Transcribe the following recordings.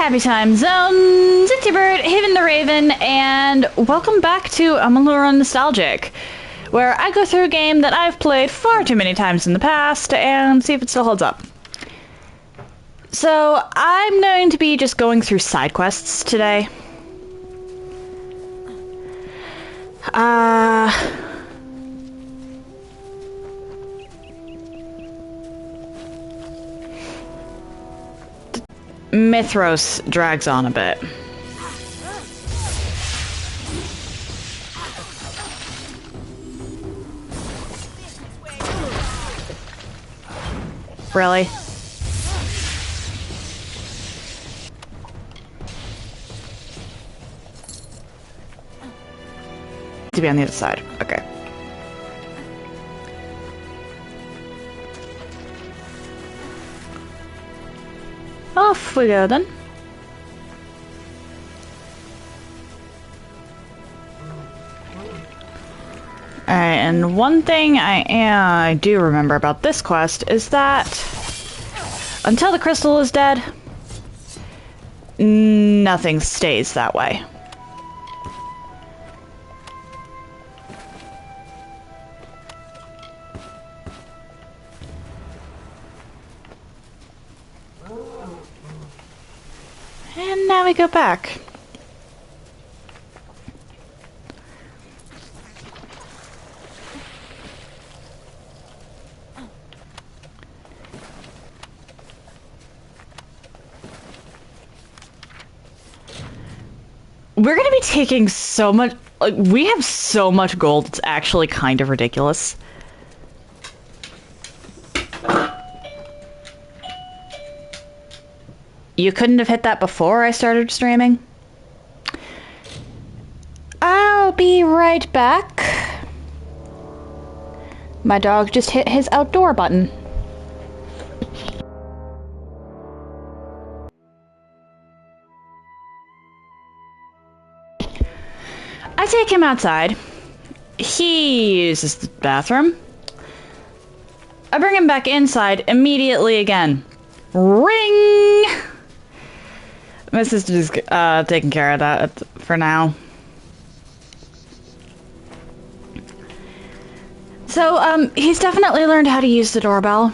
Happy times, it's your bird, Haven the Raven, and welcome back to Amalur Nostalgic, where I go through a game that I've played far too many times in the past and see if it still holds up. So, I'm going to be just going through side quests today. Mithros drags on a bit. Really? To be on the other side. Okay. Off we go then. Alright, and one thing I do remember about this quest is that until the crystal is dead, nothing stays that way. And now we go back. We're gonna be taking so much, like, we have so much gold, it's actually kind of ridiculous. You couldn't have hit that before I started streaming? I'll be right back. My dog just hit his outdoor button. I take him outside. He uses the bathroom. I bring him back inside immediately again. Ring! My sister's taking care of that for now. So, he's definitely learned how to use the doorbell.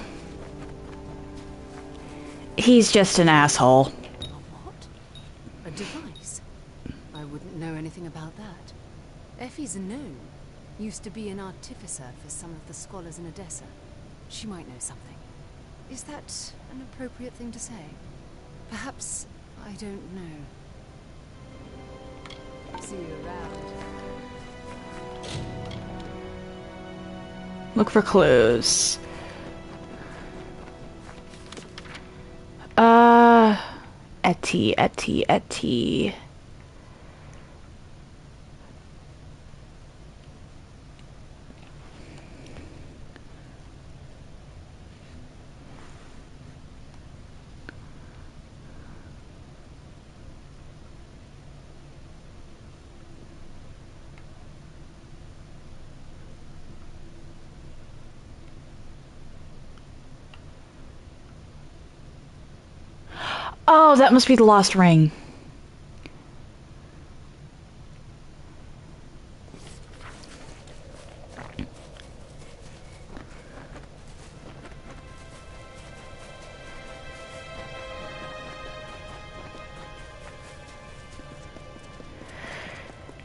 He's just an asshole. What? A device? I wouldn't know anything about that. Effie's a gnome. Used to be an artificer for some of the scholars in Odessa. She might know something. Is that an appropriate thing to say? Perhaps I don't know. See you around. Look for clues. Etty. Oh, that must be the lost ring.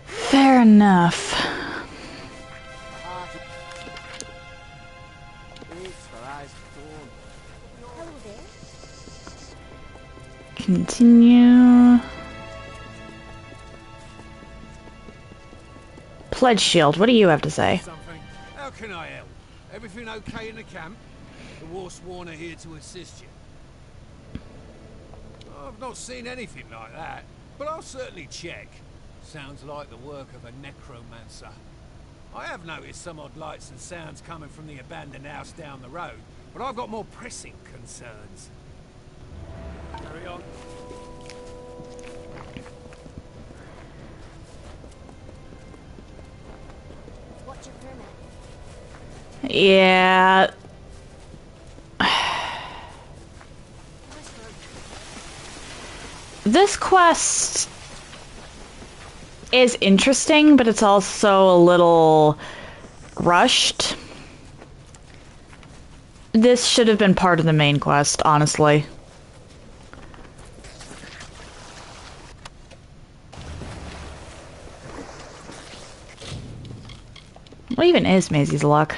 Fair enough. Continue. Pledge shield, what do you have to say? Something. How can I help? Everything okay in the camp? The Warsworn are here to assist you. I've not seen anything like that, but I'll certainly check. Sounds like the work of a necromancer. I have noticed some odd lights and sounds coming from the abandoned house down the road, but I've got more pressing concerns. Carry on. What's your permit? Yeah. this quest is interesting, but it's also a little rushed. This should have been part of the main quest, honestly. What even is Maisie's luck?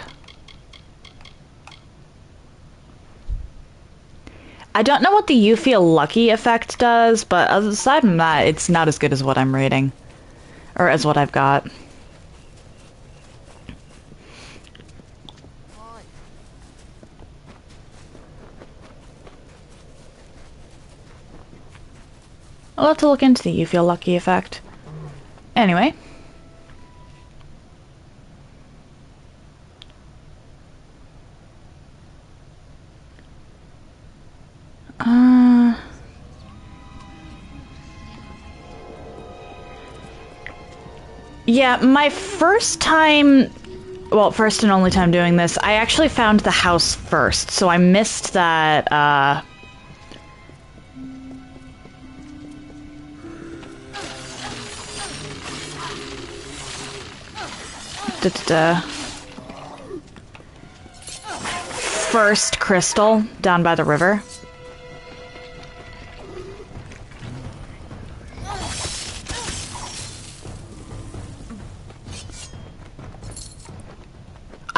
I don't know what the you feel lucky effect does, but aside from that, it's not as good as what I'm reading. Or as what I've got. I'll have to look into the you feel lucky effect. Anyway. Yeah, my first time, well, first and only time doing this, I actually found the house first, so I missed that, first crystal down by the river.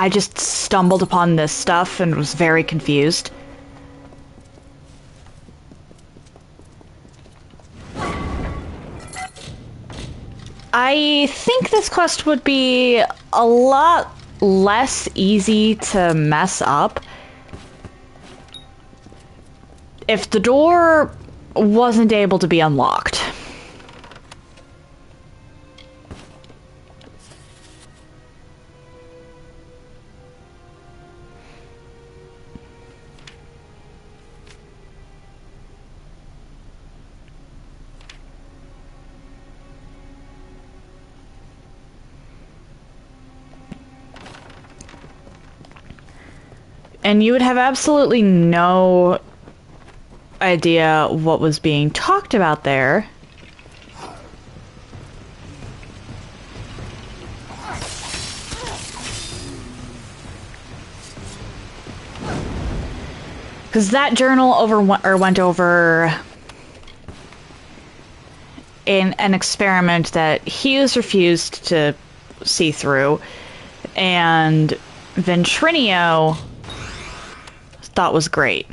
I just stumbled upon this stuff and was very confused. I think this quest would be a lot less easy to mess up if the door wasn't able to be unlocked. And you would have absolutely no idea what was being talked about there. Because that journal went over in an experiment that Hughes refused to see through, and Ventrinio thought was great.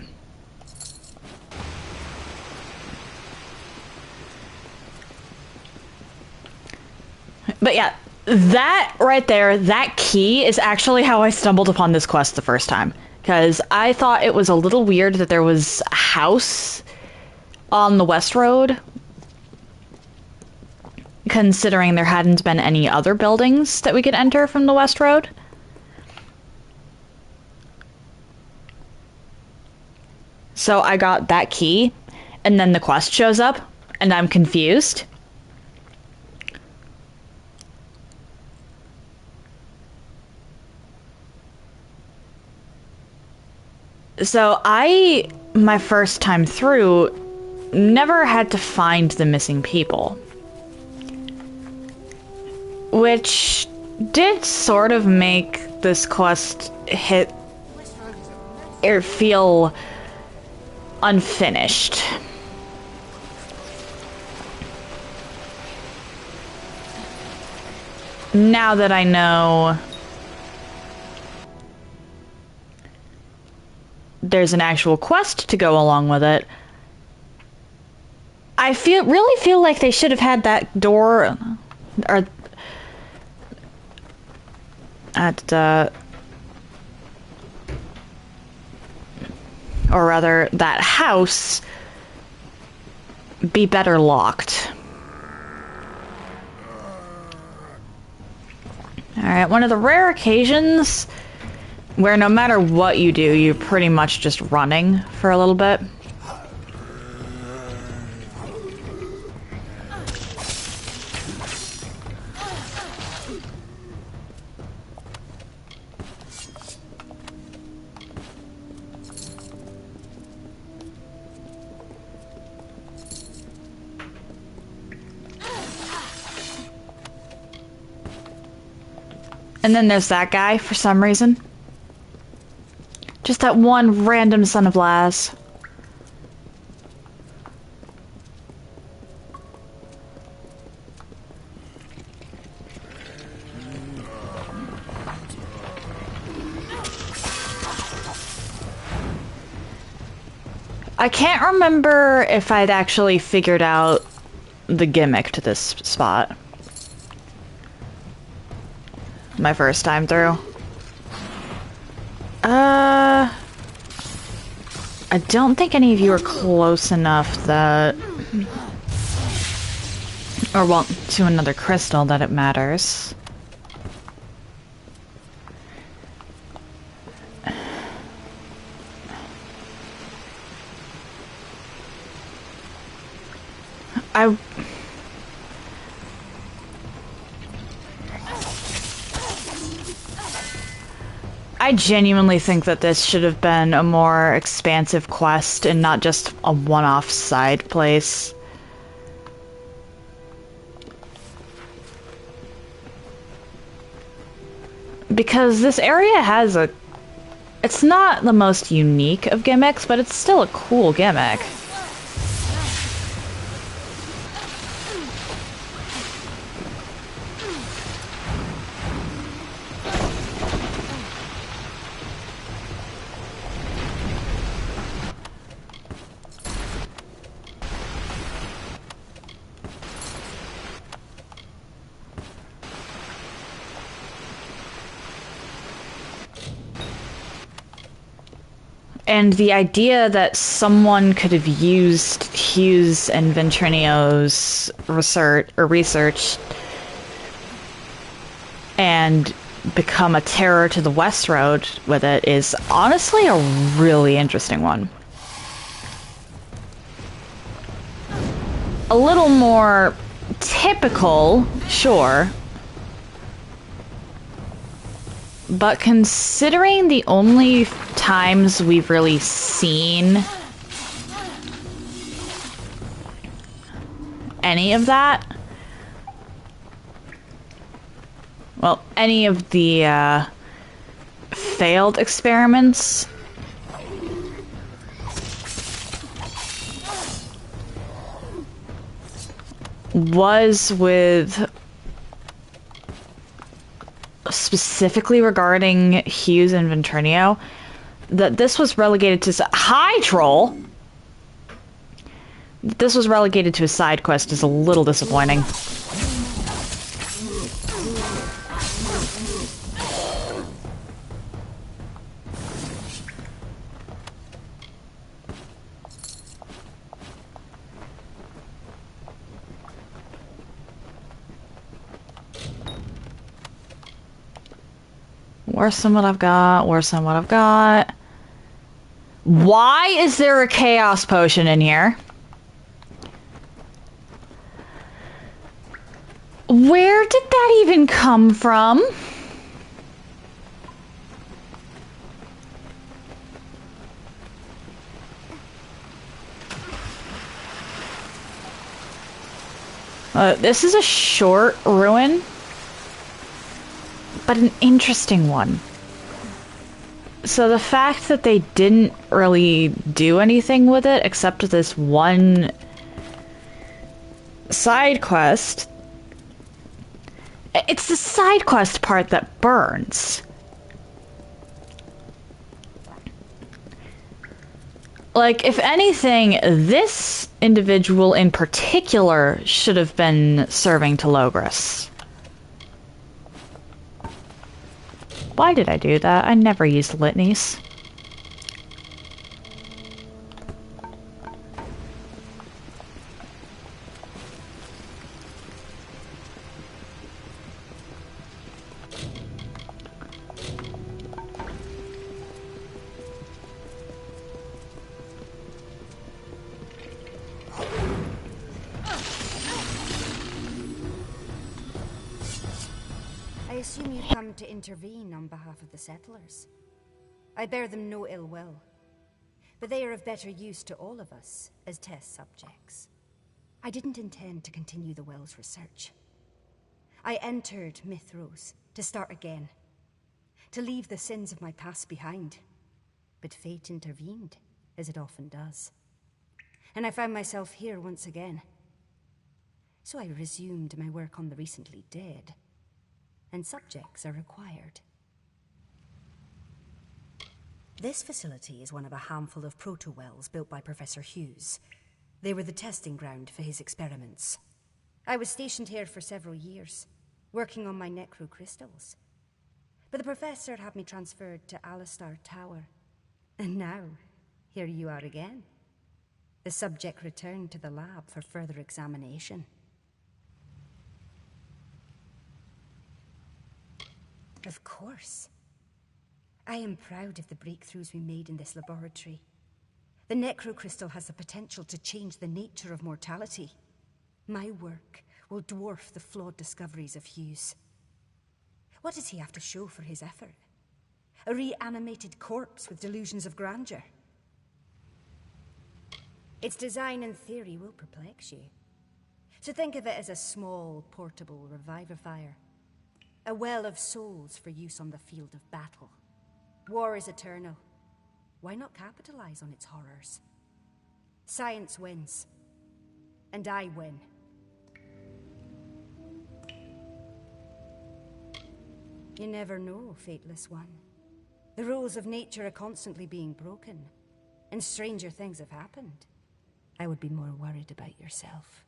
But yeah, that right there, that key is actually how I stumbled upon this quest the first time. Because I thought it was a little weird that there was a house on the West Road, considering there hadn't been any other buildings that we could enter from the West Road. So I got that key, and then the quest shows up, and I'm confused. So my first time through, never had to find the missing people. Which did sort of make this quest feel unfinished. Now that I know there's an actual quest to go along with it, I really feel like they should have had that door, or rather, that house be better locked. Alright, one of the rare occasions where no matter what you do, you're pretty much just running for a little bit. And then there's that guy, for some reason. Just that one random son of Laz. I can't remember if I'd actually figured out the gimmick to this spot. My first time through. I don't think any of you are close enough that... Or, well, to another crystal that it matters. I genuinely think that this should have been a more expansive quest and not just a one-off side place. Because this area has a... It's not the most unique of gimmicks, but it's still a cool gimmick. And the idea that someone could have used Hughes and Ventrinio's research and become a terror to the West Road with it is honestly a really interesting one. A little more typical, sure. But considering the only times we've really seen any of that, well, any of the failed experiments, was with specifically regarding Hughes and Ventrinio, that this was relegated to... Hi, troll! This was relegated to a side quest is a little disappointing. Worse than what I've got, worse than what I've got. Why is there a chaos potion in here? Where did that even come from? This is a short ruin, but an interesting one. So the fact that they didn't really do anything with it except this one side quest, it's the side quest part that burns. Like, if anything, this individual in particular should have been serving to Logris. Why did I do that? I never used litanies. I assume you've come to intervene on behalf of the settlers. I bear them no ill will, but they are of better use to all of us as test subjects. I didn't intend to continue the well's research. I entered Mithros to start again, to leave the sins of my past behind. But fate intervened, as it often does. And I found myself here once again. So I resumed my work on the recently dead, and subjects are required. This facility is one of a handful of proto-wells built by Professor Hughes. They were the testing ground for his experiments. I was stationed here for several years, working on my necrocrystals. But the professor had me transferred to Alistar Tower. And now, here you are again. The subject returned to the lab for further examination. Of course. I am proud of the breakthroughs we made in this laboratory. The necrocrystal has the potential to change the nature of mortality. My work will dwarf the flawed discoveries of Hughes. What does he have to show for his effort? A reanimated corpse with delusions of grandeur? Its design and theory will perplex you. So think of it as a small, portable revivifier. A well of souls for use on the field of battle. War is eternal. Why not capitalize on its horrors? Science wins. And I win. You never know, Fateless One. The rules of nature are constantly being broken, and stranger things have happened. I would be more worried about yourself.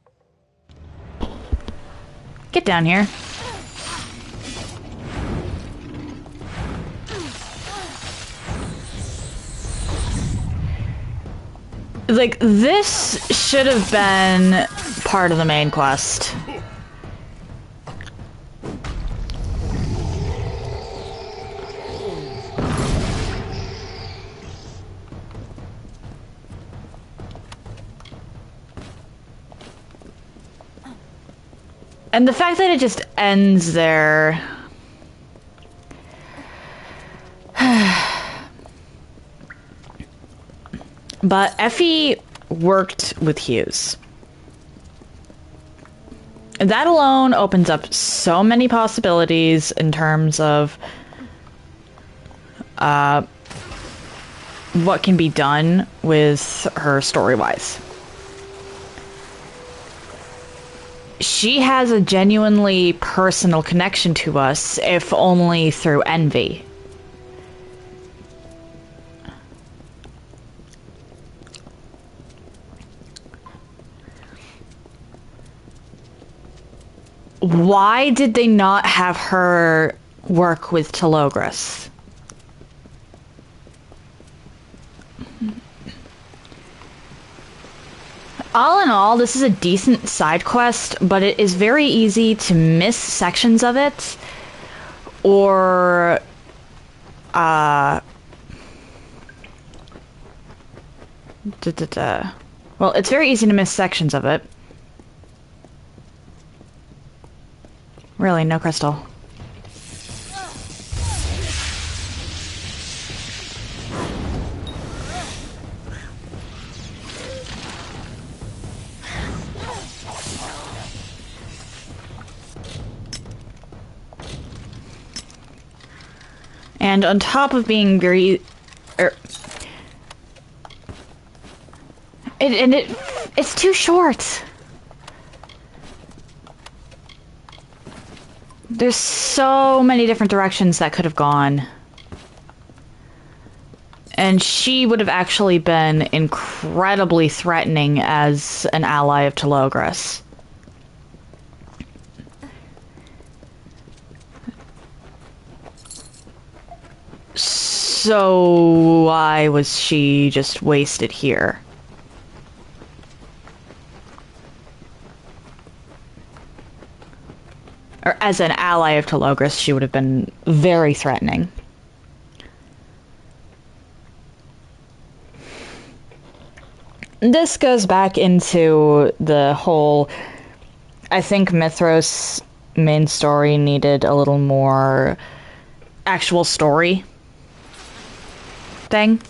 Get down here. Like, this should have been part of the main quest. And the fact that it just ends there... But Effie worked with Hughes. That alone opens up so many possibilities in terms of what can be done with her story-wise. She has a genuinely personal connection to us, if only through envy. Why did they not have her work with Telogris? All in all, this is a decent side quest, but it is very easy to miss sections of it, or well, it's very easy to miss sections of it. Really, no crystal. And on top of being very... it's too short. There's so many different directions that could have gone. And she would have actually been incredibly threatening as an ally of Telogris. So why was she just wasted here? Or as an ally of Telogris, she would have been very threatening. This goes back into the whole... I think Mithros' main story needed a little more actual story thing.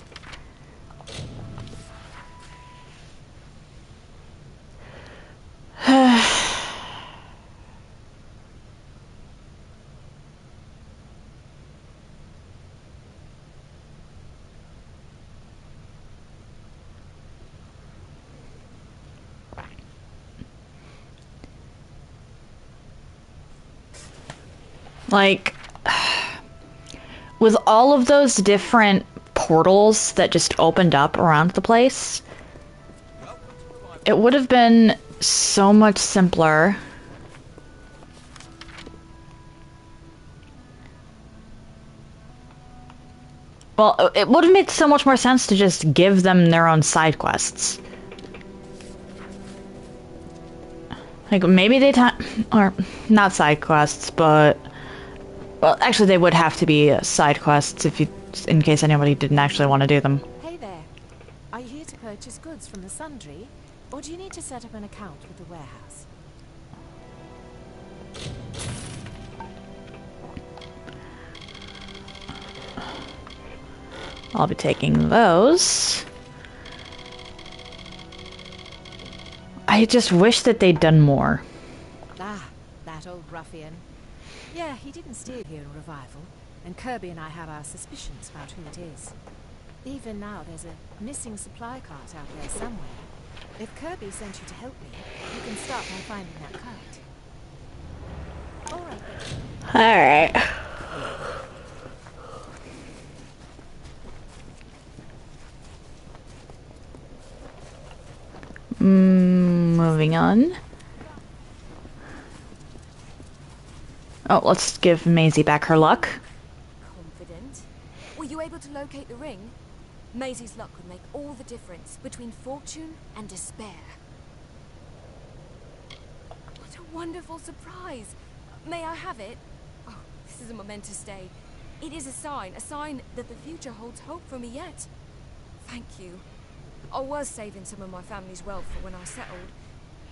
Like, with all of those different portals that just opened up around the place, it would have been so much simpler. Well, it would have made so much more sense to just give them their own side quests. Like, maybe they or not side quests, but... Well, actually, they would have to be side quests if you, in case anybody didn't actually want to do them. Hey there. Are you here to purchase goods from the Sundry, or do you need to set up an account with the warehouse? I'll be taking those. I just wish that they'd done more. Ah, that old ruffian. Yeah, he didn't steal here in Revival, and Kirby and I have our suspicions about who it is. Even now, there's a missing supply cart out there somewhere. If Kirby sent you to help me, you can start by finding that cart. Alright then. Alright. Moving on. Oh, let's give Maisie back her luck. Confident? Were you able to locate the ring? Maisie's luck would make all the difference between fortune and despair. What a wonderful surprise! May I have it? Oh, this is a momentous day. It is a sign that the future holds hope for me yet. Thank you. I was saving some of my family's wealth for when I settled,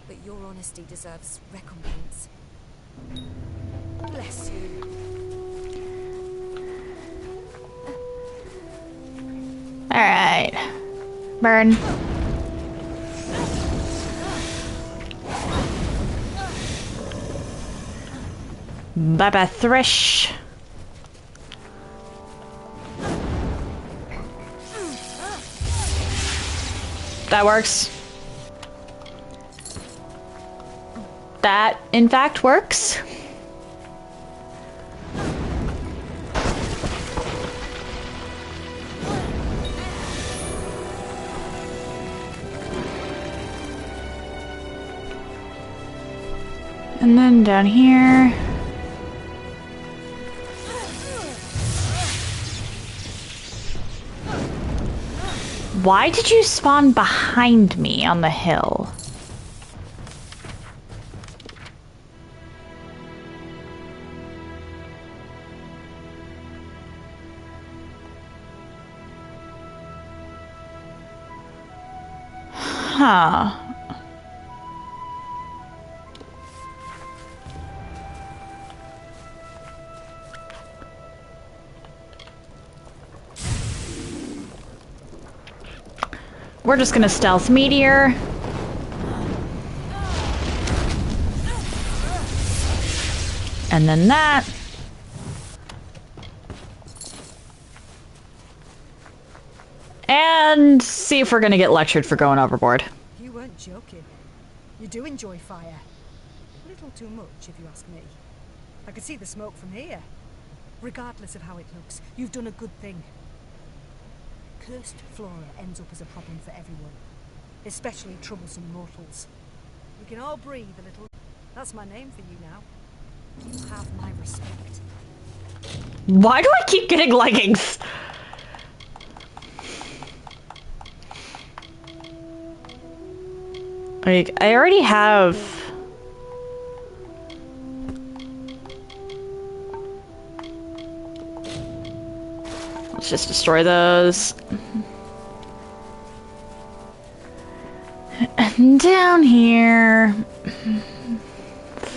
but your honesty deserves recompense. Bless you. Alright. Burn. Bye-bye, Thresh. That works. That, in fact, works. And then down here. Why did you spawn behind me on the hill? Huh. We're just gonna stealth meteor. And then that. And see if we're gonna get lectured for going overboard. You weren't joking. You do enjoy fire. A little too much, if you ask me. I could see the smoke from here. Regardless of how it looks, you've done a good thing. Cursed flora ends up as a problem for everyone, especially troublesome mortals. We can all breathe a little. That's my name for you now. You have my respect. Why do I keep getting leggings? Like, I already have... Let's just destroy those. And down here...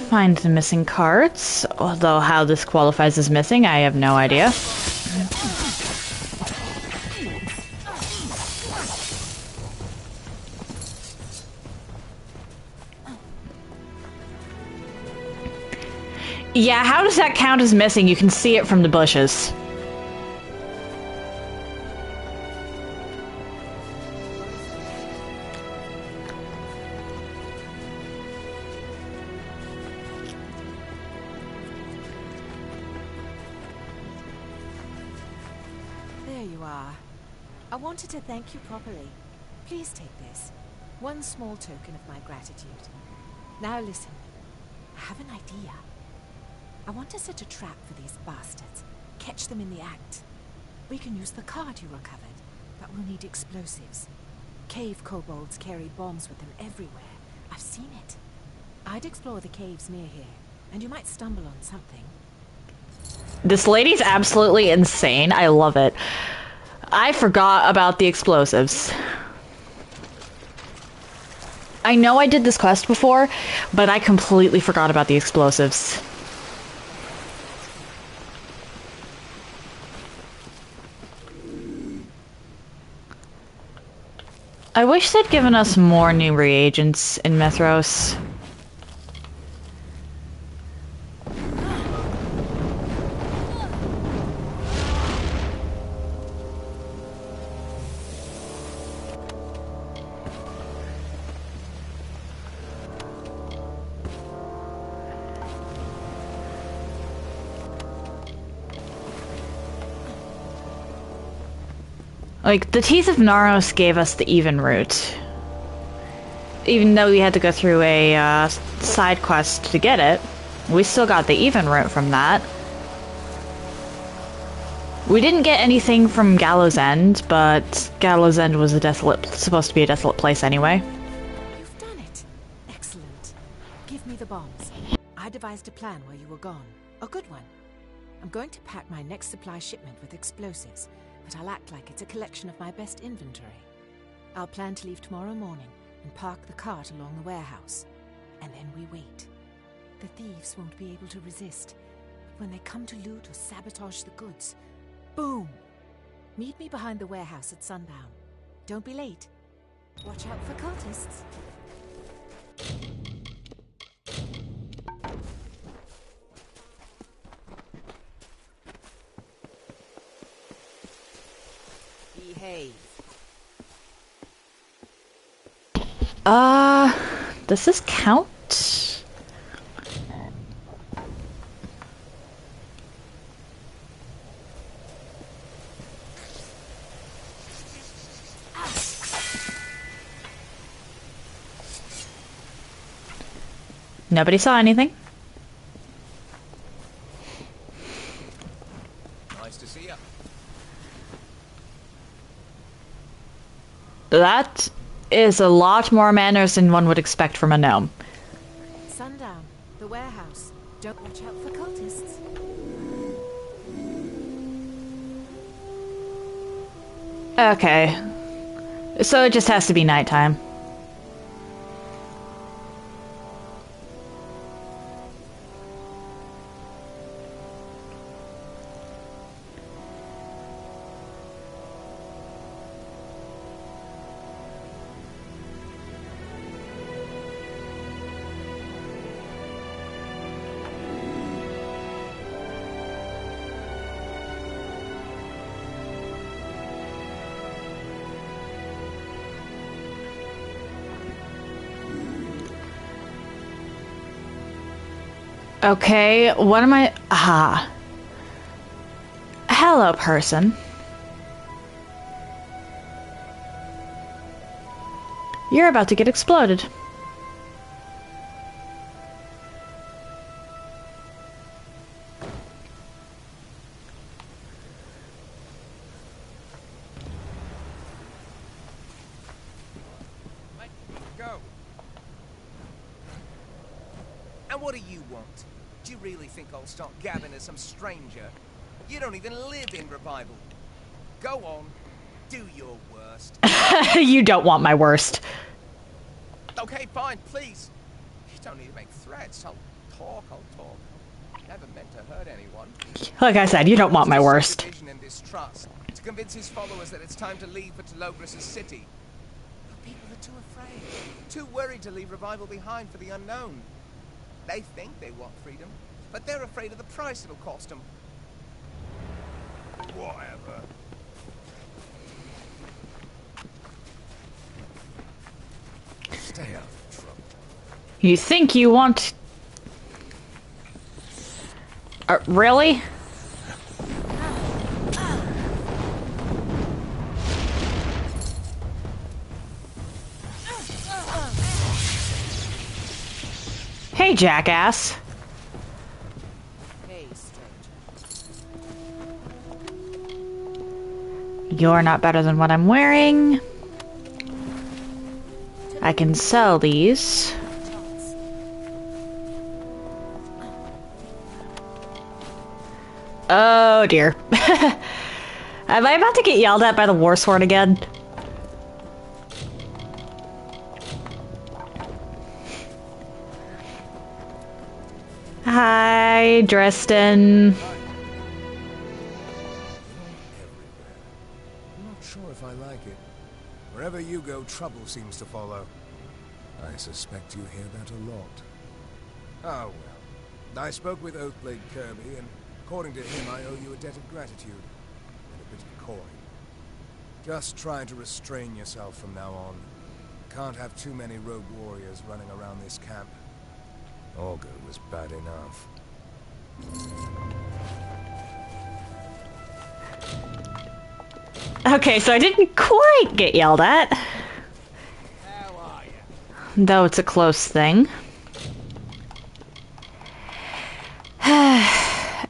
Find the missing carts. Although how this qualifies as missing, I have no idea. Yeah, how does that count as missing? You can see it from the bushes. are. I wanted to thank you properly. Please take this. One small token of my gratitude. Now listen. I have an idea. I want to set a trap for these bastards. Catch them in the act. We can use the card you recovered, but we'll need explosives. Cave kobolds carry bombs with them everywhere. I've seen it. I'd explore the caves near here, and you might stumble on something. This lady's absolutely insane. I love it. I forgot about the explosives. I know I did this quest before, but I completely forgot about the explosives. I wish they'd given us more new reagents in Mithros. Like, the Teeth of Naros gave us the even route. Even though we had to go through a side quest to get it, we still got the even route from that. We didn't get anything from Gallows End, but Gallows End was supposed to be a desolate place anyway. You've done it. Excellent. Give me the bombs. I devised a plan while you were gone. A good one. I'm going to pack my next supply shipment with explosives, but I'll act like it's a collection of my best inventory. I'll plan to leave tomorrow morning and park the cart along the warehouse. And then we wait. The thieves won't be able to resist. But when they come to loot or sabotage the goods, boom! Meet me behind the warehouse at sundown. Don't be late. Watch out for cultists. Behave. Does this count? Nobody saw anything. Nice to see you. That is a lot more manners than one would expect from a gnome. Sundown. The warehouse. Don't watch out for cultists. Okay. So it just has to be nighttime. Okay, what am I... Ah. Hello, person. You're about to get exploded. Go. And what do you want? Do you really think I'll start gabbing as some stranger? You don't even live in Revival. Go on. Do your worst. You don't want my worst. Okay, fine, please. You don't need to make threats. I'll talk. Never meant to hurt anyone. Like I said, you don't want my worst. Division and distrust, to convince his followers that it's time to leave for Telogris' city. But people are too afraid, too worried to leave Revival behind for the unknown. They think they want freedom, but they're afraid of the price it'll cost them. Whatever. Stay out of trouble. You think you want... really? Hey, jackass. Hey, stranger. You're not better than what I'm wearing. I can sell these. Oh dear. Am I about to get yelled at by the war sword again? Hi, Dresden. I'm not sure if I like it. Wherever you go, trouble seems to follow. I suspect you hear that a lot. Oh well. I spoke with Oathblade Kirby, and according to him, I owe you a debt of gratitude. And a bit of coin. Just try to restrain yourself from now on. Can't have too many rogue warriors running around this camp. Augur was bad enough. Okay, so I didn't quite get yelled at. How are you? Though it's a close thing.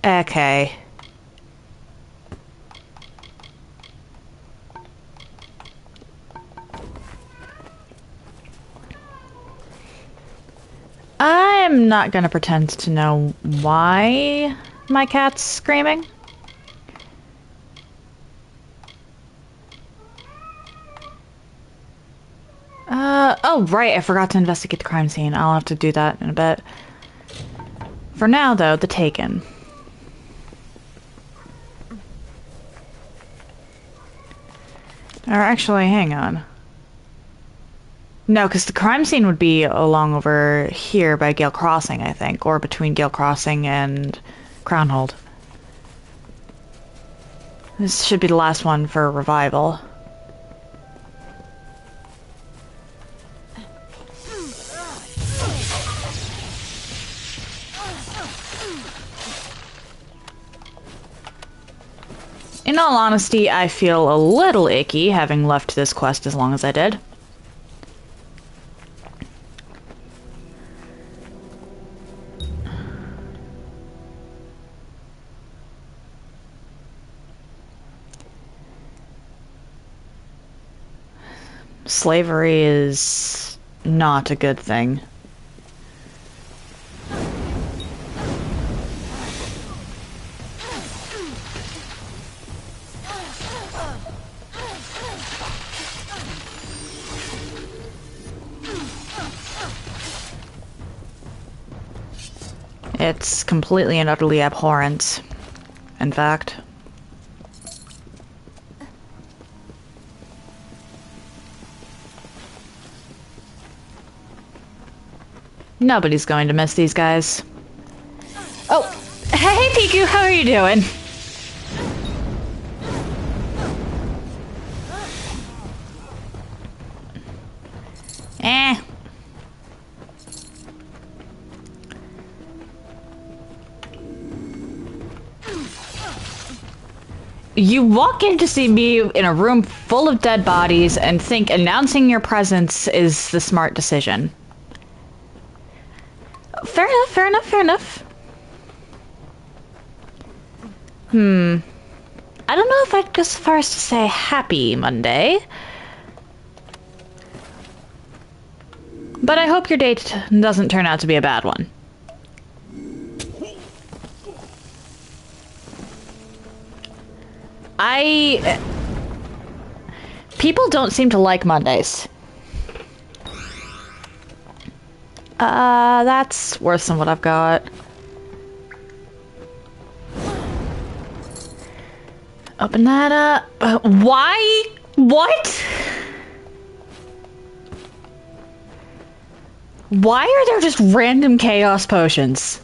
Okay. I'm not gonna pretend to know why my cat's screaming. Oh right, I forgot to investigate the crime scene. I'll have to do that in a bit. For now though, the Taken. Or actually, hang on. No, because the crime scene would be along over here by Gale Crossing, I think. Or between Gale Crossing and Crownhold. This should be the last one for Revival. In all honesty, I feel a little icky having left this quest as long as I did. Slavery is not a good thing. It's completely and utterly abhorrent, in fact. Nobody's going to miss these guys. Oh, hey Piku, how are you doing? Eh. You walk in to see me in a room full of dead bodies and think announcing your presence is the smart decision. Fair enough, fair enough, fair enough. I don't know if I'd go so far as to say happy Monday. But I hope your date doesn't turn out to be a bad one. People don't seem to like Mondays. That's worse than what I've got. Open that up. Why? What? Why are there just random chaos potions?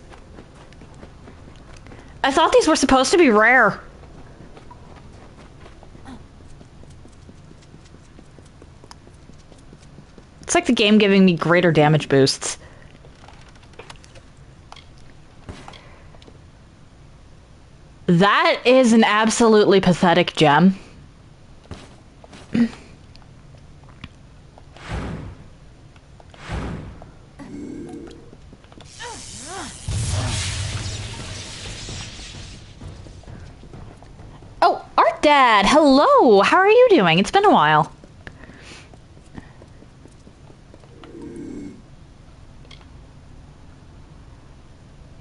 I thought these were supposed to be rare. It's like the game giving me greater damage boosts. That is an absolutely pathetic gem. Dad. Hello. How are you doing? It's been a while.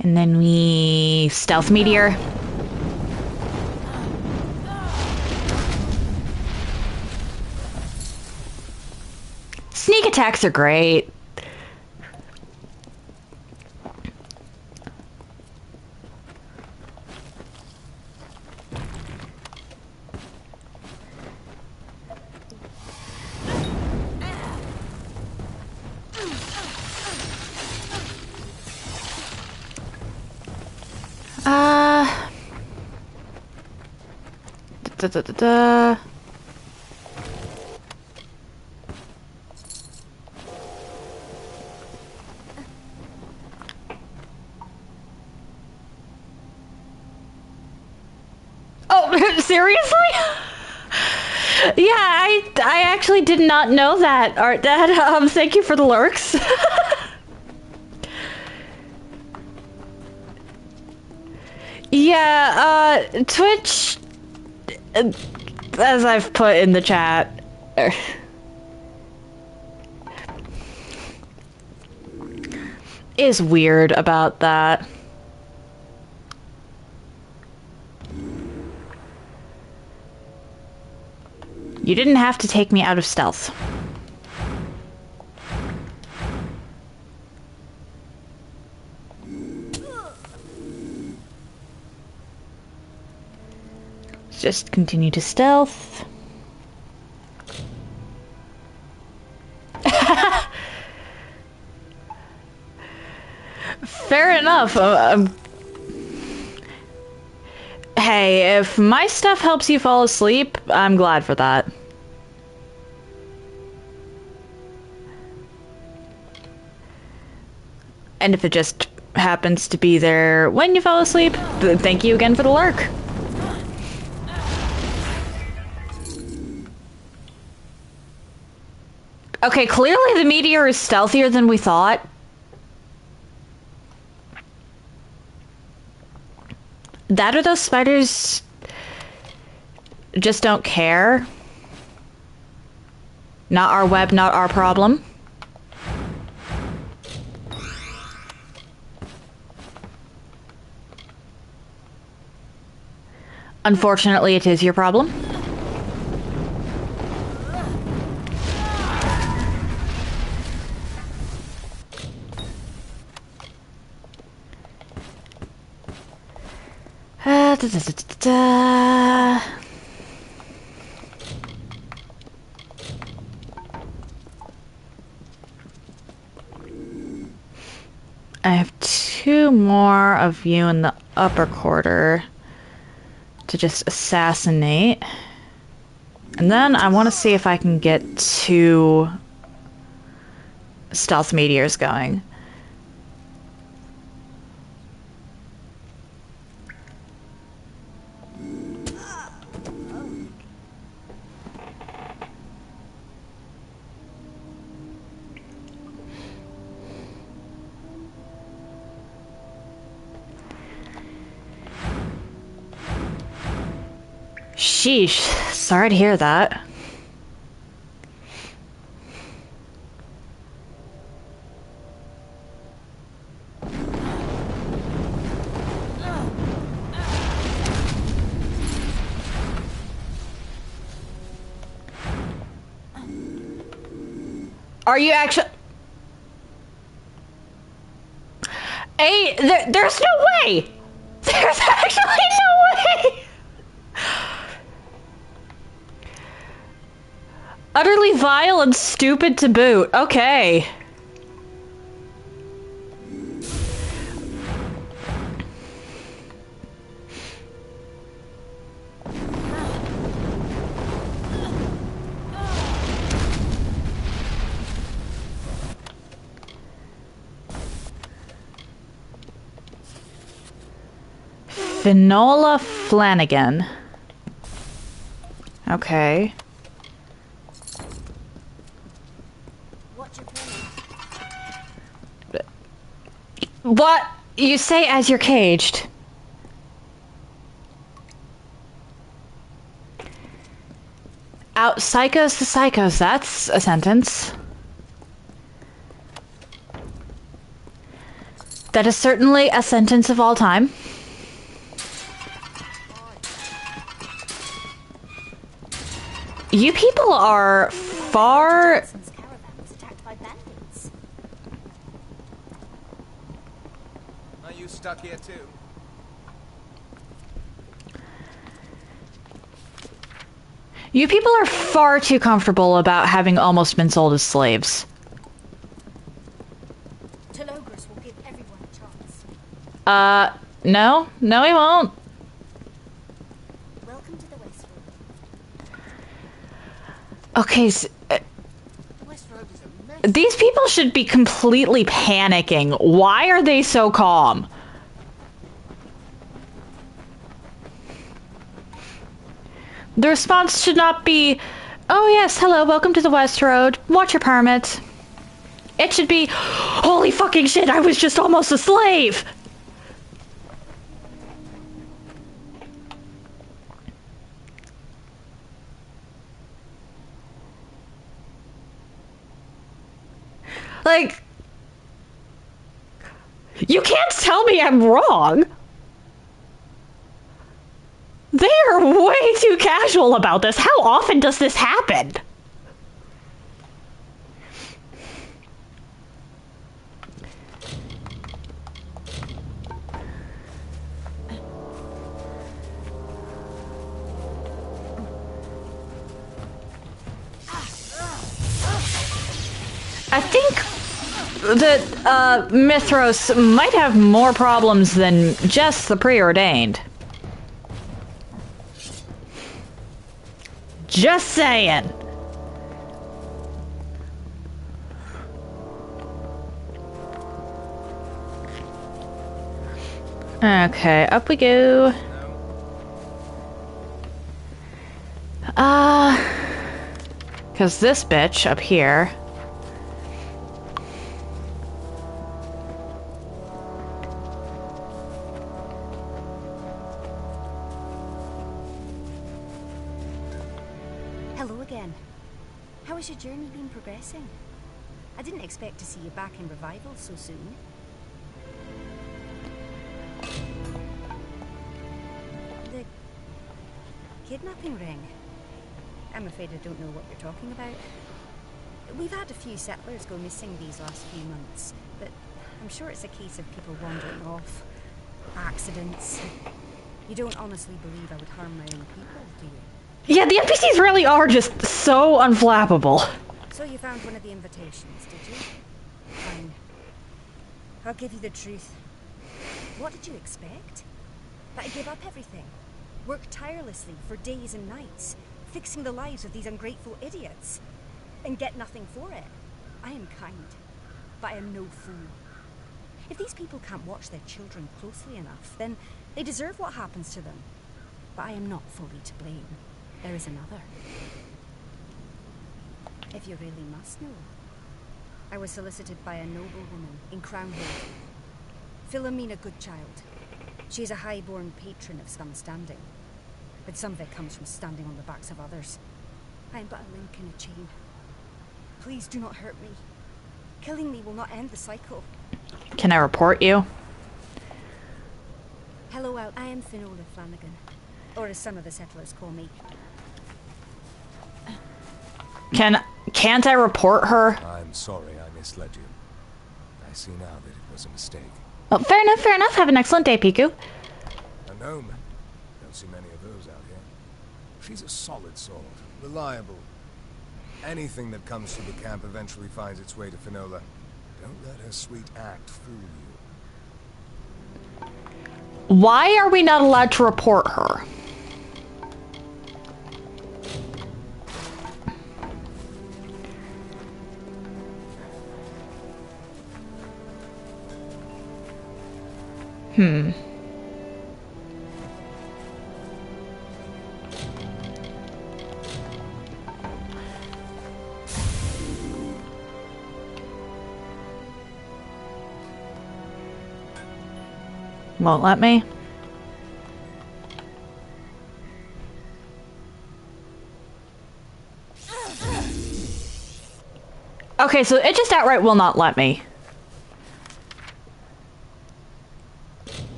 And then we stealth meteor. Sneak attacks are great. Da, da, da, da. Oh, seriously? Yeah, I actually did not know that, Art Dad. Thank you for the lurks. Yeah, Twitch, as I've put in the chat, is weird about that. You didn't have to take me out of stealth. Just continue to stealth. Fair enough. Hey, if my stuff helps you fall asleep, I'm glad for that. And if it just happens to be there when you fall asleep, thank you again for the lurk. Okay, clearly the meteor is stealthier than we thought. That or those spiders just don't care. Not our web, not our problem. Unfortunately, it is your problem. Da, da, da, da, da. I have 2 more of you in the upper quarter to just assassinate. And then I want to see if I can get 2 stealth meteors going. Sheesh, sorry to hear that. Are you actually... There's no way! There's actually no way! Utterly vile and stupid to boot. Okay. Finola Flanagan. Okay. What? You say as you're caged. Out psychos to psychos. That's a sentence. That is certainly a sentence of all time. You people are far... Johnson's caravan was attacked by bandits. Are you stuck here too? You people are far too comfortable about having almost been sold as slaves. Telogris will give everyone a chance. No. No, he won't. Welcome to the West Road. Okay, these people should be completely panicking. Why are they so calm? The response should not be, oh yes, hello, welcome to the West Road. Watch your permit. It should be, holy fucking shit, I was just almost a slave! Like, you can't tell me I'm wrong! They are way too casual about this. How often does this happen? I think that Mithros might have more problems than just the preordained. Just saying. Okay, up we go. Because this bitch up here. Hello again. How has your journey been progressing? I didn't expect to see you back in Revival so soon. The kidnapping ring. I'm afraid I don't know what you're talking about. We've had a few settlers go missing these last few months, but I'm sure it's a case of people wandering off. Accidents. You don't honestly believe I would harm my own people, do you? Yeah, the NPCs really are just so unflappable. So you found one of the invitations, did you? Fine. I'll give you the truth. What did you expect? That I give up everything? Work tirelessly for days and nights, fixing the lives of these ungrateful idiots, and get nothing for it? I am kind, but I am no fool. If these people can't watch their children closely enough, then they deserve what happens to them. But I am not fully to blame. There is another. If you really must know, I was solicited by a noble woman in Crownhill. Philomena Goodchild. She is a high-born patron of some standing. But some of it comes from standing on the backs of others. I am but a link in a chain. Please do not hurt me. Killing me will not end the cycle. Can I report you? Hello, I am Finola Flanagan. Or as some of the settlers call me. Can't I report her? I'm sorry I misled you. I see now that it was a mistake. Oh, fair enough, fair enough. Have an excellent day, Piku. A gnome. Don't see many of those out here. She's a solid sort, reliable. Anything that comes to the camp eventually finds its way to Finola. Don't let her sweet act fool you. Why are we not allowed to report her? Won't let me. Okay, so it just outright will not let me.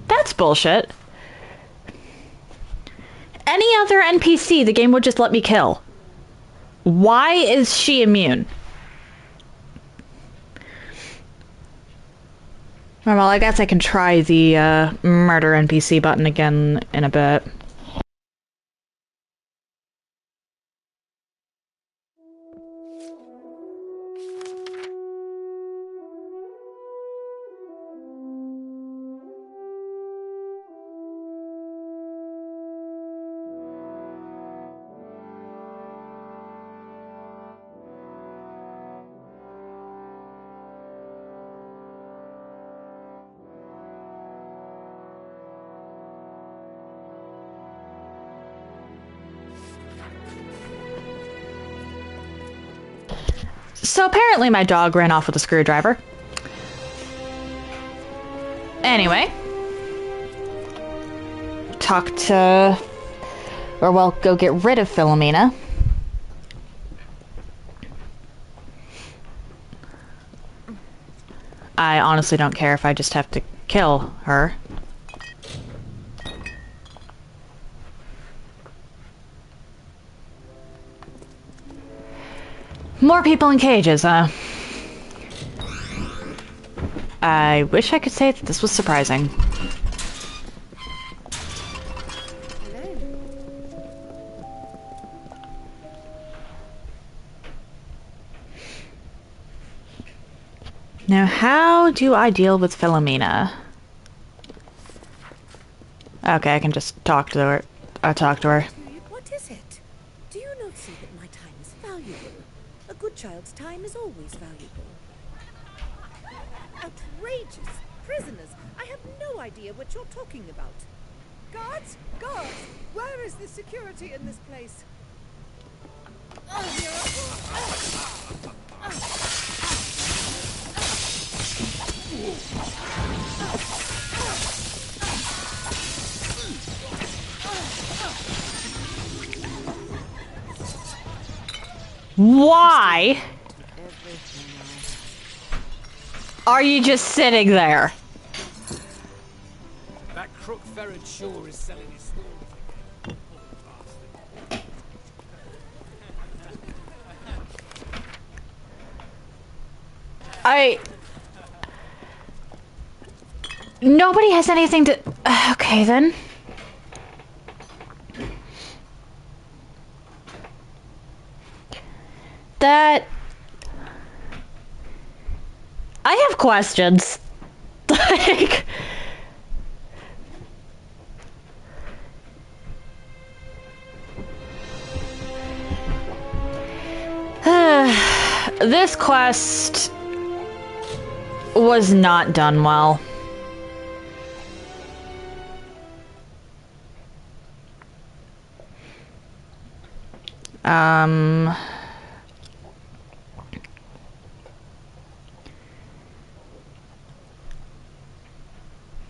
That's bullshit. Any other NPC, the game would just let me kill. Why is she immune? Well, I guess I can try the murder NPC button again in a bit. So apparently my dog ran off with a screwdriver. Anyway. Talk to... Or, well, go get rid of Philomena. I honestly don't care if I just have to kill her. More people in cages, I wish I could say that this was surprising. Now, how do I deal with Philomena? Okay, I can just talk to her. Talk to her. What is it? Do you not see that my time is valuable? A good child's time is always valuable. Outrageous! Prisoners! I have no idea what you're talking about. Guards! Guards! Where is the security in this place? Why are you just sitting there? That crook Ferret Shaw is selling his stories again. Nobody has anything to... Okay, then. That... I have questions. Like... This quest was not done well.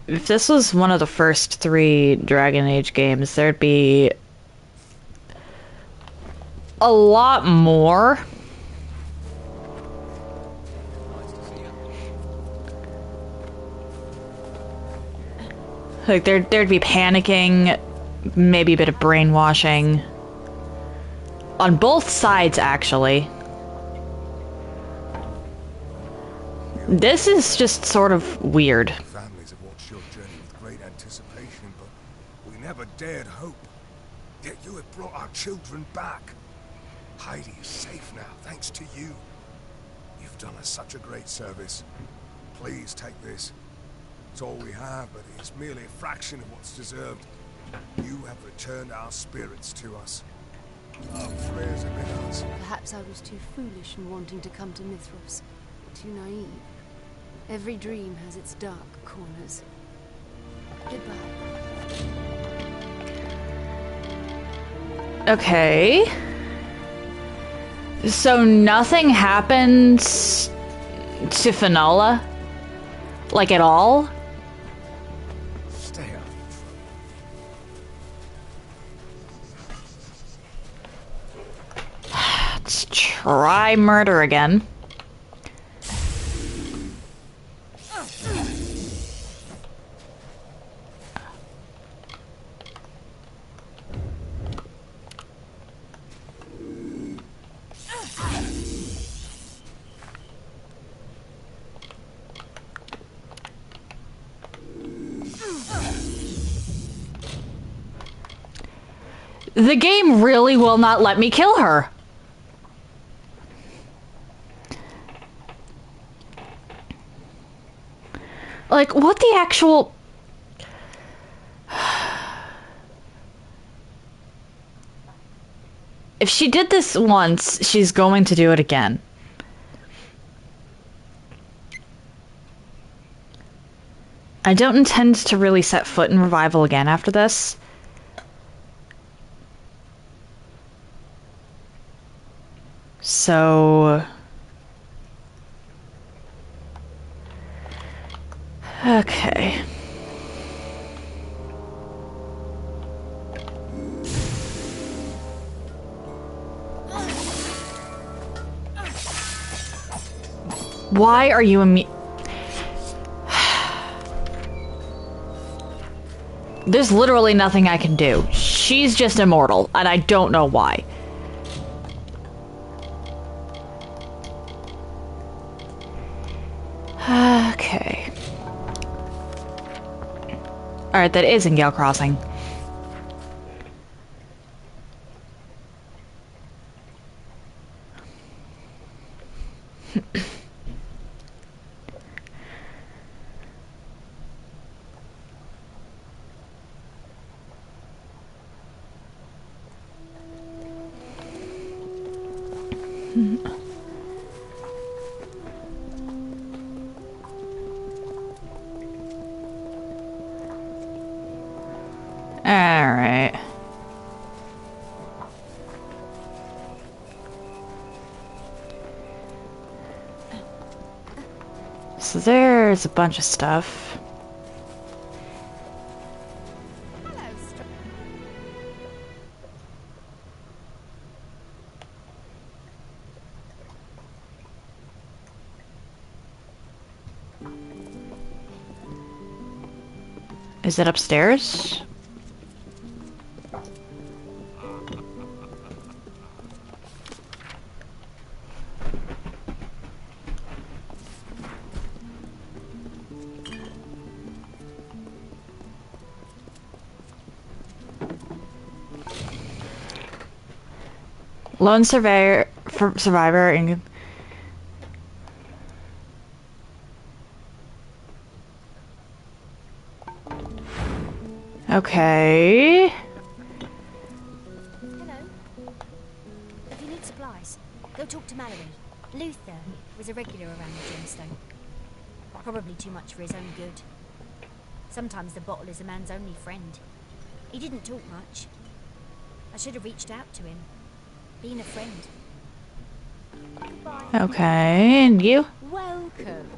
If this was one of the first 3 Dragon Age games, there'd be a lot more. Like, there'd be panicking, maybe a bit of brainwashing. On both sides, actually. This is just sort of weird. Families have watched your journey with great anticipation, but we never dared hope. Yet you have brought our children back. Heidi is safe now, thanks to you. You've done us such a great service. Please take this. It's all we have, but it's merely a fraction of what's deserved. You have returned our spirits to us. Our prayers have been answered. Perhaps I was too foolish in wanting to come to Mithros. Too naive. Every dream has its dark corners. Goodbye. Okay. So nothing happens to Finola? Like, at all? Stay up. Let's try murder again. The game really will not let me kill her. Like, what the actual... If she did this once, she's going to do it again. I don't intend to really set foot in Revival again after this. So... Okay. Why are you There's literally nothing I can do. She's just immortal, and I don't know why. Okay. Alright, that is in Gale Crossing. Alright. So there's a bunch of stuff. Is it upstairs? Lone survivor in... Okay. Hello. If you need supplies, go talk to Mallory. Luther was a regular around the gemstone. Probably too much for his own good. Sometimes the bottle is a man's only friend. He didn't talk much. I should have reached out to him. Being a friend. Goodbye. Okay, and you? Welcome.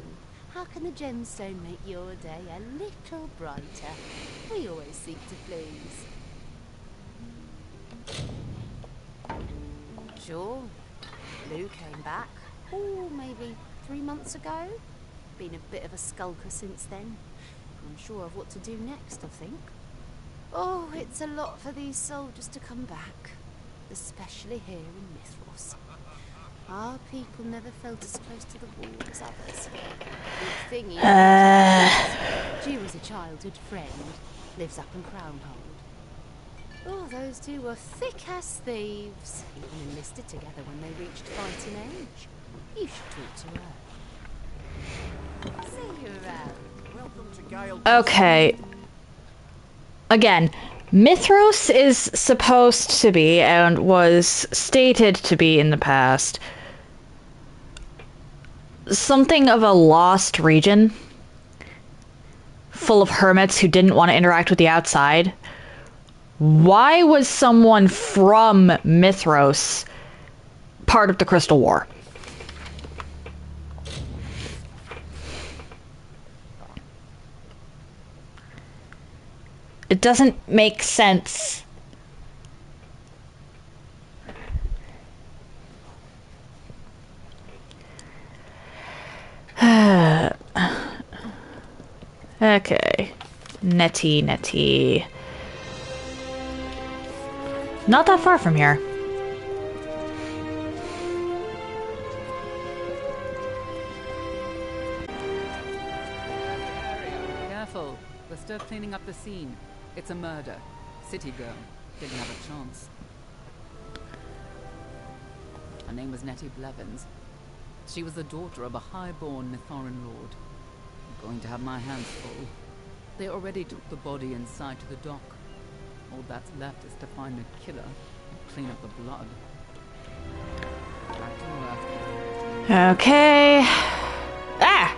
How can the gemstone make your day a little brighter? We always seek to please. Sure. Lou came back. Oh, maybe 3 months ago. Been a bit of a skulker since then. Unsure of what to do next, I think. Oh, it's a lot for these soldiers to come back. Especially here in Mithros. Our people never felt as close to the wall as others. Good thing she was a childhood friend. Lives up in Crownhold. Oh, those two were thick as thieves. Even enlisted together when they reached fighting age. You should talk to her. See you around. Welcome to Gale. Okay. Again, Mithros is supposed to be, and was stated to be in the past, something of a lost region, full of hermits who didn't want to interact with the outside. Why was someone from Mithros part of the Crystal War? It doesn't make sense. Okay. Netty. Not that far from here. Careful. We're still cleaning up the scene. It's a murder. City girl. didn't have a chance. Her name was Nettie Blevins. She was the daughter of a high-born Mithoran lord. I'm going to have my hands full. They already took the body inside to the dock. All that's left is to find the killer and clean up the blood. Back to work. Okay. Ah!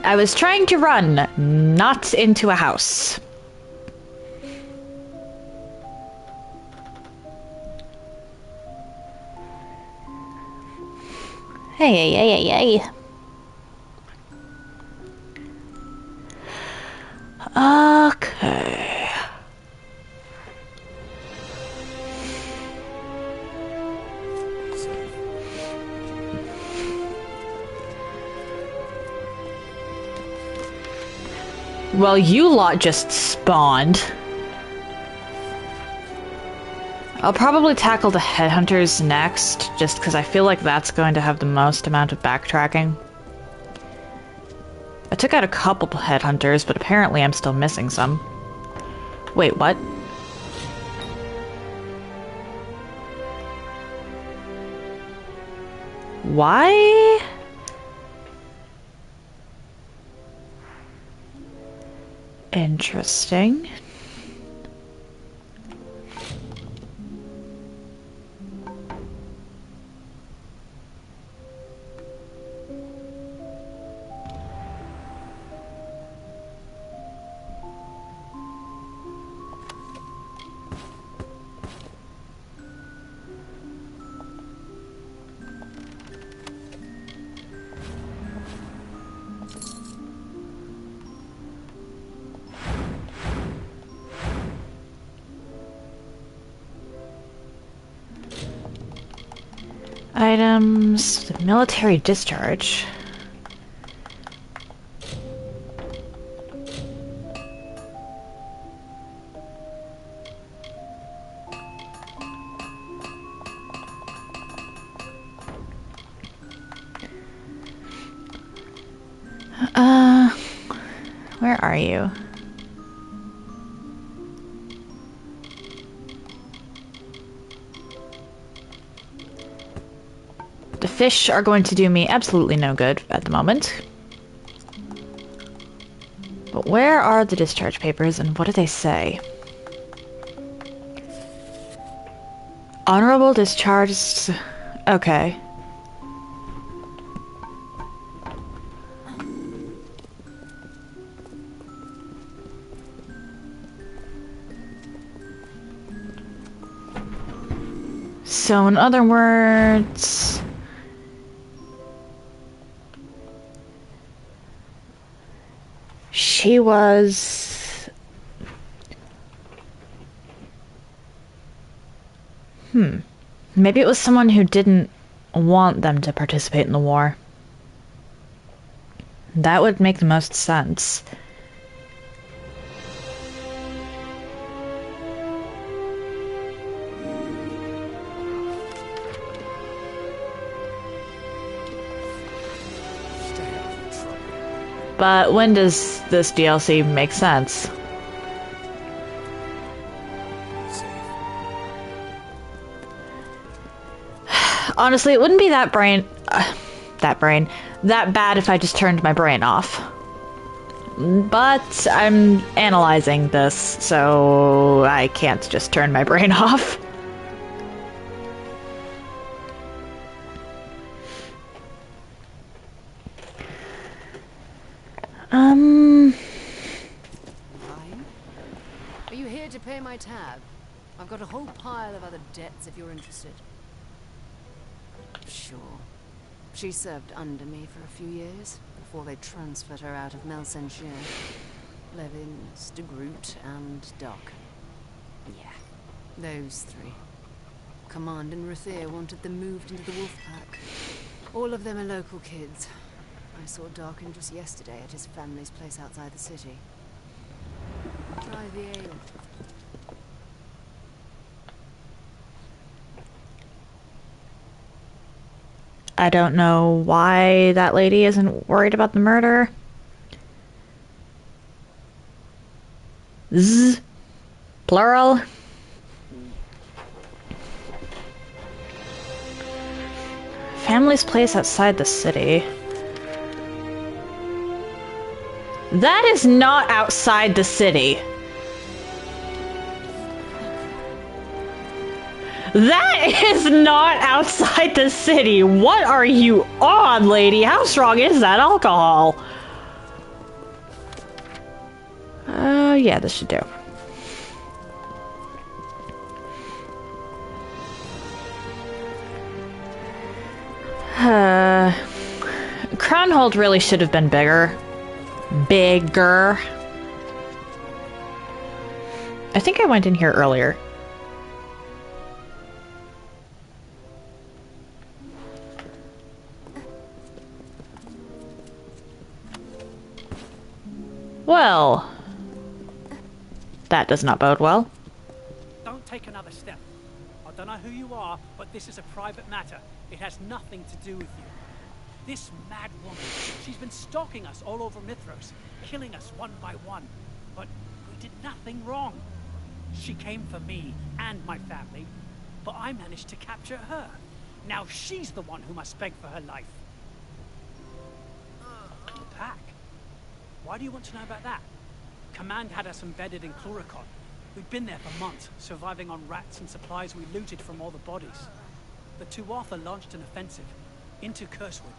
I was trying to run, not into a house. Hey. Okay. Well, you lot just spawned. I'll probably tackle the headhunters next, just because I feel like that's going to have the most amount of backtracking. I took out a couple headhunters, but apparently I'm still missing some. Wait, what? Why? Interesting. Items, military discharge. Where are you? The fish are going to do me absolutely no good at the moment. But where are the discharge papers and what do they say? Honorable discharge. Okay. So in other words, she was... Maybe it was someone who didn't want them to participate in the war. That would make the most sense. But when does this DLC make sense? Honestly, it wouldn't be that bad if I just turned my brain off. But I'm analyzing this, so I can't just turn my brain off. Are you here to pay my tab? I've got a whole pile of other debts if you're interested. Sure. She served under me for a few years before they transferred her out of Melsenshire. Blevins, de Groot, and Doc. Yeah, those three. Command and Ruthir wanted them moved into the wolf pack. All of them are local kids. I saw Darkin just yesterday at his family's place outside the city. Try the ale. I don't know why that lady isn't worried about the murder. Z. Plural. family's place outside the city. That is not outside the city. That is not outside the city. What are you on, lady? How strong is that alcohol? Yeah, this should do. Crownhold really should have been bigger. Bigger. I think I went in here earlier. Well, that does not bode well. Don't take another step. I don't know who you are, but this is a private matter. It has nothing to do with you. This mad woman, she's been stalking us all over Mithros, killing us one by one. But we did nothing wrong. She came for me and my family, but I managed to capture her. Now she's the one who must beg for her life. The pack? Why do you want to know about that? Command had us embedded in Chloricon. We'd been there for months, surviving on rats and supplies we looted from all the bodies. The Tuatha launched an offensive into Cursewood.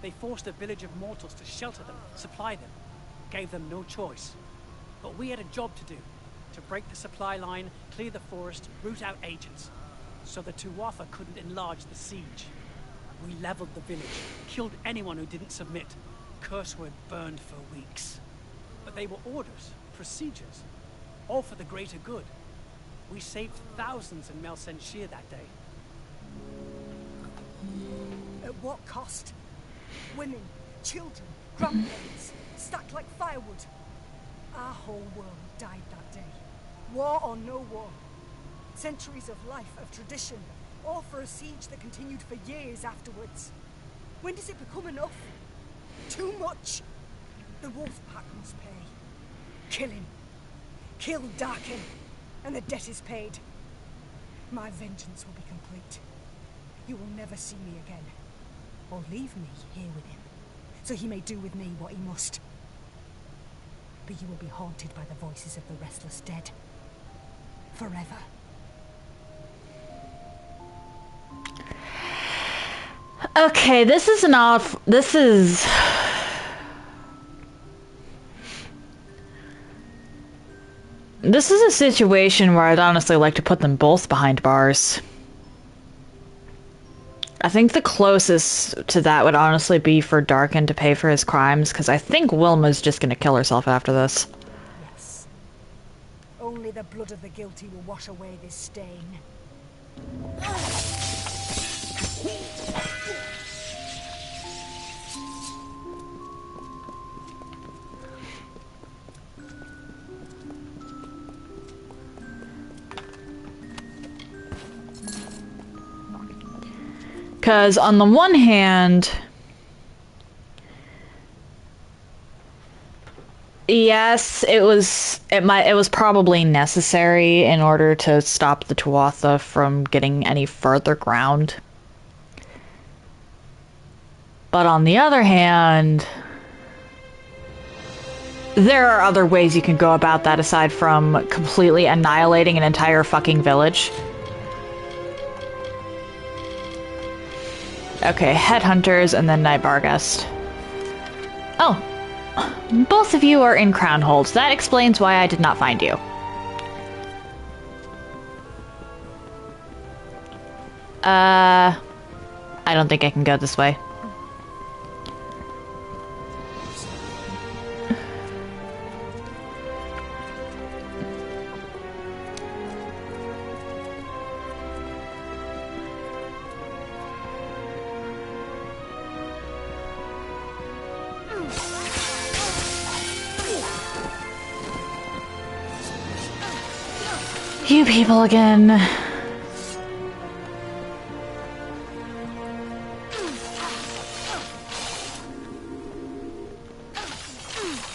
They forced a village of mortals to shelter them, supply them, gave them no choice. But we had a job to do, to break the supply line, clear the forest, root out agents, so the Tuatha couldn't enlarge the siege. We leveled the village, killed anyone who didn't submit. Cursewood burned for weeks. But they were orders, procedures, all for the greater good. We saved thousands in Melsenshir that day. At what cost? Women, children, grandparents, stacked like firewood. Our whole world died that day. War or no war. Centuries of life, of tradition, all for a siege that continued for years afterwards. When does it become enough? Too much. The wolf pack must pay. Kill him. Kill Darkin. And the debt is paid. My vengeance will be complete. You will never see me again. Or leave me here with him, so he may do with me what he must. But you will be haunted by the voices of the restless dead. Forever. Okay, this is an off... This is... This is a situation where I'd honestly like to put them both behind bars. I think the closest to that would honestly be for Darkin to pay for his crimes, because I think Wilma's just gonna kill herself after this. Yes. Only the blood of the guilty will wash away this stain. Because on the one hand, yes, it was probably necessary in order to stop the Tuatha from getting any further ground. But on the other hand, there are other ways you can go about that aside from completely annihilating an entire fucking village. Okay, Headhunters and then Night Barghest. Oh, both of you are in Crownhold. That explains why I did not find you. I don't think I can go this way. You people again.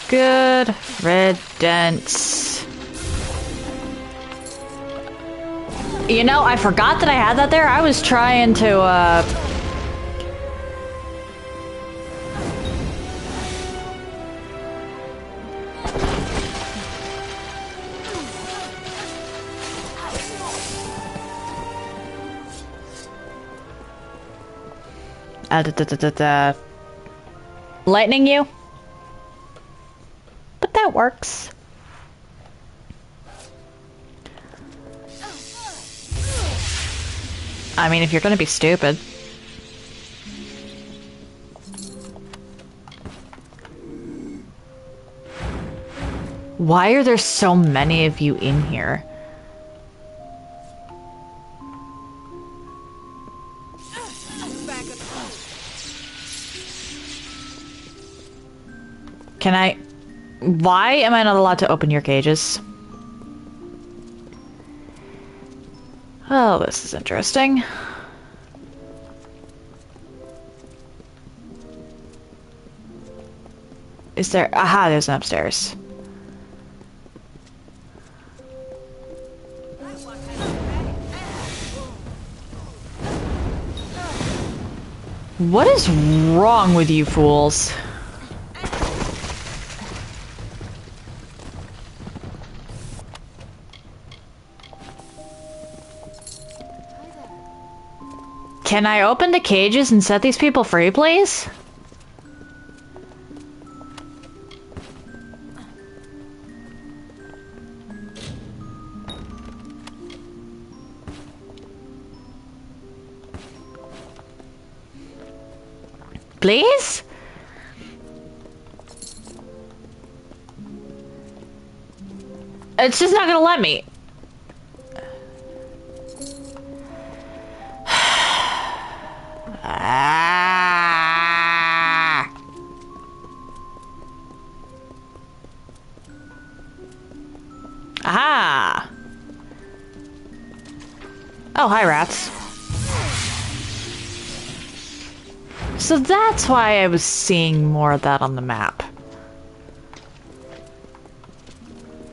Good riddance. You know, I forgot that I had that there. I was trying to, lightning you. But that works. I mean, if you're gonna be stupid. Why are there so many of you in here? Can I... Why am I not allowed to open your cages? Oh, this is interesting. Is there... Aha, there's an upstairs. What is wrong with you fools? Can I open the cages and set these people free, please? Please? It's just not gonna let me. Aha! Oh, hi, rats. So that's why I was seeing more of that on the map.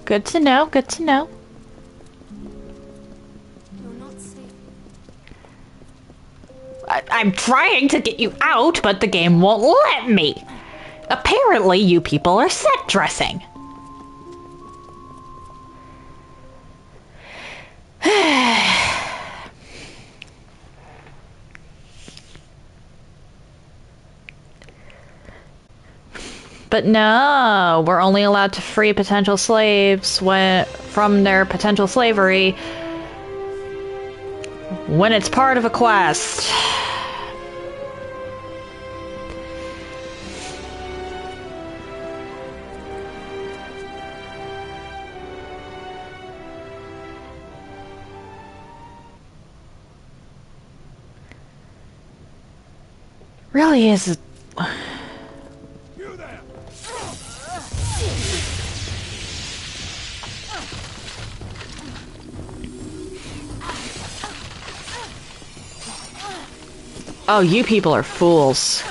Good to know, good to know. You're not safe. I'm trying to get you out, but the game won't let me. Apparently, you people are set dressing. But no, we're only allowed to free potential slaves from their potential slavery when it's part of a quest. Really is. Oh, you people are fools.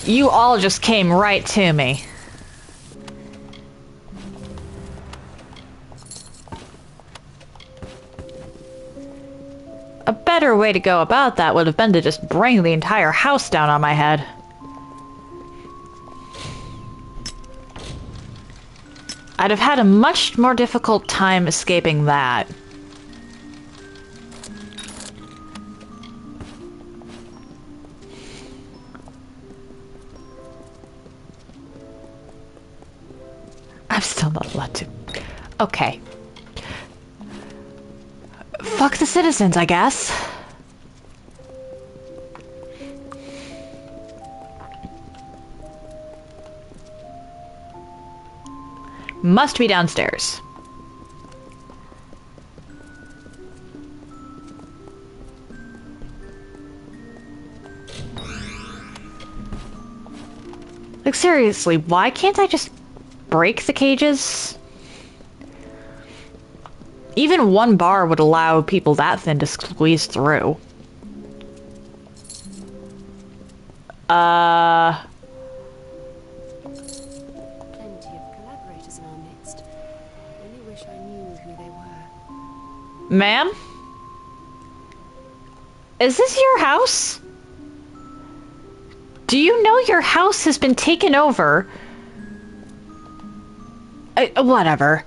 You all just came right to me. A better way to go about that would have been to just bring the entire house down on my head. I'd have had a much more difficult time escaping that. I'm still not allowed to. Okay. Fuck the citizens, I guess. Must be downstairs. Like, seriously, why can't I just break the cages? Even one bar would allow people that thin to squeeze through. Plenty of collaborators in our midst. Only wish I knew who they were. Ma'am? Is this your house? Do you know your house has been taken over? Whatever.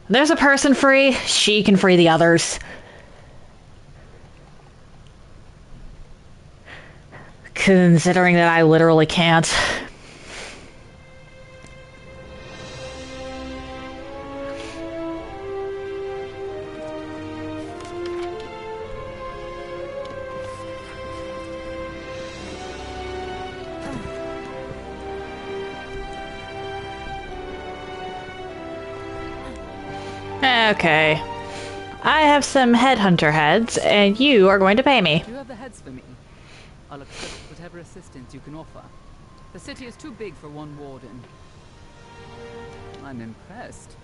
There's a person free, she can free the others. Considering that I literally can't. Okay. I have some headhunter heads, and you are going to pay me. Do you have the heads for me? I'll accept whatever assistance you can offer. The city is too big for one warden. I'm impressed.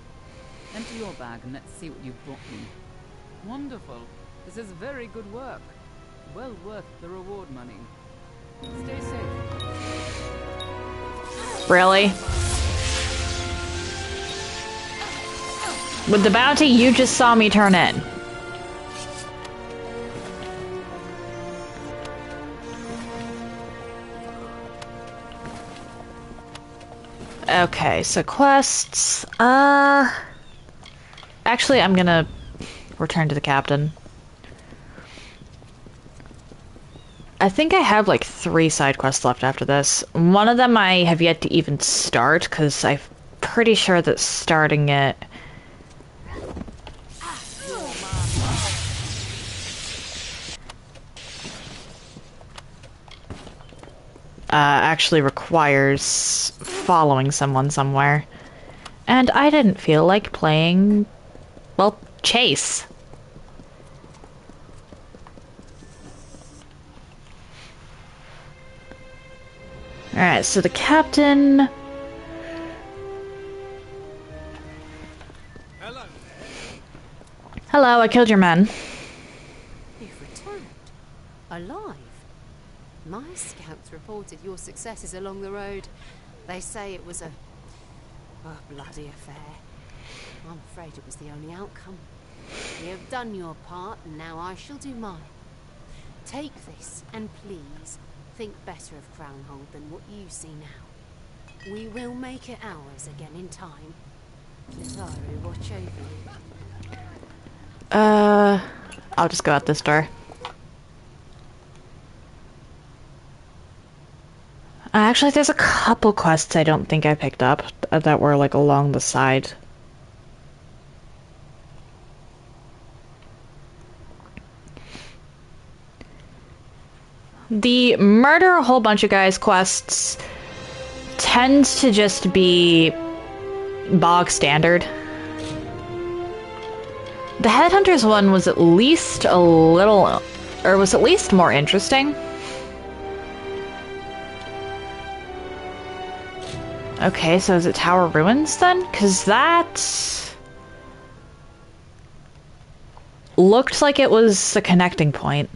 Empty your bag and let's see what you've brought me. Wonderful. This is very good work. Well worth the reward money. Stay safe. Really? With the bounty you just saw me turn in. Okay, so quests. Actually, I'm gonna return to the captain. I think I have like 3 side quests left after this. One of them I have yet to even start, because I'm pretty sure that starting it... actually requires following someone somewhere. And I didn't feel like playing, well, chase. Alright, so the captain... Hello there. Hello, I killed your men. You've returned. Alive. My scouts reported your successes along the road. They say it was a bloody affair. I'm afraid it was the only outcome. You have done your part, and now I shall do mine. Take this, and please, think better of Crownhold than what you see now. We will make it ours again in time. Sorry, watch over you. I'll just go out this door. Actually, there's a couple quests I don't think I picked up that were like along the side. The murder a whole bunch of guys quests tends to just be bog standard. The Headhunters one was at least a little, or was at least more interesting. Okay, so is it Tower Ruins then? Because that looked like it was a connecting point.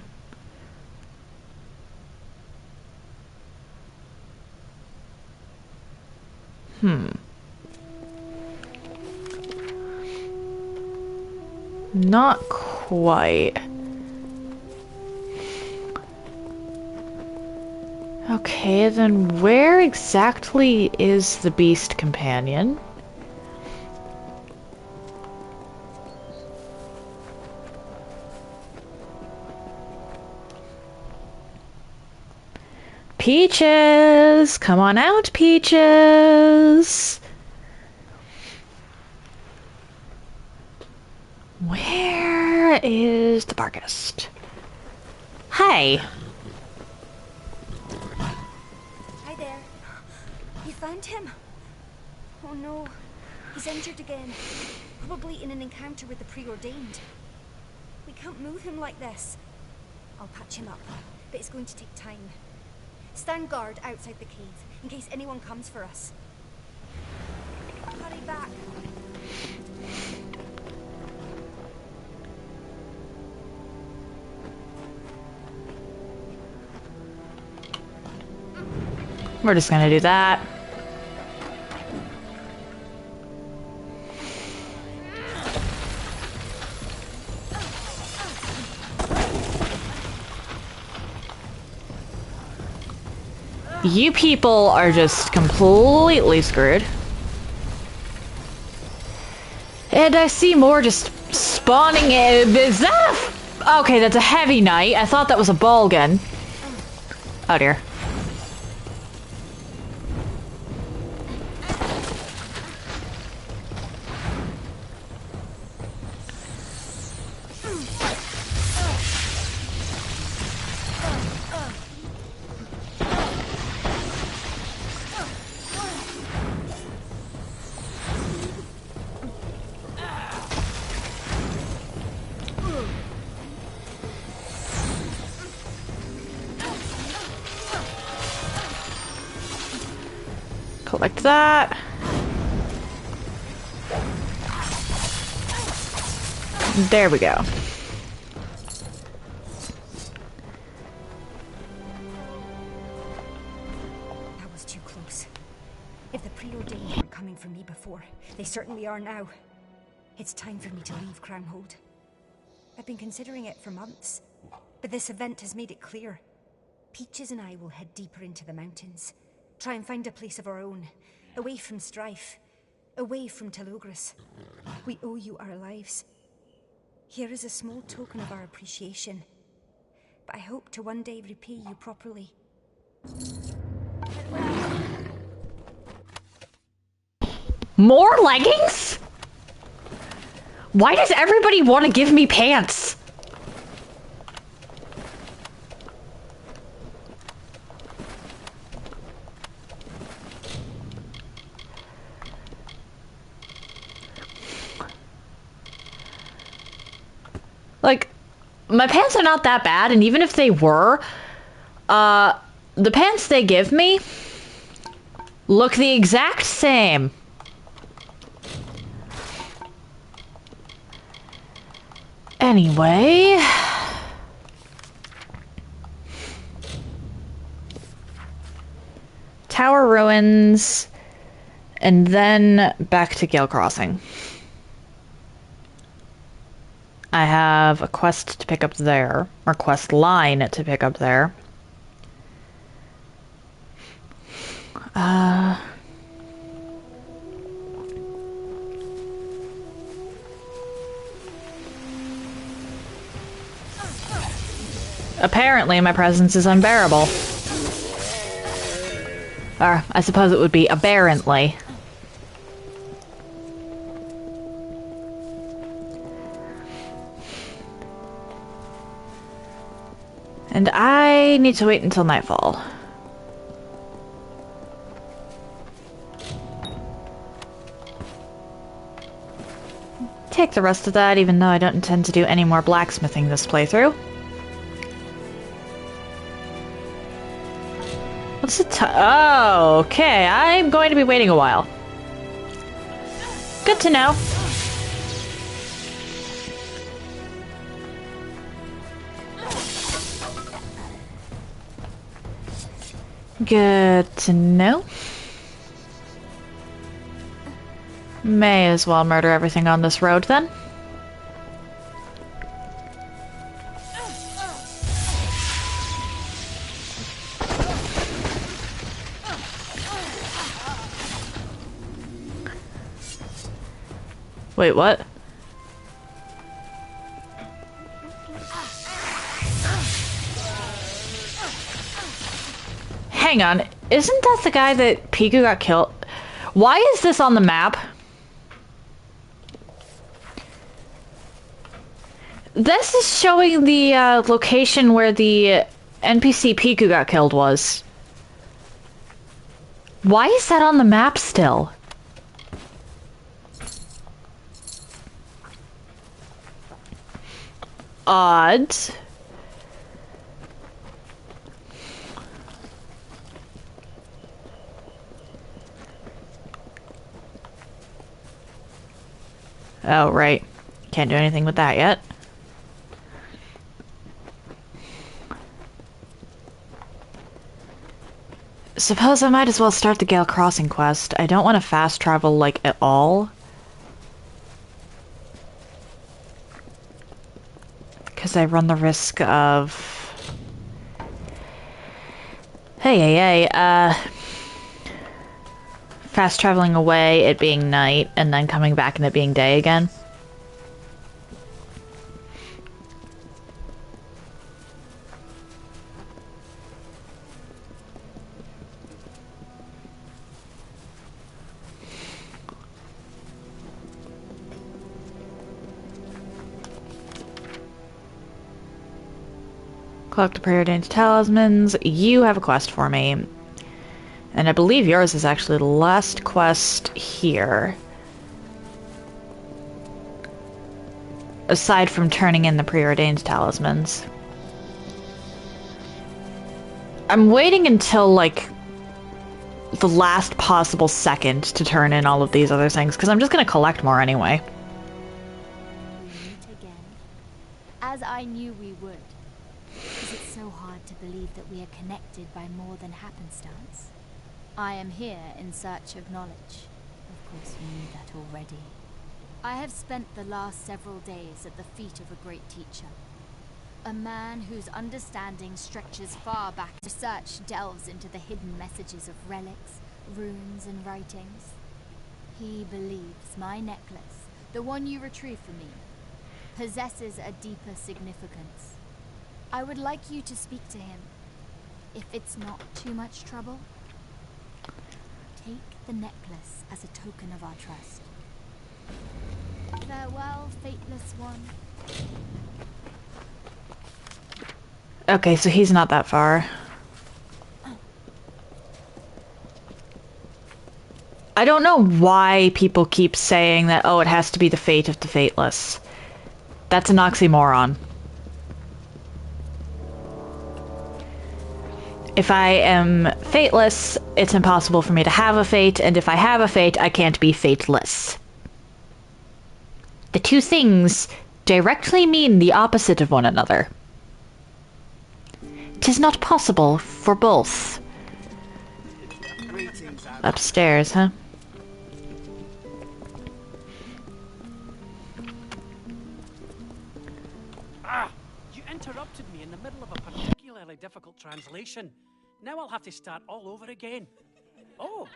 Not quite. Okay, then where exactly is the Beast Companion? Peaches! Come on out, Peaches! Where is the Barghest? Hi! Hi there. You found him? Oh no. He's injured again. Probably in an encounter with the preordained. We can't move him like this. I'll patch him up, but it's going to take time. Stand guard outside the cave, in case anyone comes for us. Hurry back. We're just gonna do that. You people are just completely screwed. And I see more just spawning in. Is that a... Okay, that's a heavy knight. I thought that was a ball gun. Oh dear. Collect that. There we go. That was too close. If the preordained weren't coming for me before, they certainly are now. It's time for me to leave Crownhold. I've been considering it for months, but this event has made it clear. Peaches and I will head deeper into the mountains. Try and find a place of our own, away from strife, away from Telogris. We owe you our lives. Here is a small token of our appreciation, but I hope to one day repay you properly. More leggings? Why does everybody want to give me pants? Like, my pants are not that bad, and even if they were, the pants they give me look the exact same. Anyway... Tower ruins, and then back to Gale Crossing. I have a quest to pick up there, or quest line to pick up there. Apparently my presence is unbearable. Or, I suppose it would be aberrantly. And I need to wait until nightfall. Take the rest of that, even though I don't intend to do any more blacksmithing this playthrough. What's the time? Oh, okay. I'm going to be waiting a while. Good to know. Good to know. May as well murder everything on this road then. Wait, what? Hang on, isn't that the guy that Piku got killed? Why is this on the map? This is showing the location where the NPC Piku got killed was. Why is that on the map still? Odd. Oh, right. Can't do anything with that yet. Suppose I might as well start the Gale Crossing quest. I don't want to fast travel, like, at all. Because I run the risk of... Hey. Fast traveling away, it being night, and then coming back and it being day again. Collect the preordained talismans. You have a quest for me. And I believe yours is actually the last quest here. Aside from turning in the preordained talismans. I'm waiting until, like, the last possible second to turn in all of these other things, because I'm just going to collect more anyway. We meet again, as I knew we would. Is it so hard to believe that we are connected by more than happenstance? I am here in search of knowledge. Of course you knew that already. I have spent the last several days at the feet of a great teacher. A man whose understanding stretches far back. Research delves into the hidden messages of relics, runes, and writings. He believes my necklace, the one you retrieved for me, possesses a deeper significance. I would like you to speak to him. If it's not too much trouble, take the necklace as a token of our trust. Farewell, fateless one. Okay, so he's not that far. I don't know why people keep saying that, oh, it has to be the fate of the fateless. That's an oxymoron. If I am fateless, it's impossible for me to have a fate, and if I have a fate, I can't be fateless. The two things directly mean the opposite of one another. 'Tis not possible for both. Upstairs, huh? You interrupted me in the middle of a particularly difficult translation. Now I'll have to start all over again. Oh,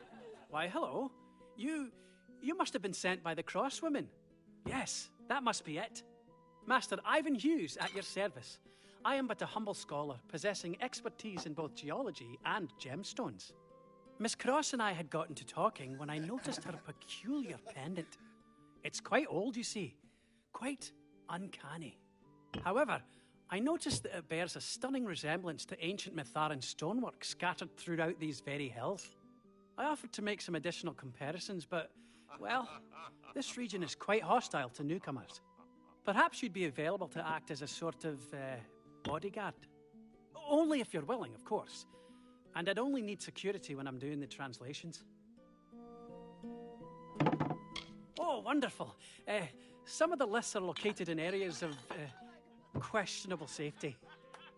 why hello. You must have been sent by the Crosswomen. Yes, that must be it. Master Ivan Hughes at your service. I am but a humble scholar, possessing expertise in both geology and gemstones. Miss Cross and I had gotten to talking when I noticed her peculiar pendant. It's quite old, you see. Quite uncanny. However, I noticed that it bears a stunning resemblance to ancient Mitharan stonework scattered throughout these very hills. I offered to make some additional comparisons, but, well, this region is quite hostile to newcomers. Perhaps you'd be available to act as a sort of, bodyguard. Only if you're willing, of course. And I'd only need security when I'm doing the translations. Oh, wonderful. Some of the lists are located in areas of questionable safety.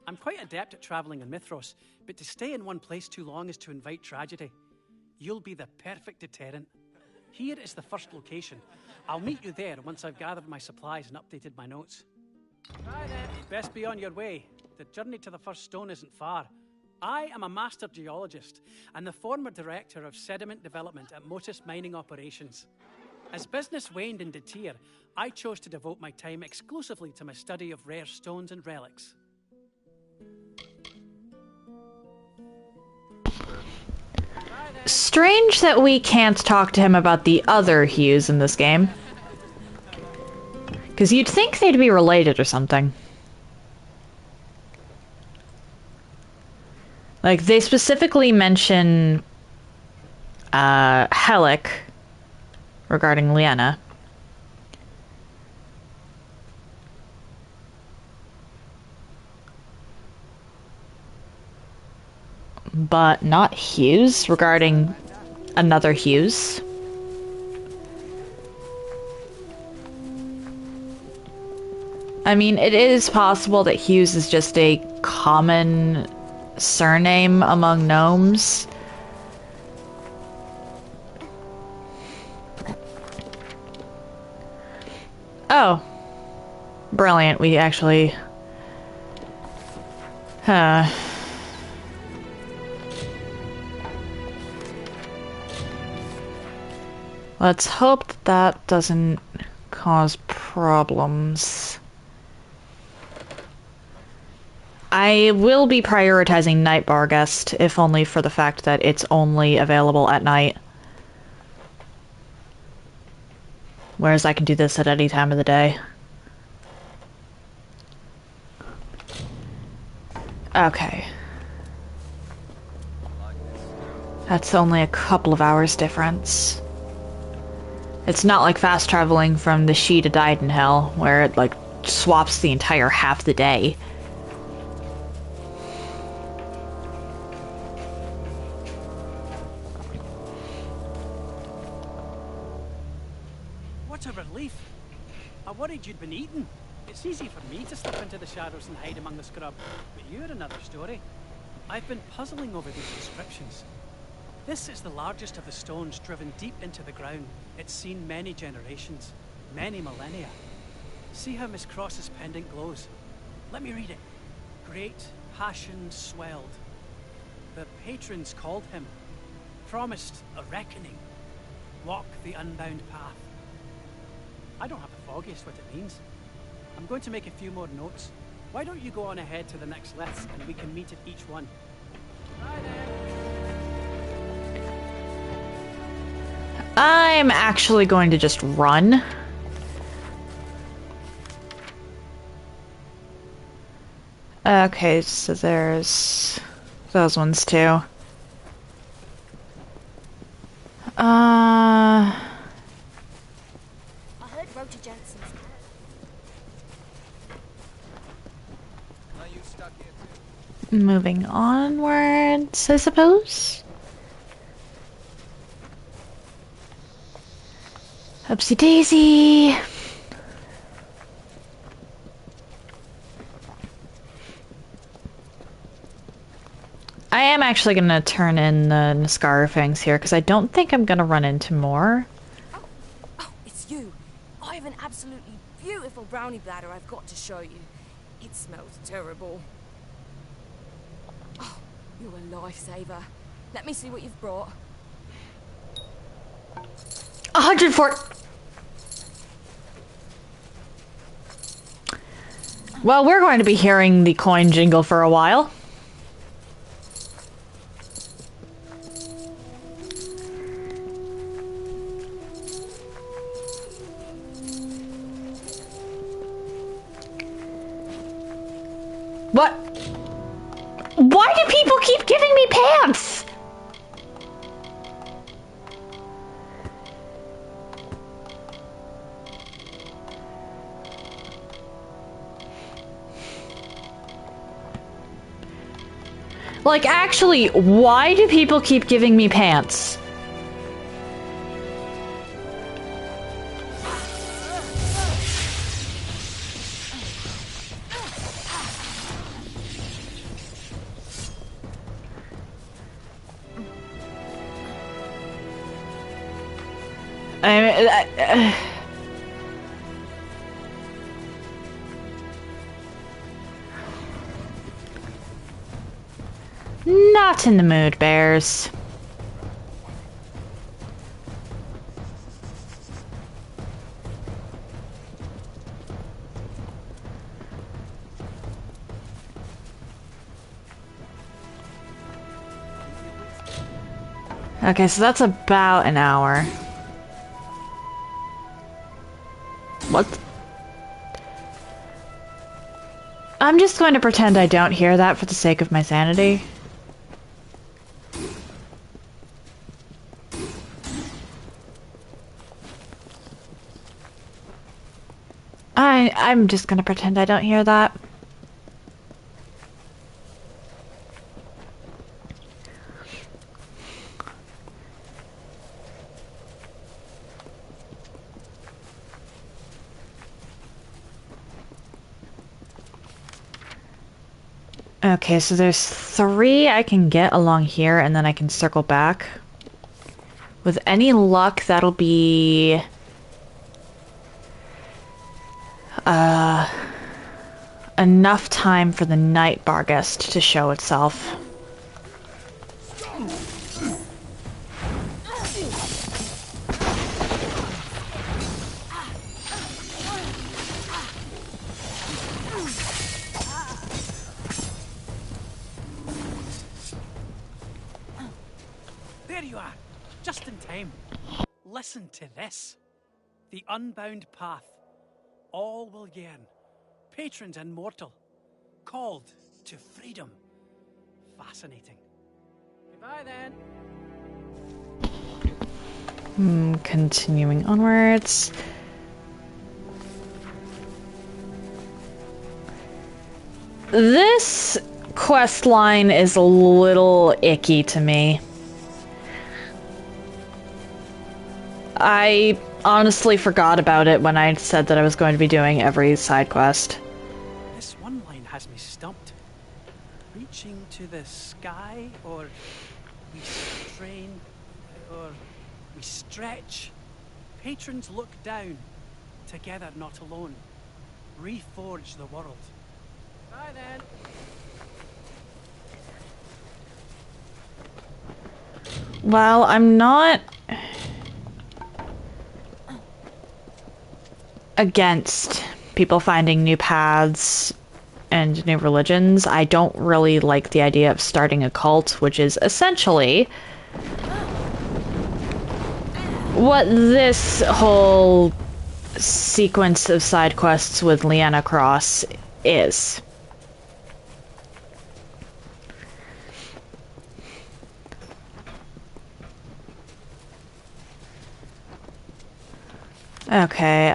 I'm quite adept at traveling in Mithros, but to stay in one place too long is to invite tragedy. You'll be the perfect deterrent. Here is the first location. I'll meet you there once I've gathered my supplies and updated my notes. Right then, best be on your way. The journey to the first stone isn't far. I am a master geologist and the former director of sediment development at Motus Mining Operations. As business waned in Detir, I chose to devote my time exclusively to my study of rare stones and relics. Strange that we can't talk to him about the other Hughes in this game. Because you'd think they'd be related or something. Like, they specifically mention Helic regarding Liana. But not Hughes regarding another Hughes. I mean, it is possible that Hughes is just a common surname among gnomes. Oh. Brilliant, we actually... Let's hope that that doesn't cause problems. I will be prioritizing Night Barghest, if only for the fact that it's only available at night. Whereas I can do this at any time of the day. Okay. That's only a couple of hours difference. It's not like fast traveling from the She to Didenhell, where it, like, swaps the entire half the day. What a relief. I worried you'd been eaten. It's easy for me to slip into the shadows and hide among the scrub, but you're another story. I've been puzzling over these inscriptions. This is the largest of the stones driven deep into the ground. It's seen many generations, many millennia. See how Miss Cross's pendant glows? Let me read it. Great passion swelled. The patrons called him, promised a reckoning. Walk the unbound path. I don't have the foggiest what it means. I'm going to make a few more notes. Why don't you go on ahead to the next list and we can meet at each one. Bye then. I'm actually going to just run. Okay, so there's those ones too. I heard Roger Jensen's. Are you stuck here too? Moving onwards, I suppose. Upsy daisy. I am actually going to turn in the Niskara fangs here because I don't think I'm going to run into more. Oh, it's you. I have an absolutely beautiful brownie bladder I've got to show you. It smells terrible. Oh, you're a lifesaver. Let me see what you've brought. 104. Well, we're going to be hearing the coin jingle for a while. What? Why do people keep giving me pants? Like, actually, why do people keep giving me pants? Not in the mood, bears. Okay, so that's about an hour. What? I'm just going to pretend I don't hear that for the sake of my sanity. I'm just gonna pretend I don't hear that. Okay, so there's 3 I can get along here, and then I can circle back. With any luck, that'll be... enough time for the Night Barghest to show itself. you are. Just in time. Listen to this. The unbound path. All will yearn. Patrons immortal. Called to freedom. Fascinating. Goodbye then. Continuing onwards. This quest line is a little icky to me. I honestly forgot about it when I said that I was going to be doing every side quest. This one line has me stumped. Reaching to the sky, or we strain, or we stretch. Patrons look down, together not alone. Reforge the world. Bye then. Well, I'm not against people finding new paths and new religions. I don't really like the idea of starting a cult, which is essentially what this whole sequence of side quests with Leanna Cross is. Okay,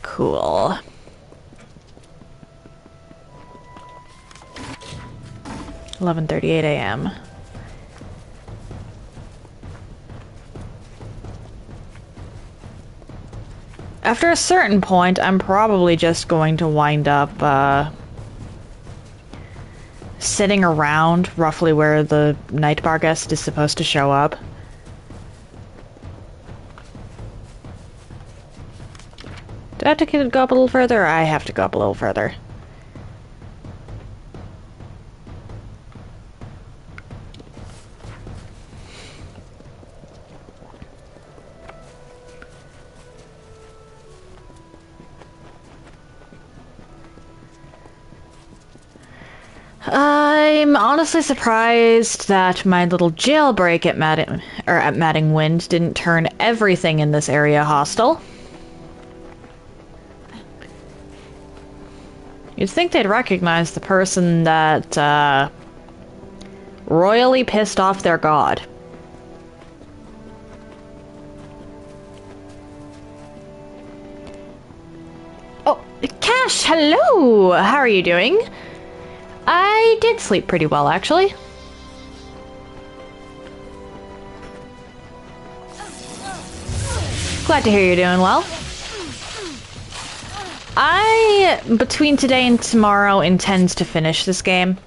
cool. $11:38 a.m. After a certain point, I'm probably just going to wind up, sitting around roughly where the night bar guest is supposed to show up. Do I have to go up a little further? I have to go up a little further. I'm honestly surprised that my little jailbreak at Matting Wind didn't turn everything in this area hostile. You'd think they'd recognize the person that royally pissed off their god. Oh, Cash, hello! How are you doing? I did sleep pretty well, actually. Glad to hear you're doing well. I, between today and tomorrow, intend to finish this game.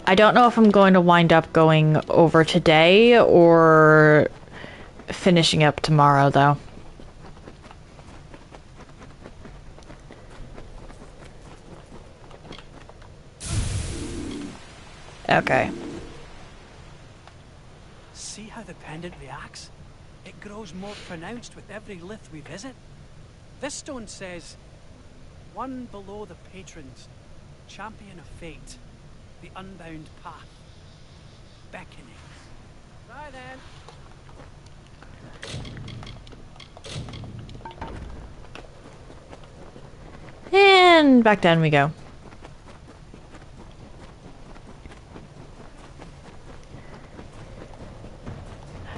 I don't know if I'm going to wind up going over today or finishing up tomorrow, though. Okay. See how the pendant reacts? It grows more pronounced with every lith we visit. This stone says, one below the patrons, champion of fate, the unbound path, beckoning. Bye then. And back down we go.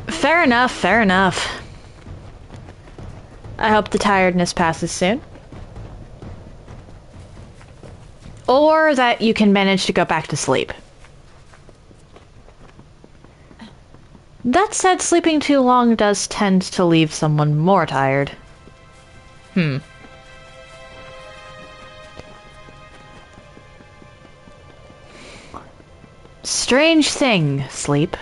Fair enough, fair enough. I hope the tiredness passes soon. Or that you can manage to go back to sleep. That said, sleeping too long does tend to leave someone more tired. Strange thing, sleep.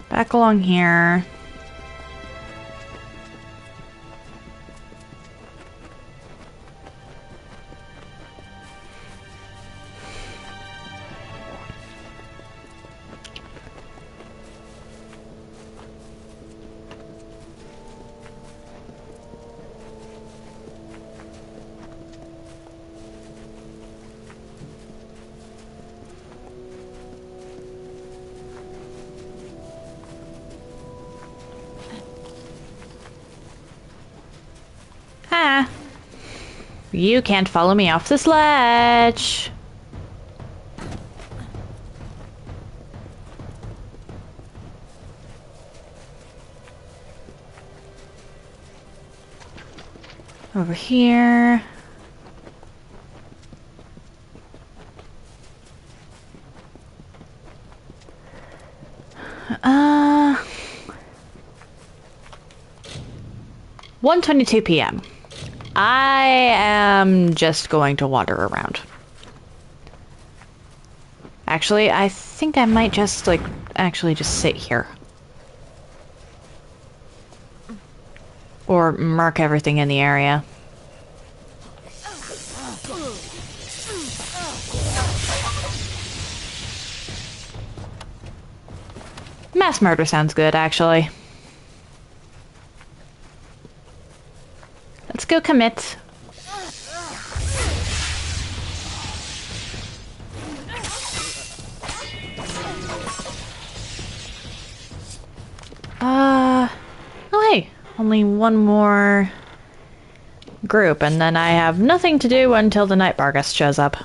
Back along here. You can't follow me off this ledge. Over here. Uh, 1:22 p.m. I am just going to wander around. Actually, I think I might just, like, actually just sit here. Or mark everything in the area. Mass murder sounds good, actually. Let's go commit. Oh hey, only one more group, and then I have nothing to do until the night Barghest shows up.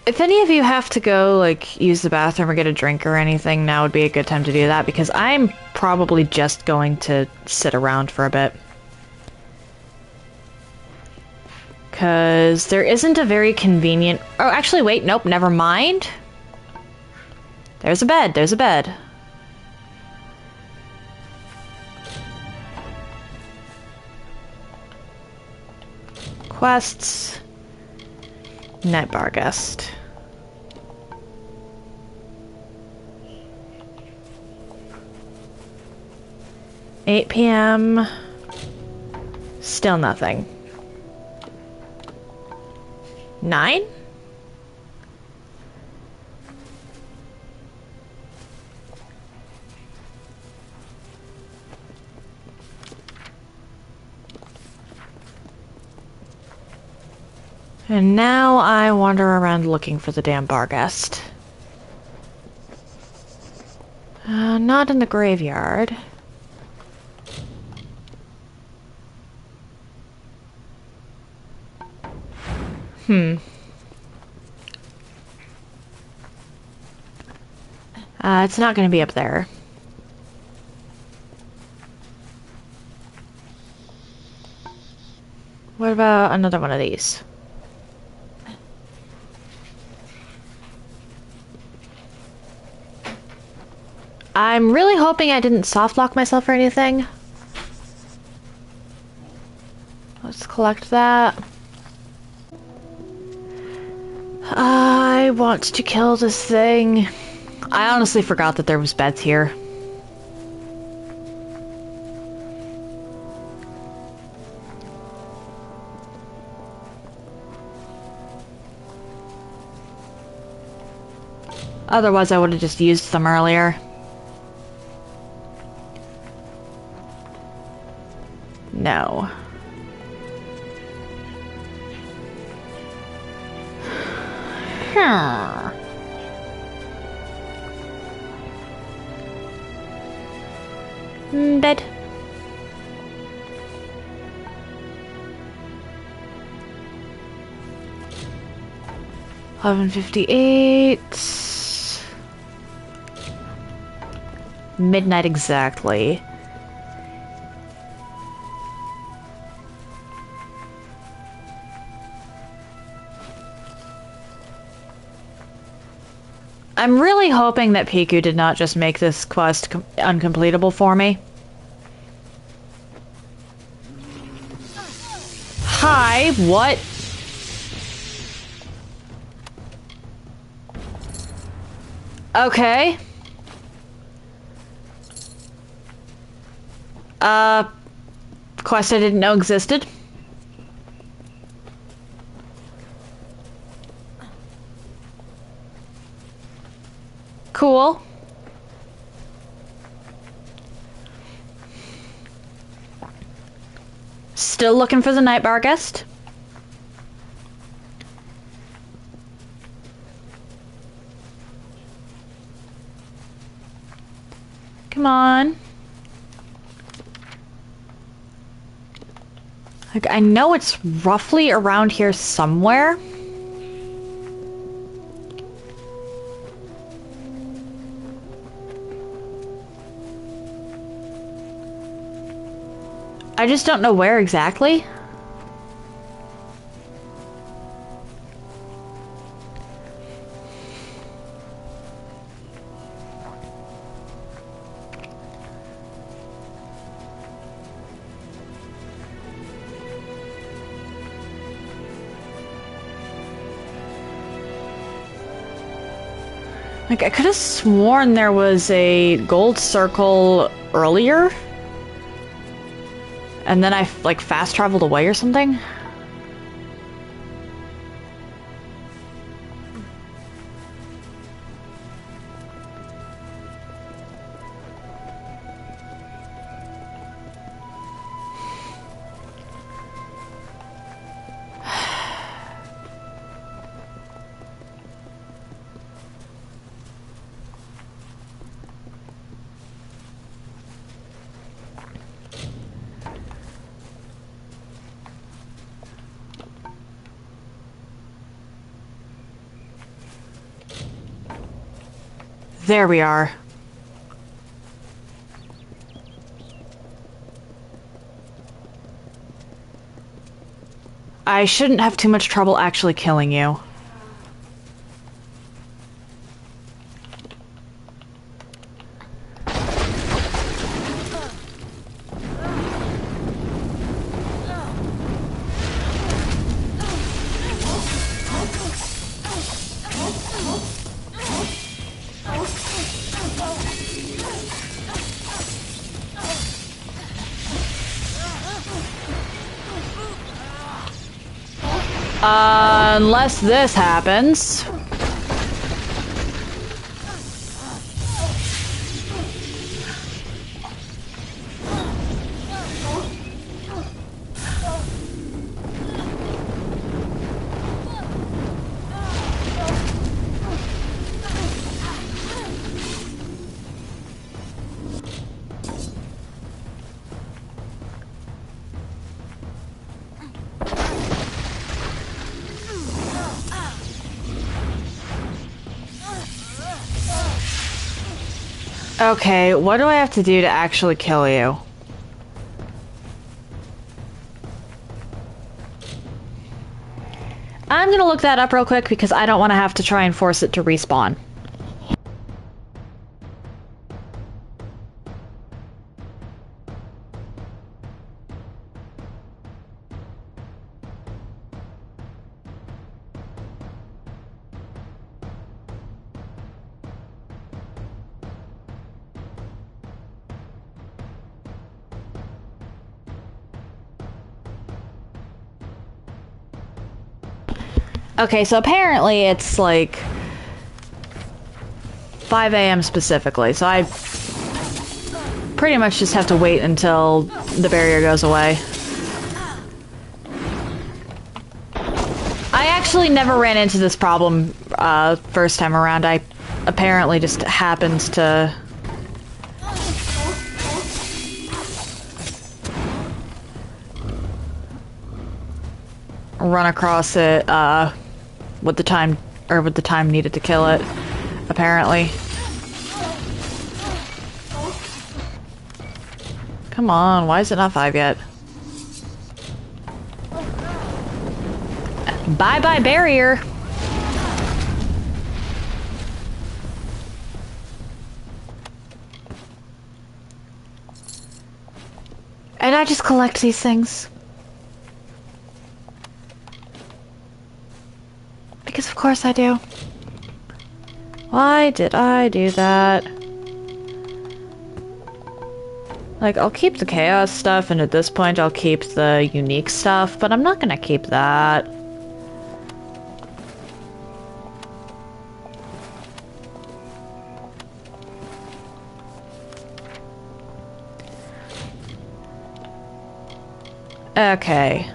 If any of you have to go, like, use the bathroom or get a drink or anything, now would be a good time to do that, because I'm probably just going to sit around for a bit. Because there isn't a very convenient... Oh, actually, wait, nope, never mind. There's a bed, there's a bed. Quests. Night Barghest. $8 p.m. Still nothing. 9? And now I wander around looking for the damn Barghest. Not in the graveyard. It's not going to be up there. What about another one of these? I'm really hoping I didn't softlock myself or anything. Let's collect that. I want to kill this thing. I honestly forgot that there was beds here. Otherwise, I would have just used them earlier. No. Bed. $11:58. Midnight exactly. I'm really hoping that Piku did not just make this quest uncompletable for me. Hi, what? Okay. Quest I didn't know existed. Still looking for the night bar guest. Come on. Like, I know it's roughly around here somewhere. I just don't know where exactly. Like, I could have sworn there was a gold circle earlier. And then I, like, fast traveled away or something. There we are. I shouldn't have too much trouble actually killing you. Unless this happens. Okay, what do I have to do to actually kill you? I'm gonna look that up real quick because I don't want to have to try and force it to respawn. Okay, so apparently it's like 5 a.m. specifically, so I pretty much just have to wait until the barrier goes away. I actually never ran into this problem first time around. I apparently just happened to run across it with the time needed to kill it, apparently. Come on, why is it not 5 yet? Bye-bye barrier! And I just collect these things. Because of course I do. Why did I do that? Like, I'll keep the chaos stuff, and at this point I'll keep the unique stuff, but I'm not gonna keep that. Okay.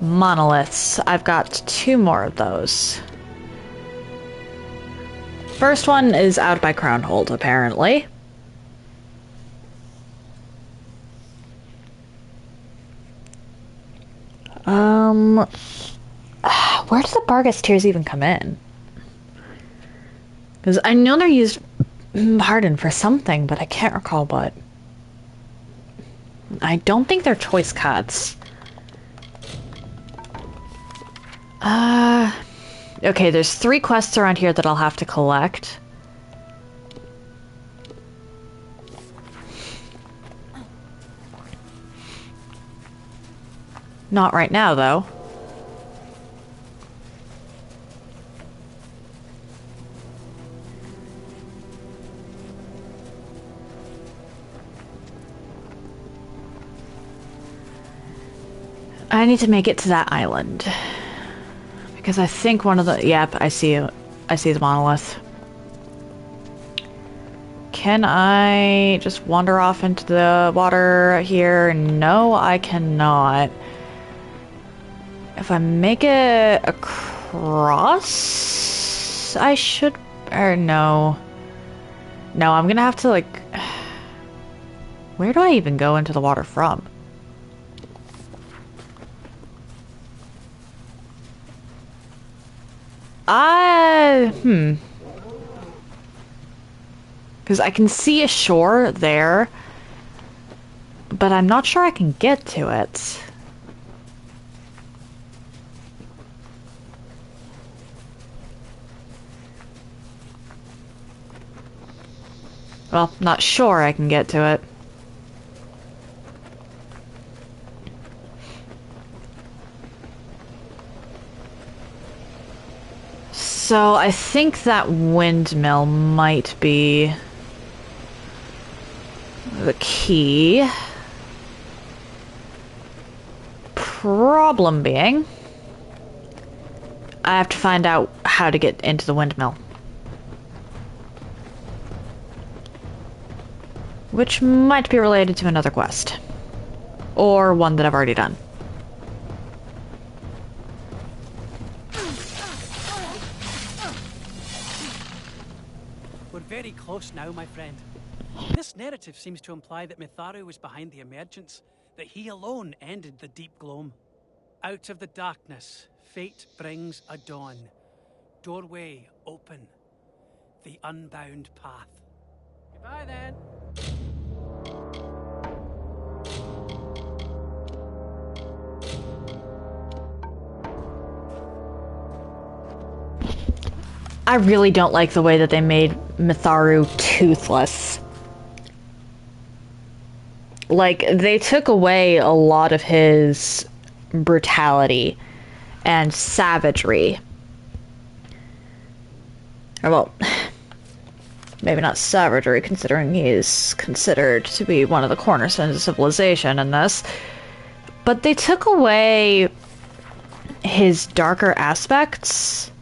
Monoliths. I've got 2 more of those. First one is out by Crownhold, apparently. Where does the Bargus tears even come in? Because I know they're used, pardon, for something, but I can't recall what. I don't think they're choice cuts. Okay, there's 3 quests around here that I'll have to collect. Not right now, though. I need to make it to that island. Because I think one of the... Yep, I see the monolith. Can I just wander off into the water here? No, I cannot. If I make it across, I should... Or no. No, I'm gonna have to, like... Where do I even go into the water from? Because I can see a shore there, but I'm not sure I can get to it. Well, not sure I can get to it. So I think that windmill might be the key. Problem being, I have to find out how to get into the windmill. Which might be related to another quest. Or one that I've already done. We're very close now, my friend. This narrative seems to imply that Mitharu was behind the emergence, that he alone ended the deep gloam. Out of the darkness, fate brings a dawn. Doorway open. The unbound path. Goodbye then. I really don't like the way that they made Mitharu toothless. Like, they took away a lot of his brutality and savagery. Or, well, maybe not savagery, considering he is considered to be one of the cornerstones of civilization in this. But they took away his darker aspects.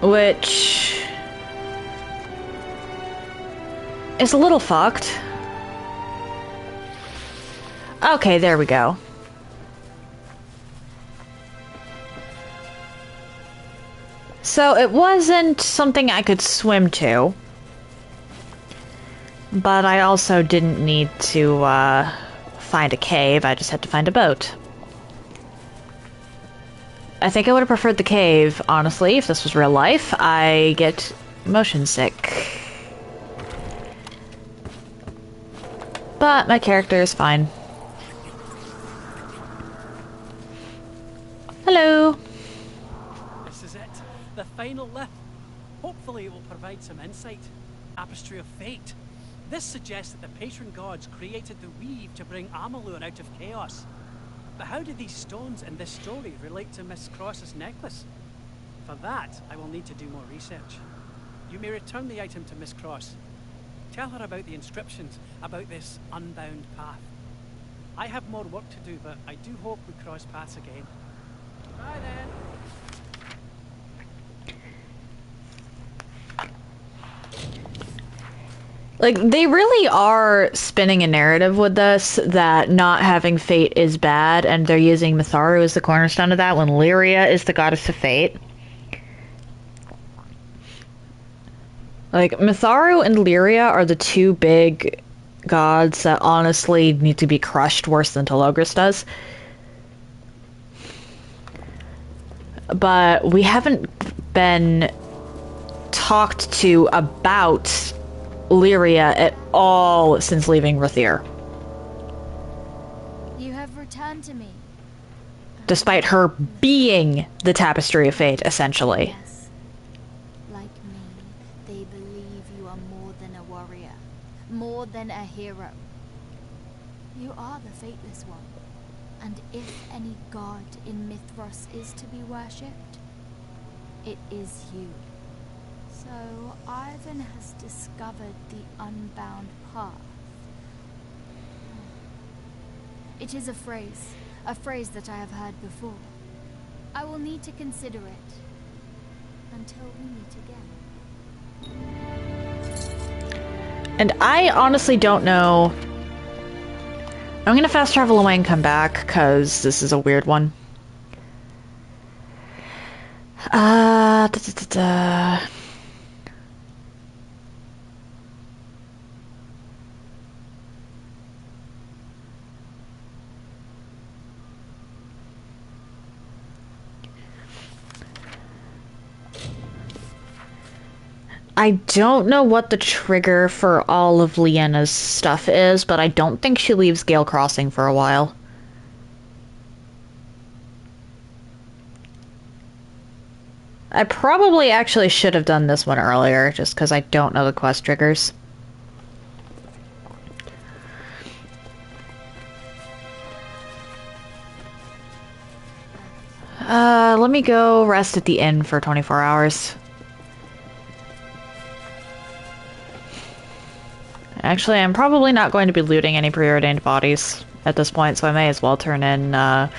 Which is a little fucked. Okay, there we go. So it wasn't something I could swim to, but I also didn't need to find a cave, I just had to find a boat. I think I would have preferred the cave, honestly, if this was real life. I get motion sick. But my character is fine. Hello! This is it. The final lift. Hopefully it will provide some insight. Tapestry of fate. This suggests that the patron gods created the weave to bring Amalur out of chaos. But how do these stones in this story relate to Miss Cross's necklace? For that, I will need to do more research. You may return the item to Miss Cross. Tell her about the inscriptions, about this unbound path. I have more work to do, but I do hope we cross paths again. Bye then. Like, they really are spinning a narrative with this that not having fate is bad, and they're using Mitharu as the cornerstone of that when Lyria is the goddess of fate. Like, Mitharu and Lyria are the two big gods that honestly need to be crushed worse than Telogris does. But we haven't been talked to about Lyria at all since leaving Rathir. You have returned to me. Despite her being the Tapestry of Fate, essentially. Yes. Like me, they believe you are more than a warrior, more than a hero. You are the Fateless One. And if any god in Mithras is to be worshipped, it is you. So Ivan has discovered the unbound path. It is a phrase that I have heard before. I will need to consider it until we meet again. And I honestly don't know. I'm gonna fast travel away and come back, because this is a weird one. Da, da, da, da. I don't know what the trigger for all of Leanna's stuff is, but I don't think she leaves Gale Crossing for a while. I probably actually should have done this one earlier, just because I don't know the quest triggers. Let me go rest at the inn for 24 hours. Actually, I'm probably not going to be looting any preordained bodies at this point, so I may as well turn in, the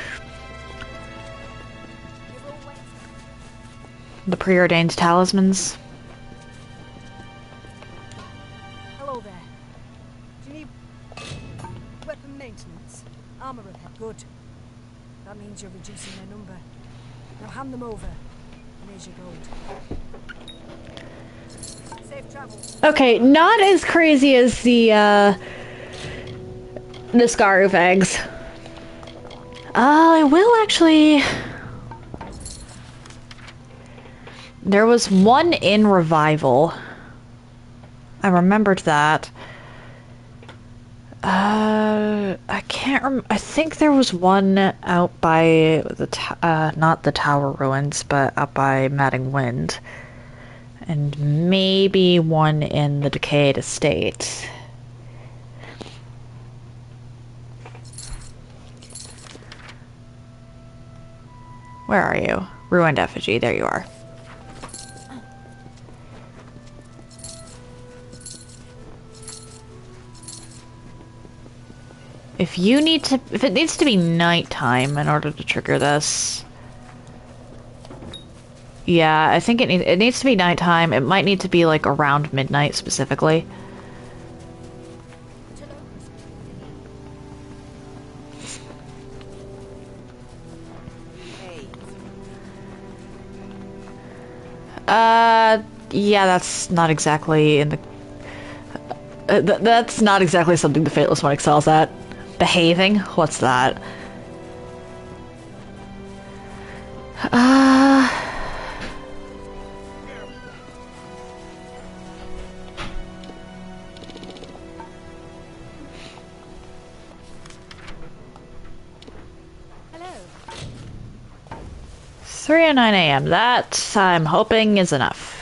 preordained talismans. Hello there. Do you need weapon maintenance? Armor repair? Good. That means you're reducing their number. Now hand them over. And here's your gold. Safe travels. Okay, not as crazy as the Scaroof eggs. I will actually... There was one in Revival. I remembered that. I can't I think there was one out by the not the Tower Ruins, but out by Madding Wind. And maybe one in the Decayed Estate. Where are you? Ruined Effigy, there you are. If it needs to be nighttime in order to trigger this. Yeah, I think it needs to be nighttime. It might need to be like around midnight specifically. Yeah, that's not exactly in the... that's not exactly something the Fateless One excels at. Behaving? What's that? Hello. 3:09 a.m. That, I'm hoping, is enough.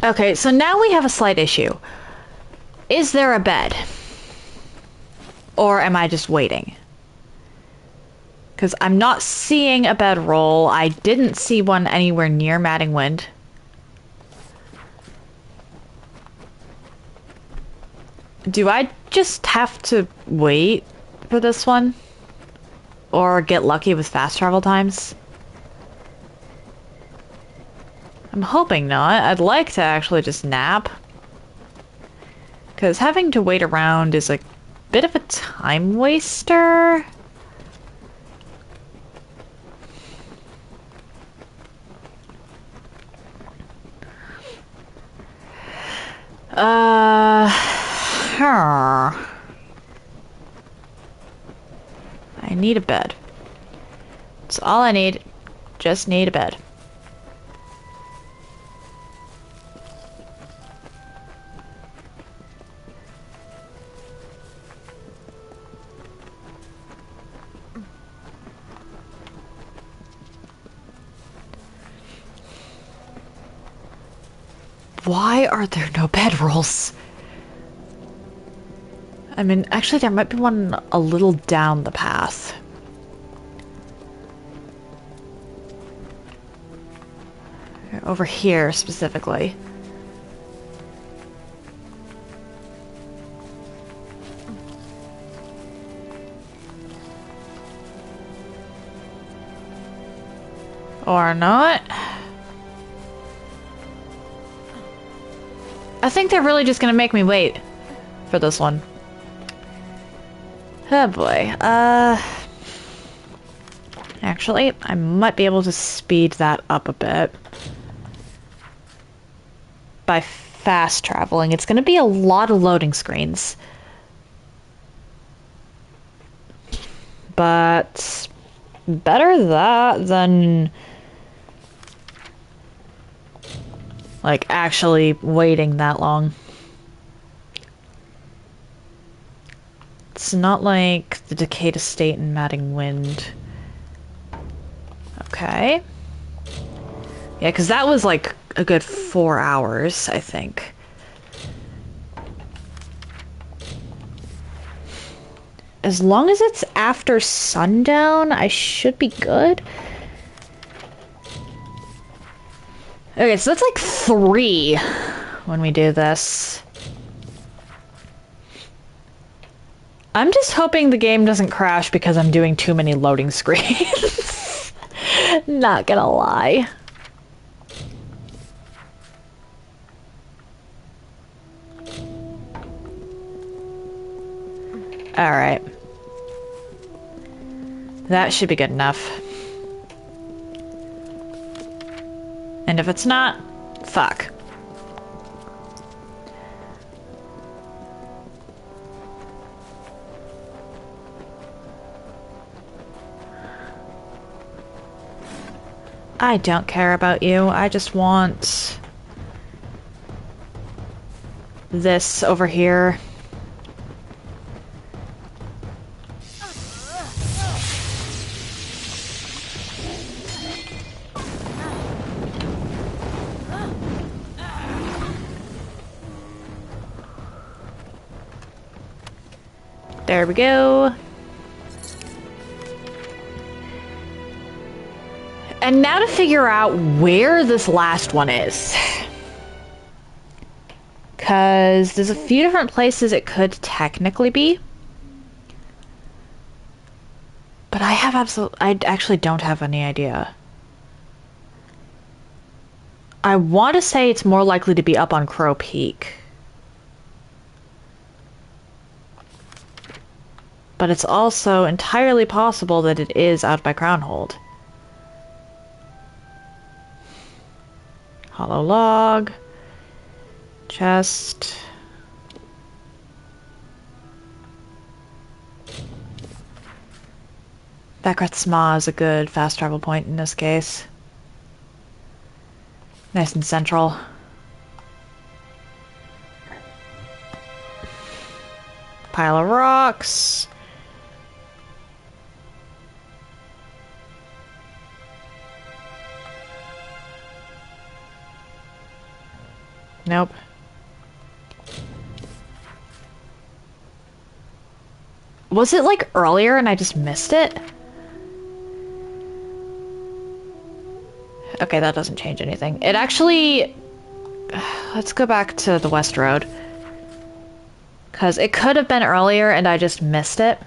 Okay, so now we have a slight issue. Is there a bed? Or am I just waiting? Because I'm not seeing a bedroll. I didn't see one anywhere near Matting Wind. Do I just have to wait for this one? Or get lucky with fast travel times? I'm hoping not. I'd like to actually just nap. Because having to wait around is a bit of a time waster. I need a bed. That's all I need. Just need a bed. Why are there no bedrolls? I mean, actually there might be one a little down the path. Over here, specifically. Or not. I think they're really just gonna make me wait for this one. Oh boy. Actually, I might be able to speed that up a bit by fast traveling. It's gonna be a lot of loading screens. But better that than like actually waiting that long. It's not like the Decayed Estate and Matting Wind. Okay. Yeah, because that was like a good 4 hours, I think. As long as it's after sundown, I should be good. Okay, so that's like 3 when we do this. I'm just hoping the game doesn't crash because I'm doing too many loading screens. Not gonna lie. Alright. That should be good enough. And if it's not, fuck. I don't care about you. I just want this over here. There we go. And now to figure out where this last one is. Because there's a few different places it could technically be. But I actually don't have any idea. I want to say it's more likely to be up on Crow Peak. But it's also entirely possible that it is out by Crownhold. Hollow log. Chest. Bakrat Sma is a good fast travel point in this case. Nice and central. Pile of rocks. Nope. Was it like earlier and I just missed it? Okay, that doesn't change anything. It actually... Let's go back to the West Road. Because it could have been earlier and I just missed it.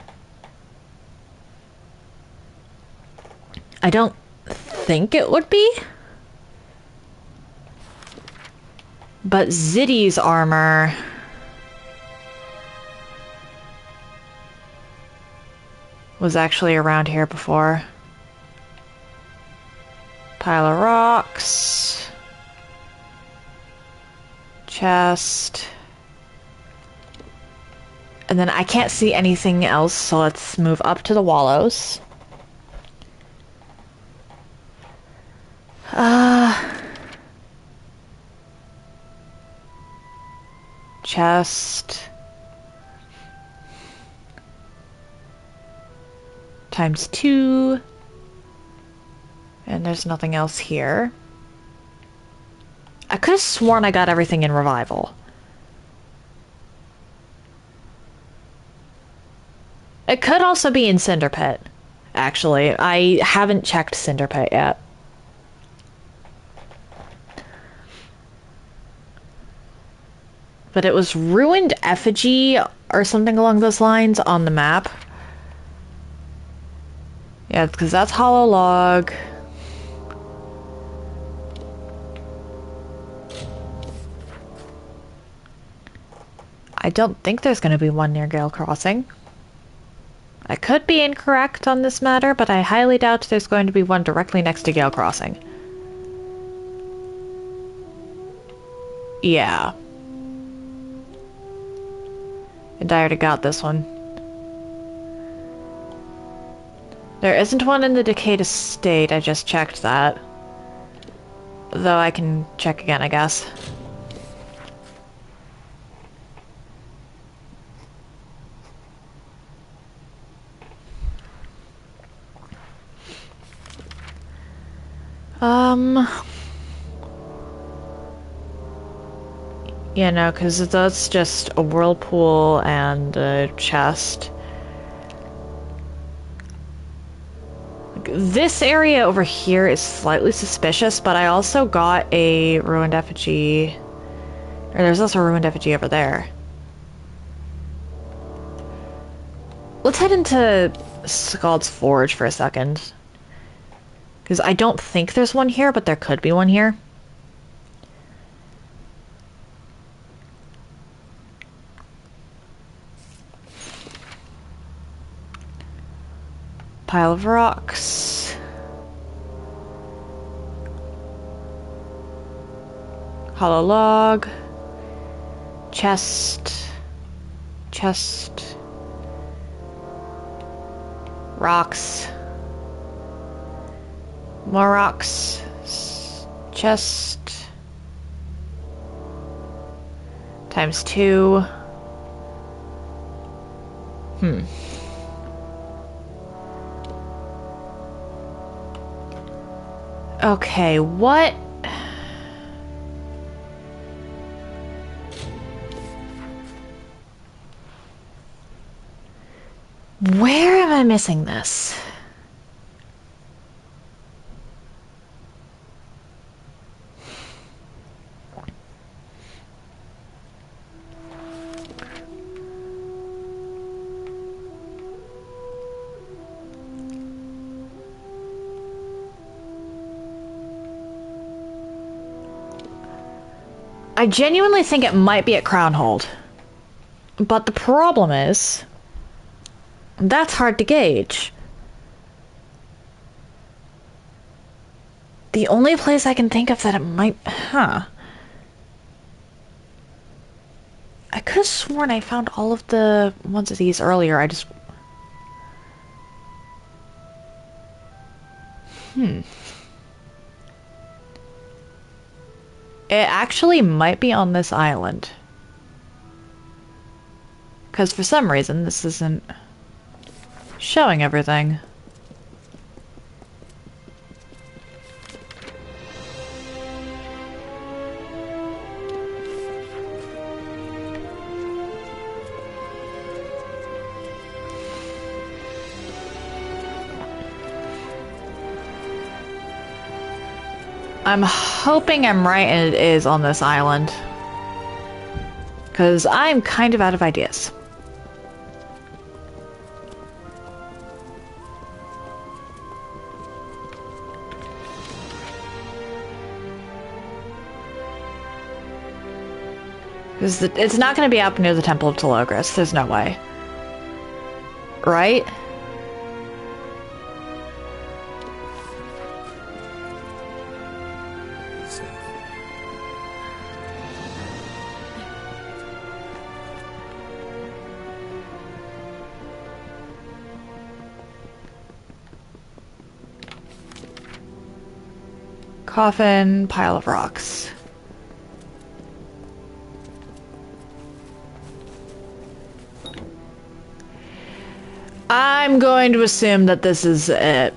I don't think it would be. But Ziddy's armor... was actually around here before. Pile of rocks. Chest. And then I can't see anything else, so let's move up to the wallows. Chest. Times 2. And there's nothing else here. I could have sworn I got everything in Revival. It could also be in Cinder Pit, actually. I haven't checked Cinder Pit yet. But it was Ruined Effigy or something along those lines on the map. Yeah, because that's Hollow Log. I don't think there's going to be one near Gale Crossing. I could be incorrect on this matter, but I highly doubt there's going to be one directly next to Gale Crossing. Yeah. And I already got this one. There isn't one in the Decayed Estate, I just checked that. Though I can check again, I guess. Yeah, no, because that's just a whirlpool and a chest. This area over here is slightly suspicious, but I also got a Ruined Effigy. Or there's also a Ruined Effigy over there. Let's head into Scald's Forge for a second. Because I don't think there's one here, but there could be one here. Pile of rocks. Hollow log. Chest. Chest. Rocks. More rocks. Chest. Times 2. Okay, what? I missing this? I genuinely think it might be at Crownhold. But the problem is, that's hard to gauge. The only place I can think of that it might... I could have sworn I found all of the ones of these earlier. I just... It actually might be on this island. Because for some reason, this isn't showing everything. I'm hoping I'm right and it is on this island. Because I'm kind of out of ideas. Because it's not going to be up near the Temple of Telogris. There's no way. Right? Coffin, pile of rocks. I'm going to assume that this is it.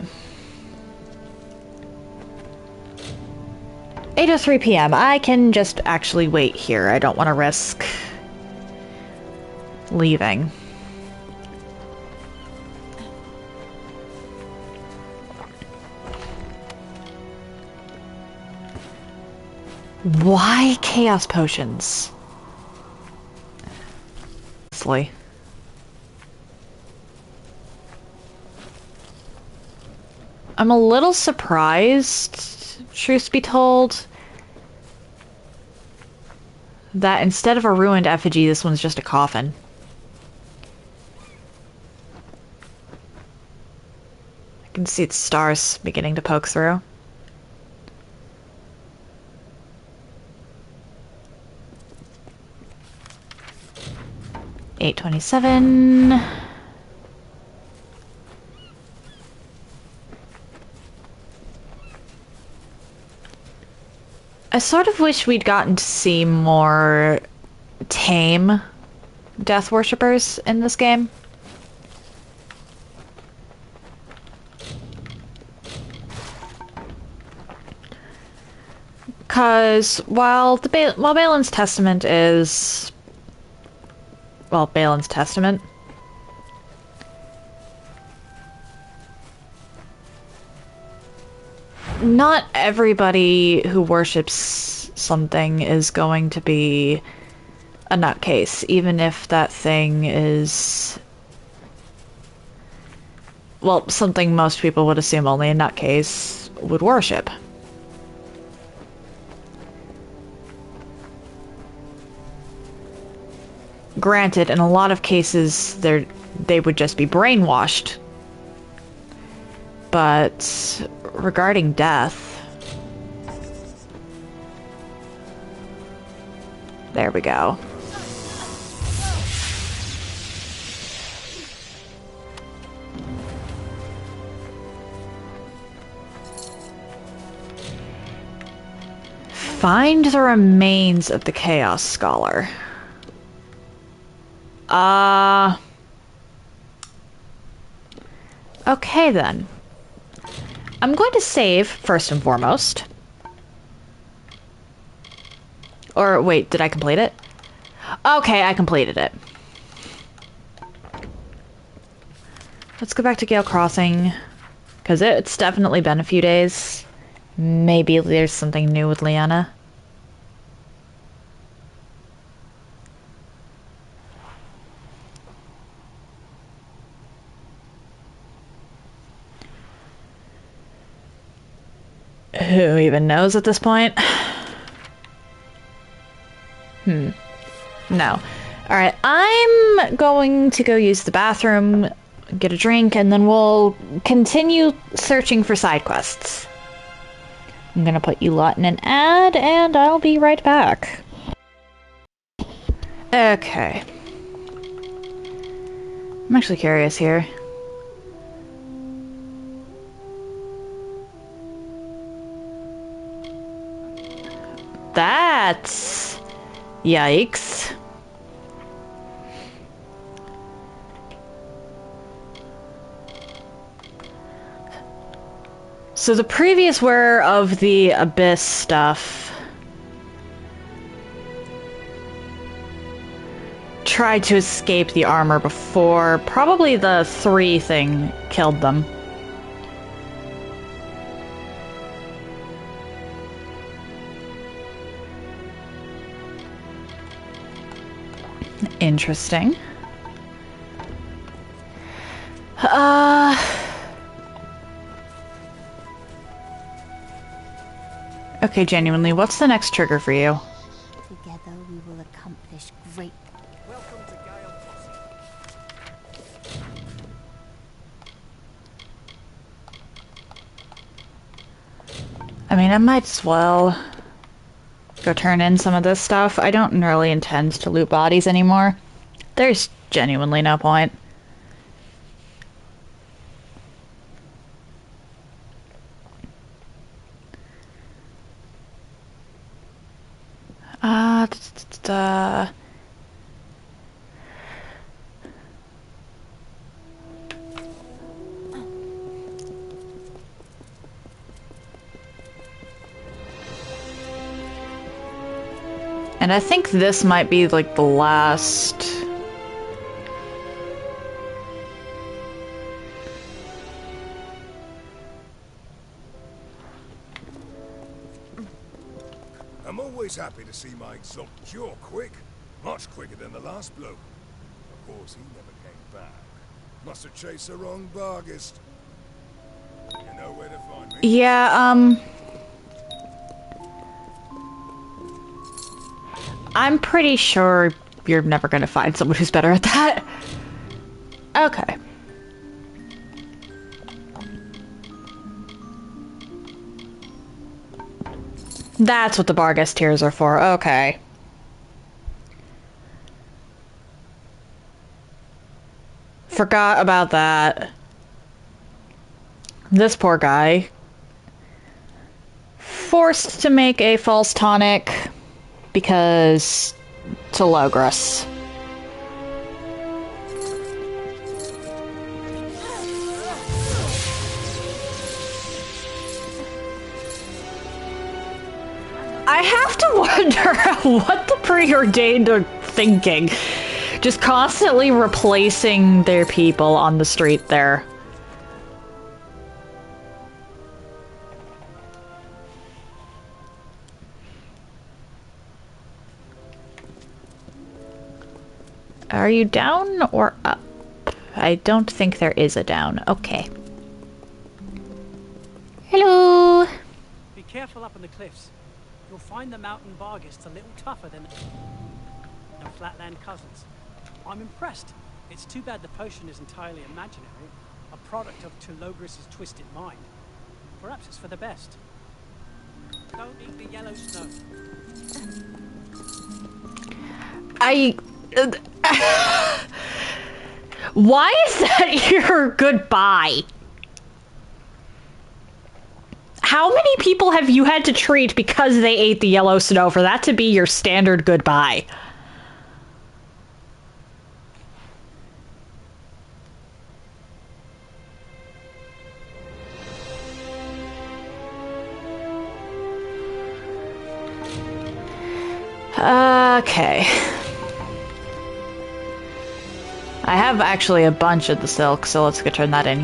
8:03 p.m. I can just actually wait here. I don't want to risk leaving. Why chaos potions? Honestly. I'm a little surprised, truth be told, that instead of a ruined effigy, this one's just a coffin. I can see its stars beginning to poke through. $8.27. I sort of wish we'd gotten to see more tame death worshippers in this game. Because while Balin's Testament is... Well, Balin's Testament. Not everybody who worships something is going to be a nutcase, even if that thing is... Well, something most people would assume only a nutcase would worship. Granted, in a lot of cases, they would just be brainwashed. But regarding death... There we go. Find the remains of the Chaos Scholar. Okay then. I'm going to save, first and foremost. Or, wait, did I complete it? Okay, I completed it. Let's go back to Gale Crossing, because it's definitely been a few days. Maybe there's something new with Liana. Who even knows at this point? No. Alright, I'm going to go use the bathroom, get a drink, and then we'll continue searching for side quests. I'm gonna put you lot in an ad, and I'll be right back. Okay. I'm actually curious here. That's... yikes. So the previous wearer of the Abyss stuff tried to escape the armor before probably the 3 thing killed them. Interesting. Okay, genuinely, what's the next trigger for you? Together we will accomplish great. Welcome to Gale Crossing. I mean, I might as well go turn in some of this stuff. I don't really intend to loot bodies anymore. There's genuinely no point. And I think this might be like the last... I'm always happy to see my exalt cure quick. Much quicker than the last bloke. Of course, he never came back. Must have chased the wrong bargist. You know where to find me? Yeah, I'm pretty sure you're never gonna find someone who's better at that. Okay. That's what the Barghest tears are for. Okay. Forgot about that. This poor guy. Forced to make a false tonic because to Logris. I have to wonder what the preordained are thinking. Just constantly replacing their people on the street there. Are you down or up? I don't think there is a down. Okay. Hello! Be careful up on the cliffs. You'll find the mountain Barghists a little tougher than the flatland cousins. I'm impressed. It's too bad the potion is entirely imaginary, a product of Tulogris' twisted mind. Perhaps it's for the best. Don't eat the yellow snow. Why is that your goodbye? How many people have you had to treat because they ate the yellow snow for that to be your standard goodbye? Okay. I have actually a bunch of the silk, so let's go turn that in.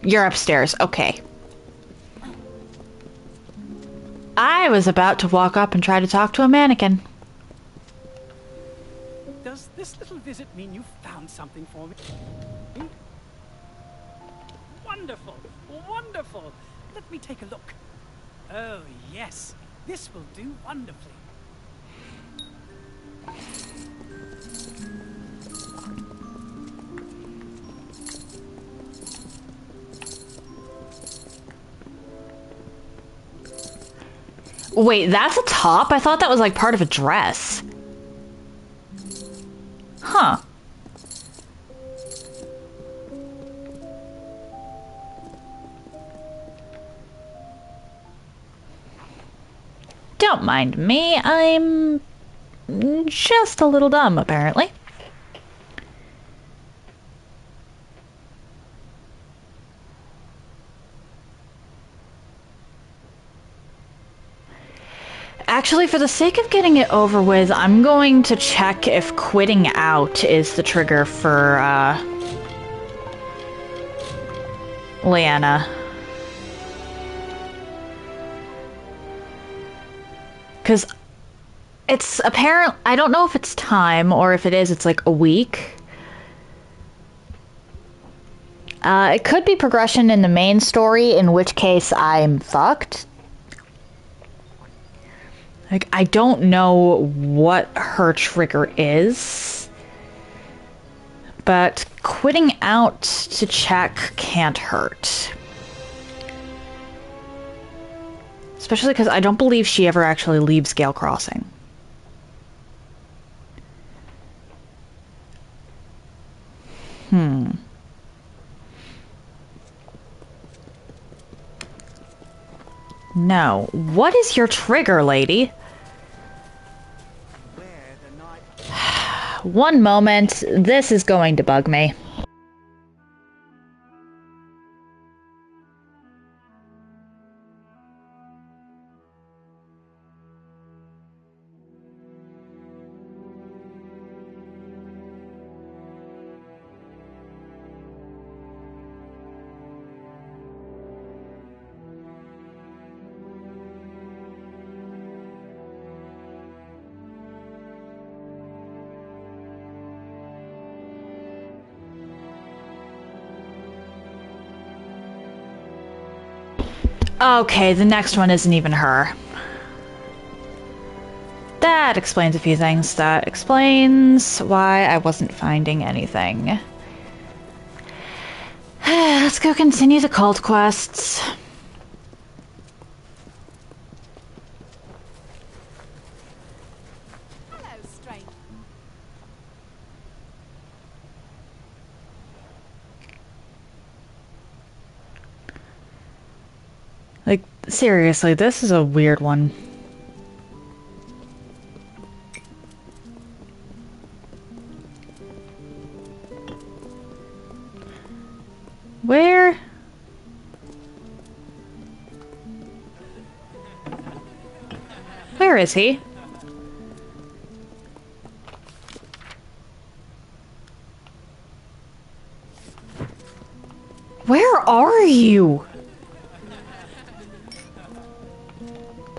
You're upstairs, okay. I was about to walk up and try to talk to a mannequin. Does this little visit mean you found something for me? Wonderful! Wonderful! Let me take a look. Oh, yes. This will do wonderfully. Wait, that's a top? I thought that was like part of a dress. Huh. Don't mind me, I'm just a little dumb, apparently. Actually, for the sake of getting it over with, I'm going to check if quitting out is the trigger for, Leanna. Because it's apparent, I don't know if it's time, or if it is, it's like a week. It could be progression in the main story, in which case I'm fucked. Like, I don't know what her trigger is, but quitting out to check can't hurt. Especially because I don't believe she ever actually leaves Gale Crossing. No. What is your trigger, lady? One moment. This is going to bug me. Okay, the next one isn't even her. That explains a few things. That explains why I wasn't finding anything. Let's go continue the cult quests. Hello, stranger. Like, seriously, this is a weird one. Where? Where is he? Where are you?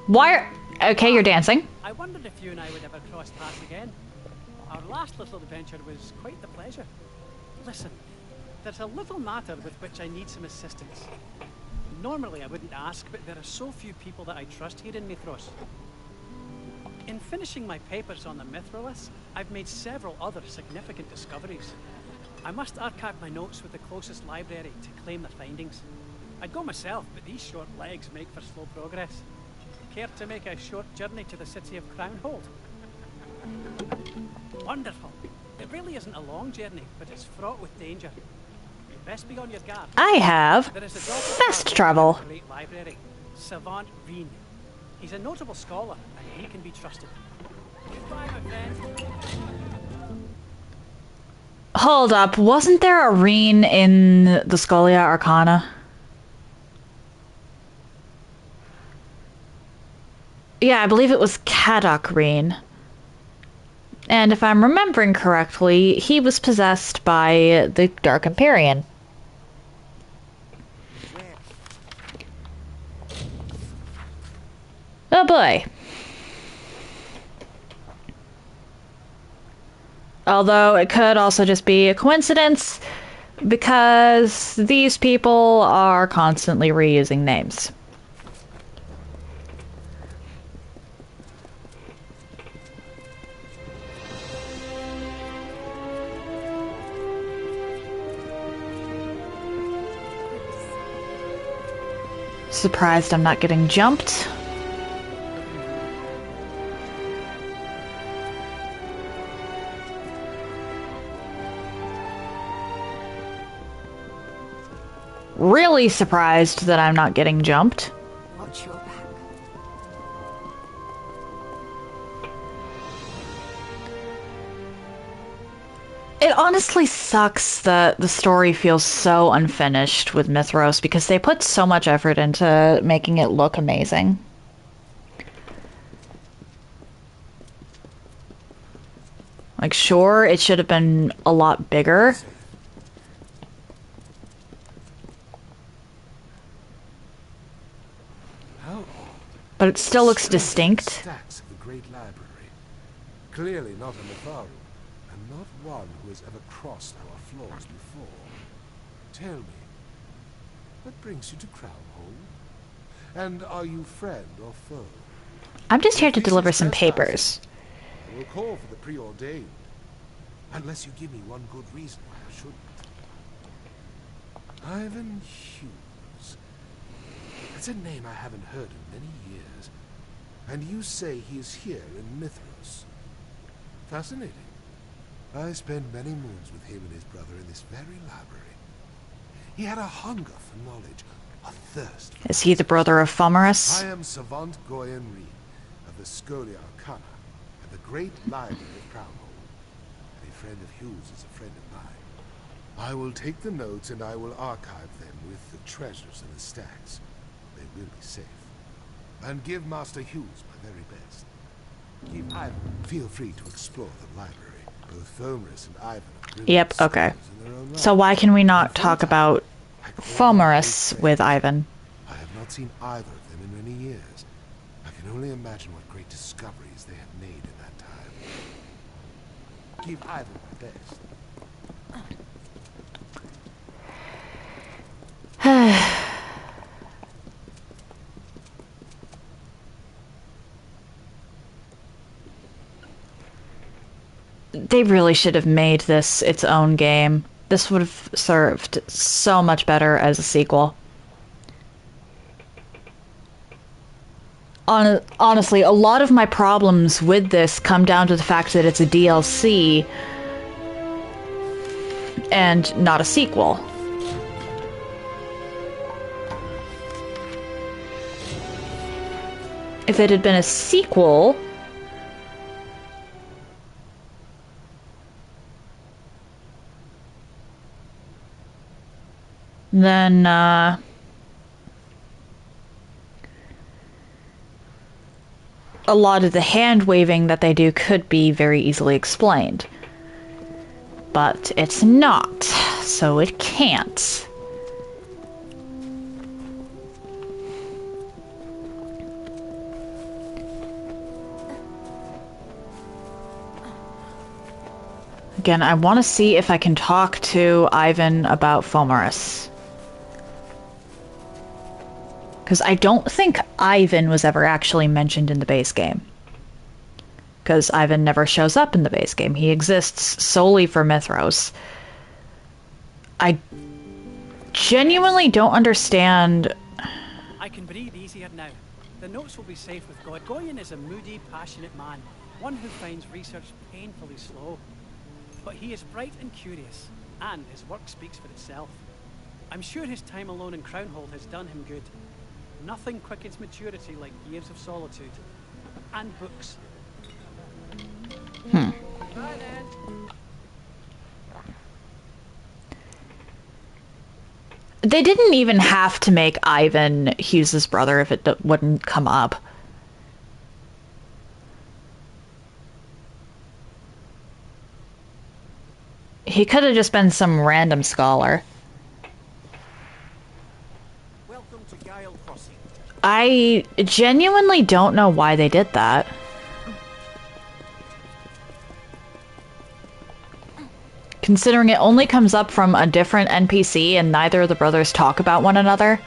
Why? Okay, you're dancing. I wondered if you and I would ever cross paths again. Our last little adventure was quite the pleasure. Listen, there's a little matter with which I need some assistance. Normally I wouldn't ask, but there are so few people that I trust here in Mithros. In finishing my papers on the Mithroliths, I've made several other significant discoveries. I must archive my notes with the closest library to claim their findings. I'd go myself, but these short legs make for slow progress. Care to make a short journey to the city of Crownhold? Wonderful. It really isn't a long journey, but it's fraught with danger. You'd best be on your guard. I have There is a doctor fast travel. in the Great Library, Savant Reen. He's a notable scholar, and he can be trusted. Goodbye, my friend. Hold up, wasn't there a Reen in the Scholia Arcana? Yeah, I believe it was Kadok. And if I'm remembering correctly, he was possessed by the Dark Empyrean. Oh boy. Although it could also just be a coincidence, because these people are constantly reusing names. Surprised I'm not getting jumped. Really surprised that I'm not getting jumped. Watch your back. It honestly sucks that the story feels so unfinished with Mithros because they put so much effort into making it look amazing. Like, sure, it should have been a lot bigger. But it still looks distinct. Stacks of the great library. Clearly not a Natharu, and not one who has ever crossed our floors before. Tell me, what brings you to Crownhold? And are you friend or foe? I'm just here to deliver some papers. I will call for the preordained, unless you give me one good reason why I shouldn't. Ivan Hughes. That's a name I haven't heard in many years. And you say he is here in Mithros. Fascinating. I spent many moons with him and his brother in this very library. He had a hunger for knowledge, a thirst for Is he the brother of Fomerus? I am Savant Goyen Reed of the Scholia Arcana at the Great Library of Crownhold. A friend of Hughes is a friend of mine. I will take the notes and I will archive them with the treasures in the stacks. They will be safe. And give Master Hughes my very best. Give Ivan. Feel free to explore the library. Both Fomerus and Ivan are brilliant Yep, okay. scholars in their own right. So why can we not talk about Fomerus with Ivan? I have not seen either of them in many years. I can only imagine what great discoveries they have made in that time. Give Ivan my best. They really should have made this its own game. This would have served so much better as a sequel. Honestly, a lot of my problems with this come down to the fact that it's a DLC and not a sequel. If it had been a sequel, then a lot of the hand waving that they do could be very easily explained. But it's not, so it can't. Again, I want to see if I can talk to Ivan about Fomerus. Because I don't think Ivan was ever actually mentioned in the base game. Because Ivan never shows up in the base game. He exists solely for Mithros. I genuinely don't understand. I can breathe easier now. The notes will be safe with God. Goyen is a moody, passionate man, one who finds research painfully slow. But he is bright and curious, and his work speaks for itself. I'm sure his time alone in Crownhold has done him good. Nothing quickens maturity like years of solitude. And books. Bye, Dad. They didn't even have to make Ivan Hughes's brother if it wouldn't come up. He could have just been some random scholar. Welcome to Gale Crossing. I genuinely don't know why they did that. Considering it only comes up from a different NPC and neither of the brothers talk about one another.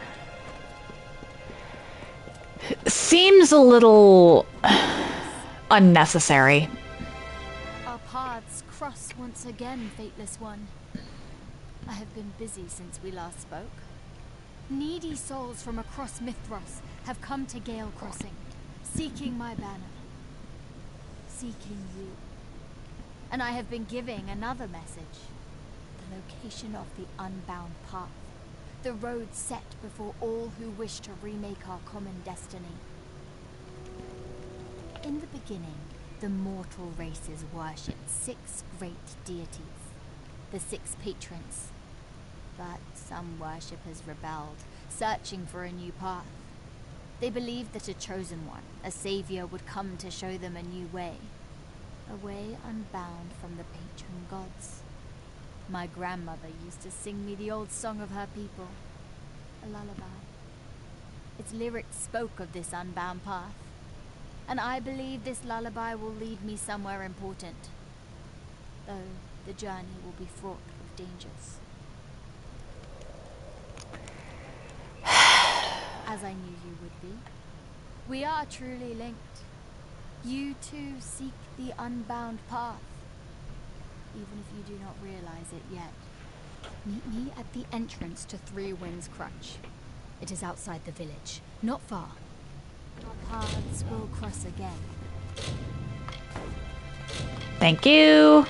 Seems a little unnecessary. Our paths cross once again, Fateless One. I have been busy since we last spoke. Needy souls from across Mithras have come to Gale Crossing, seeking my banner. Seeking you. And I have been giving another message. The location of the unbound path. The road set before all who wish to remake our common destiny. In the beginning, the mortal races worshipped 6 great deities, the 6 patrons. But some worshippers rebelled, searching for a new path. They believed that a chosen one, a savior, would come to show them a new way. A way unbound from the patron gods. My grandmother used to sing me the old song of her people, a lullaby. Its lyrics spoke of this unbound path, and I believe this lullaby will lead me somewhere important, though the journey will be fraught with dangers. As I knew you would be, we are truly linked. You too seek the unbound path, even if you do not realize it yet. Meet me at the entrance to Three Winds Crutch. It is outside the village, not far. Our paths will cross again. Thank you.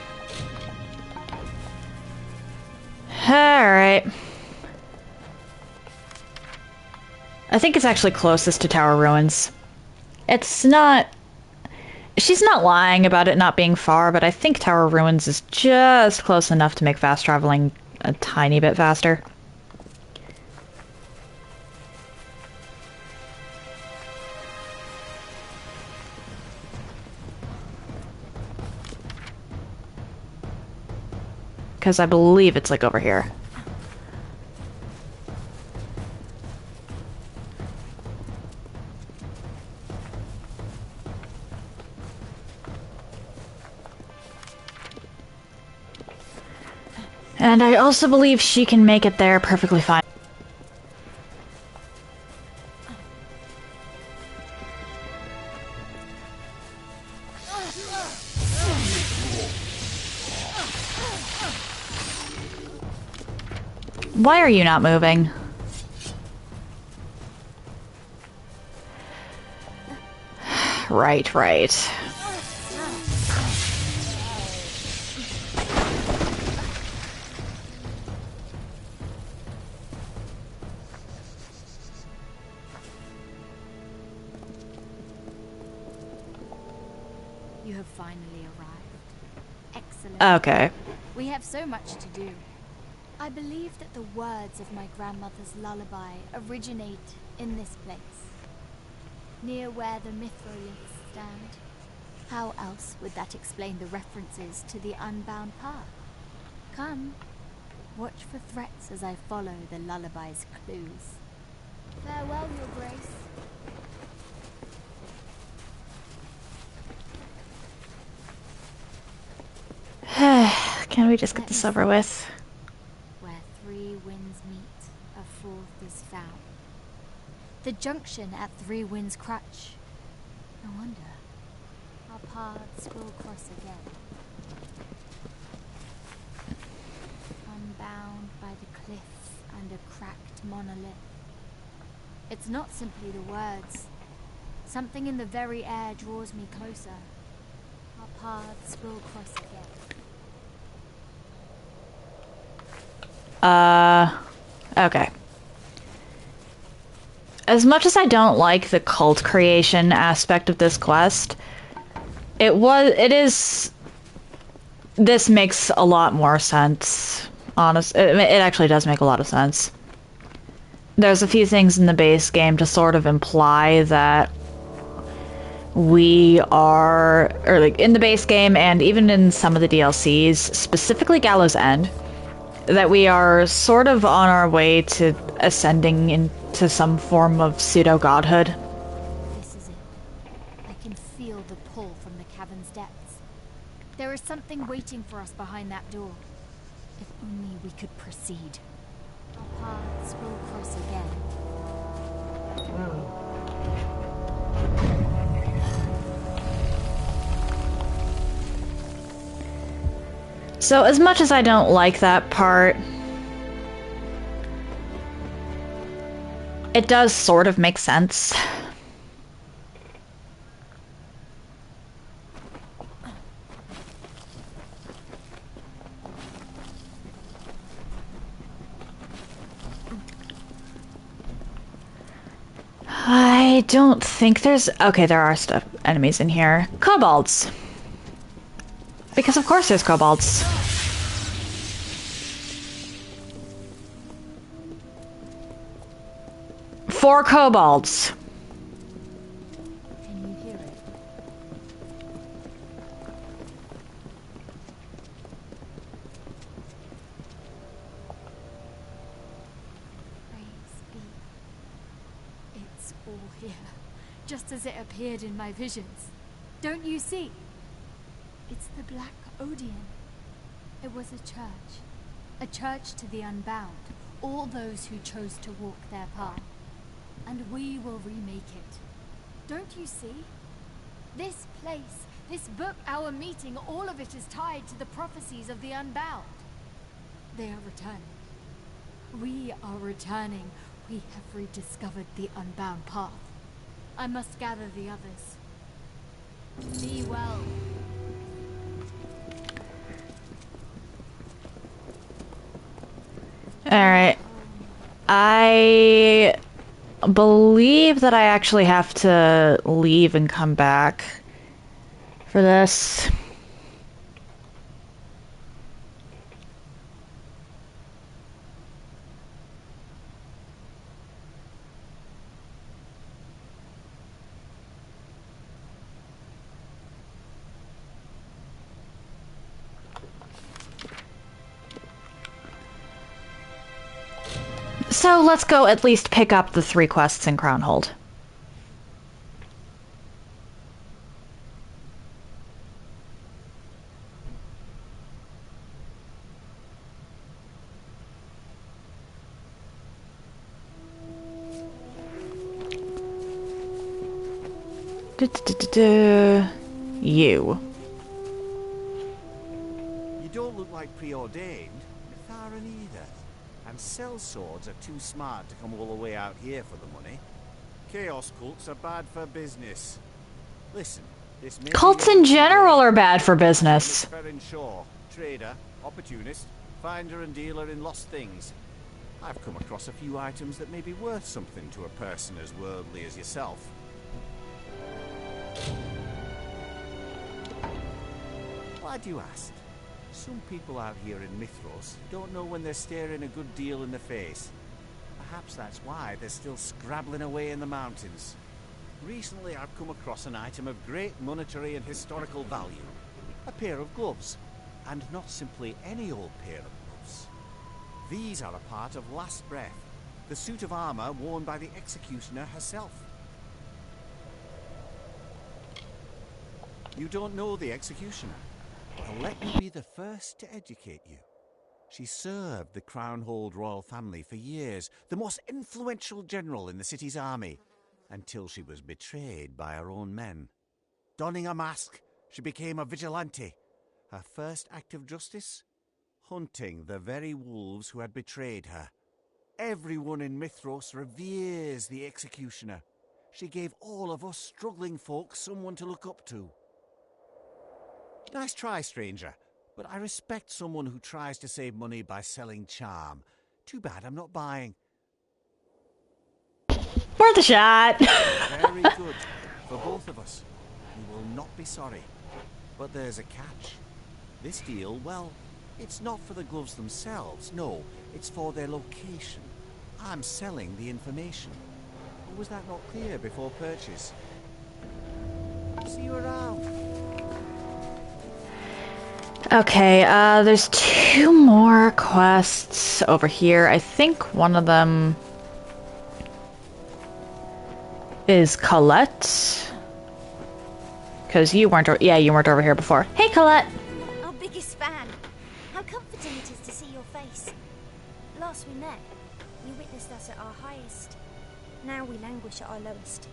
Alright. I think it's actually closest to Tower Ruins. It's not... She's not lying about it not being far, but I think Tower Ruins is just close enough to make fast traveling a tiny bit faster. Because I believe it's like over here. And I also believe she can make it there perfectly fine. Why are you not moving? Right. You have finally arrived. Excellent. Okay. We have so much to do. I believe that the words of my grandmother's lullaby originate in this place, near where the Mithroliths stand. How else would that explain the references to the unbound path? Come, watch for threats as I follow the lullaby's clues. Farewell, Your Grace. Can we just get this over with? Where 3 winds meet, a 4th is found. The junction at 3 Winds Crutch. No wonder. Our paths will cross again. Unbound by the cliffs and a cracked monolith. It's not simply the words. Something in the very air draws me closer. Our paths will cross again. Okay. As much as I don't like the cult creation aspect of this quest, this makes a lot more sense. It actually does make a lot of sense. There's a few things in the base game to sort of imply that we are, or like in the base game and even in some of the DLCs, specifically Gallows End, that we are sort of on our way to ascending into some form of pseudo-godhood. This is it. I can feel the pull from the cavern's depths. There is something waiting for us behind that door. If only we could proceed. Our paths will cross again. So as much as I don't like that part, it does sort of make sense. I don't think there's... Okay, there are enemies in here. Kobolds. Because of course there's kobolds. Four kobolds. Can you hear it? Praise be. It's all here, just as it appeared in my visions. Don't you see? It's the Black Odeon. It was a church to the unbound, all those who chose to walk their path. And we will remake it. Don't you see? This place, this book, our meeting, all of it is tied to the prophecies of the unbound. They are returning. We are returning. We have rediscovered the unbound path. I must gather the others. Be well. Alright. I believe that I actually have to leave and come back for this. So let's go at least pick up the 3 quests in Crownhold. You. You don't look like preordained. Natharan either. And sellswords are too smart to come all the way out here for the money. Chaos cults are bad for business. Listen, this may Cults in general are bad for business. Shaw, trader, opportunist, finder and dealer in lost things. I've come across a few items that may be worth something to a person as worldly as yourself. Why do you ask? Some people out here in Mithros don't know when they're staring a good deal in the face. Perhaps that's why they're still scrabbling away in the mountains. Recently I've come across an item of great monetary and historical value. A pair of gloves. And not simply any old pair of gloves. These are a part of Last Breath, the suit of armor worn by the executioner herself. You don't know the executioner? Well, let me be the first to educate you. She served the Crownhold royal family for years, the most influential general in the city's army, until she was betrayed by her own men. Donning a mask, she became a vigilante. Her first act of justice? Hunting the very wolves who had betrayed her. Everyone in Mithros reveres the executioner. She gave all of us struggling folk someone to look up to. Nice try, stranger, but I respect someone who tries to save money by selling charm. Too bad I'm not buying. Worth a shot. Very good. For both of us. You will not be sorry. But there's a catch. This deal, well, it's not for the gloves themselves, no. It's for their location. I'm selling the information. Or was that not clear before purchase? See you around. Okay, there's 2 more quests over here. I think one of them is Colette. Because you weren't over here before. Hey, Colette! Our biggest fan. How comforting it is to see your face. Last we met, you witnessed us at our highest. Now we languish at our lowest.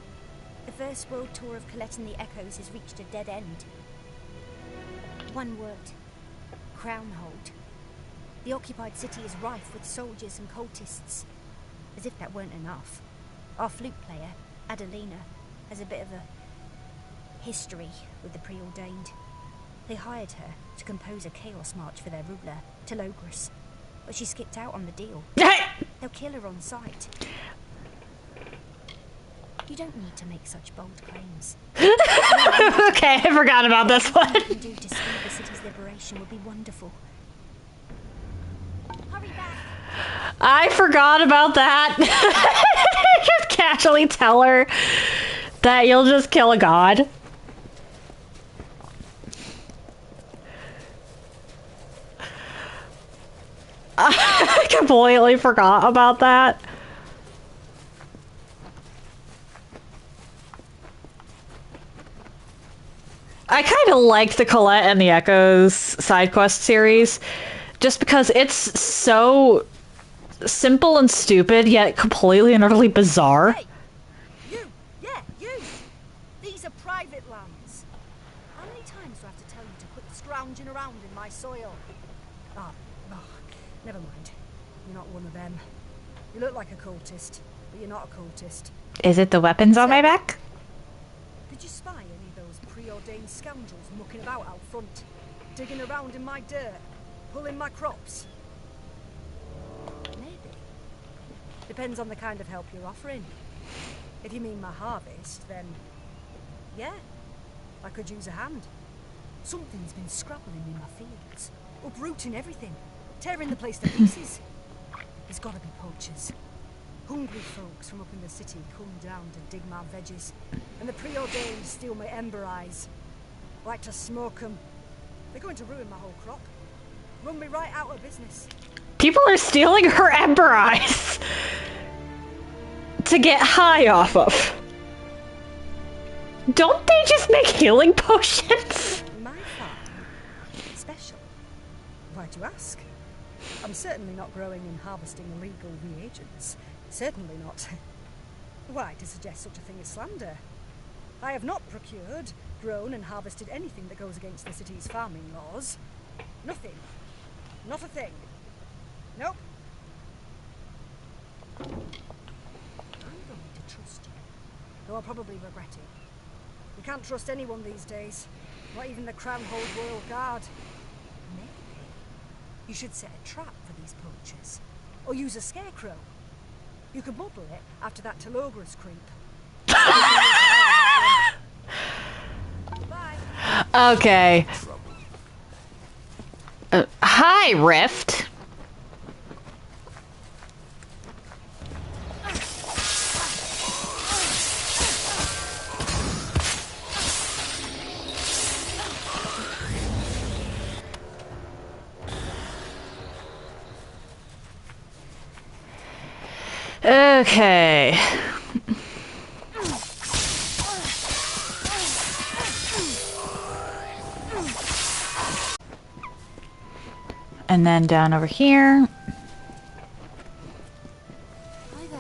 The first world tour of Colette and the Echoes has reached a dead end. One word. Crownhold. The occupied city is rife with soldiers and cultists. As if that weren't enough. Our flute player, Adelina, has a bit of a history with the preordained. They hired her to compose a chaos march for their ruler, Telogris. But she skipped out on the deal. They'll kill her on sight. You don't need to make such bold claims. Okay, I forgot about this one. What you can do to speed the city's liberation would be wonderful. Hurry back. I forgot about that. Just casually tell her that you'll just kill a god. I completely forgot about that. I kind of like the Colette and the Echoes side quest series just because it's so simple and stupid yet completely and utterly bizarre. Hey! You! These are private lands. How many times do I have to tell you to quit scrounging around in my soil? Never mind. You're not one of them. You look like a cultist, but you're not a cultist. Is it the weapons on my back? Did you spy any of those preordained scoundrels mucking about out front? Digging around in my dirt? Pulling my crops? Maybe. Depends on the kind of help you're offering. If you mean my harvest, then yeah, I could use a hand. Something's been scrabbling in my fields, uprooting everything, tearing the place to pieces. There's gotta be poachers. Hungry folks from up in the city come down to dig my veggies, and the preordained steal my ember eyes. Like to smoke 'em. They're going to ruin my whole crop. Run me right out of business. People are stealing her ember eyes to get high off of. Don't they just make healing potions? My farm? Special? Why'd you ask? I'm certainly not growing and harvesting illegal reagents. Certainly not. Why, to suggest such a thing is slander. I have not procured, grown and harvested anything that goes against the city's farming laws. Nothing. Not a thing. Nope. I'm going to trust you, though I'll probably regret it. You can't trust anyone these days, not even the Crownhold Royal Guard. Maybe you should set a trap for these poachers, or use a scarecrow. You could model it after that Telogris creep. Okay. Hi, Rift. Okay. And then down over here. Hi there.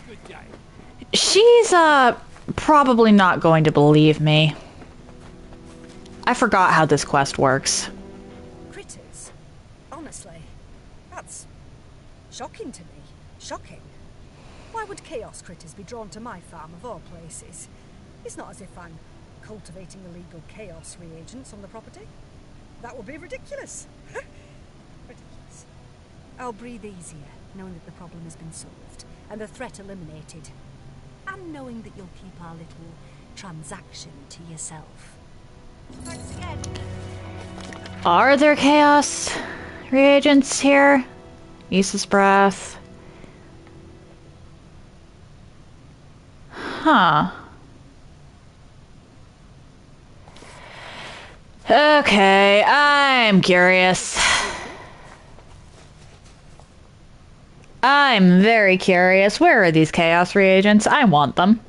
Good day. She's, probably not going to believe me. I forgot how this quest works. Critters? Honestly, that's shocking to me. Shocking. Why would chaos critters be drawn to my farm of all places? It's not as if I'm cultivating illegal chaos reagents on the property. That would be ridiculous. Ridiculous. I'll breathe easier knowing that the problem has been solved and the threat eliminated. And knowing that you'll keep our little transaction to yourself. Thanks again. Are there chaos reagents here? Isa's breath. Huh. Okay, I'm curious. I'm very curious. Where are these chaos reagents? I want them.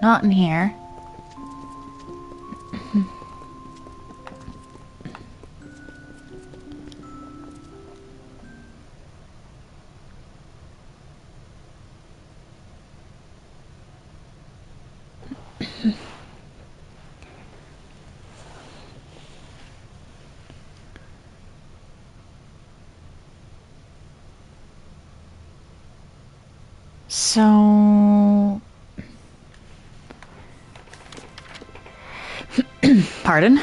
Not in here. So... Pardon?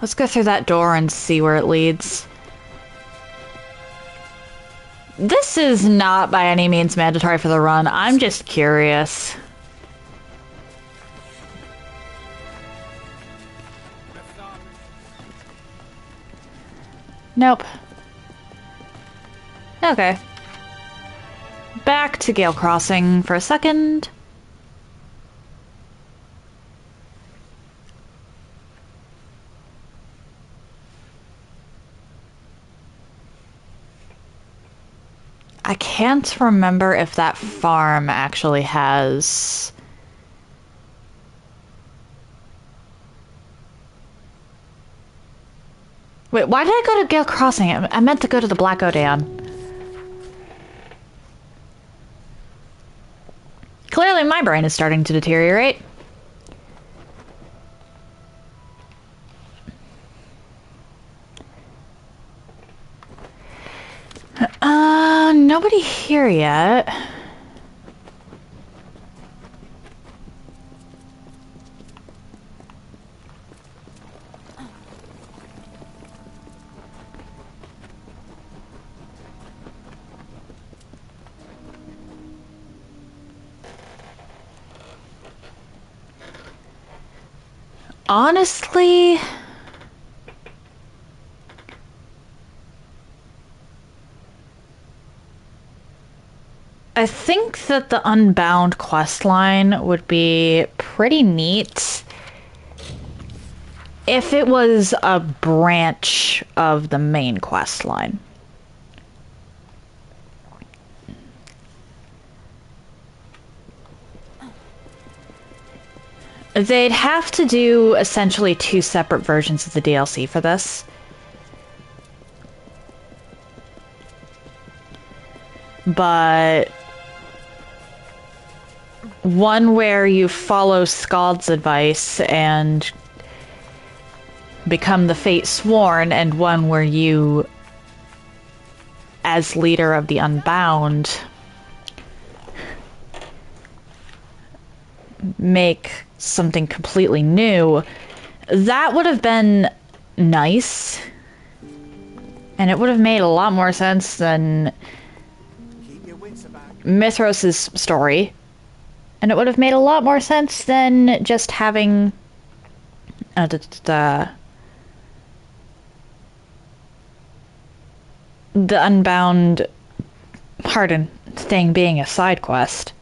Let's go through that door and see where it leads. This is not by any means mandatory for the run. I'm just curious. Nope. Okay. Back to Gale Crossing for a second. I can't remember if that farm actually has... Wait, why did I go to Gale Crossing? I meant to go to the Black Odeon. Clearly my brain is starting to deteriorate. Nobody here yet. Honestly... I think that the Unbound questline would be pretty neat if it was a branch of the main questline. They'd have to do essentially 2 separate versions of the DLC for this. But one where you follow Skald's advice and become the Fate Sworn, and one where you, as leader of the Unbound, make something completely new. That would have been nice, and it would have made a lot more sense than Mithros' story. And it would have made a lot more sense than just having the Unbound Harden thing being a side quest.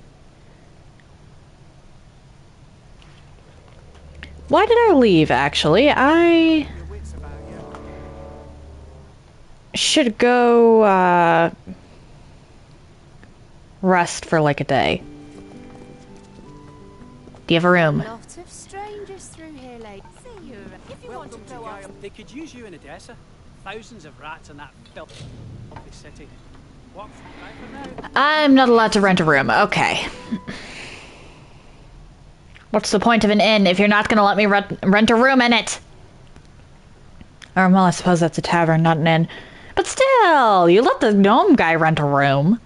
Why did I leave, actually? I should go rest for like a day. Do you have a room? Lots of strangers through here late. See you. If you want to go off. They could use you in Edessa. Thousands of rats in that filthy city. What? Right for now? I'm not allowed to rent a room. Okay. What's the point of an inn if you're not going to let me rent a room in it? Or, well, I suppose that's a tavern, not an inn. But still, you let the gnome guy rent a room.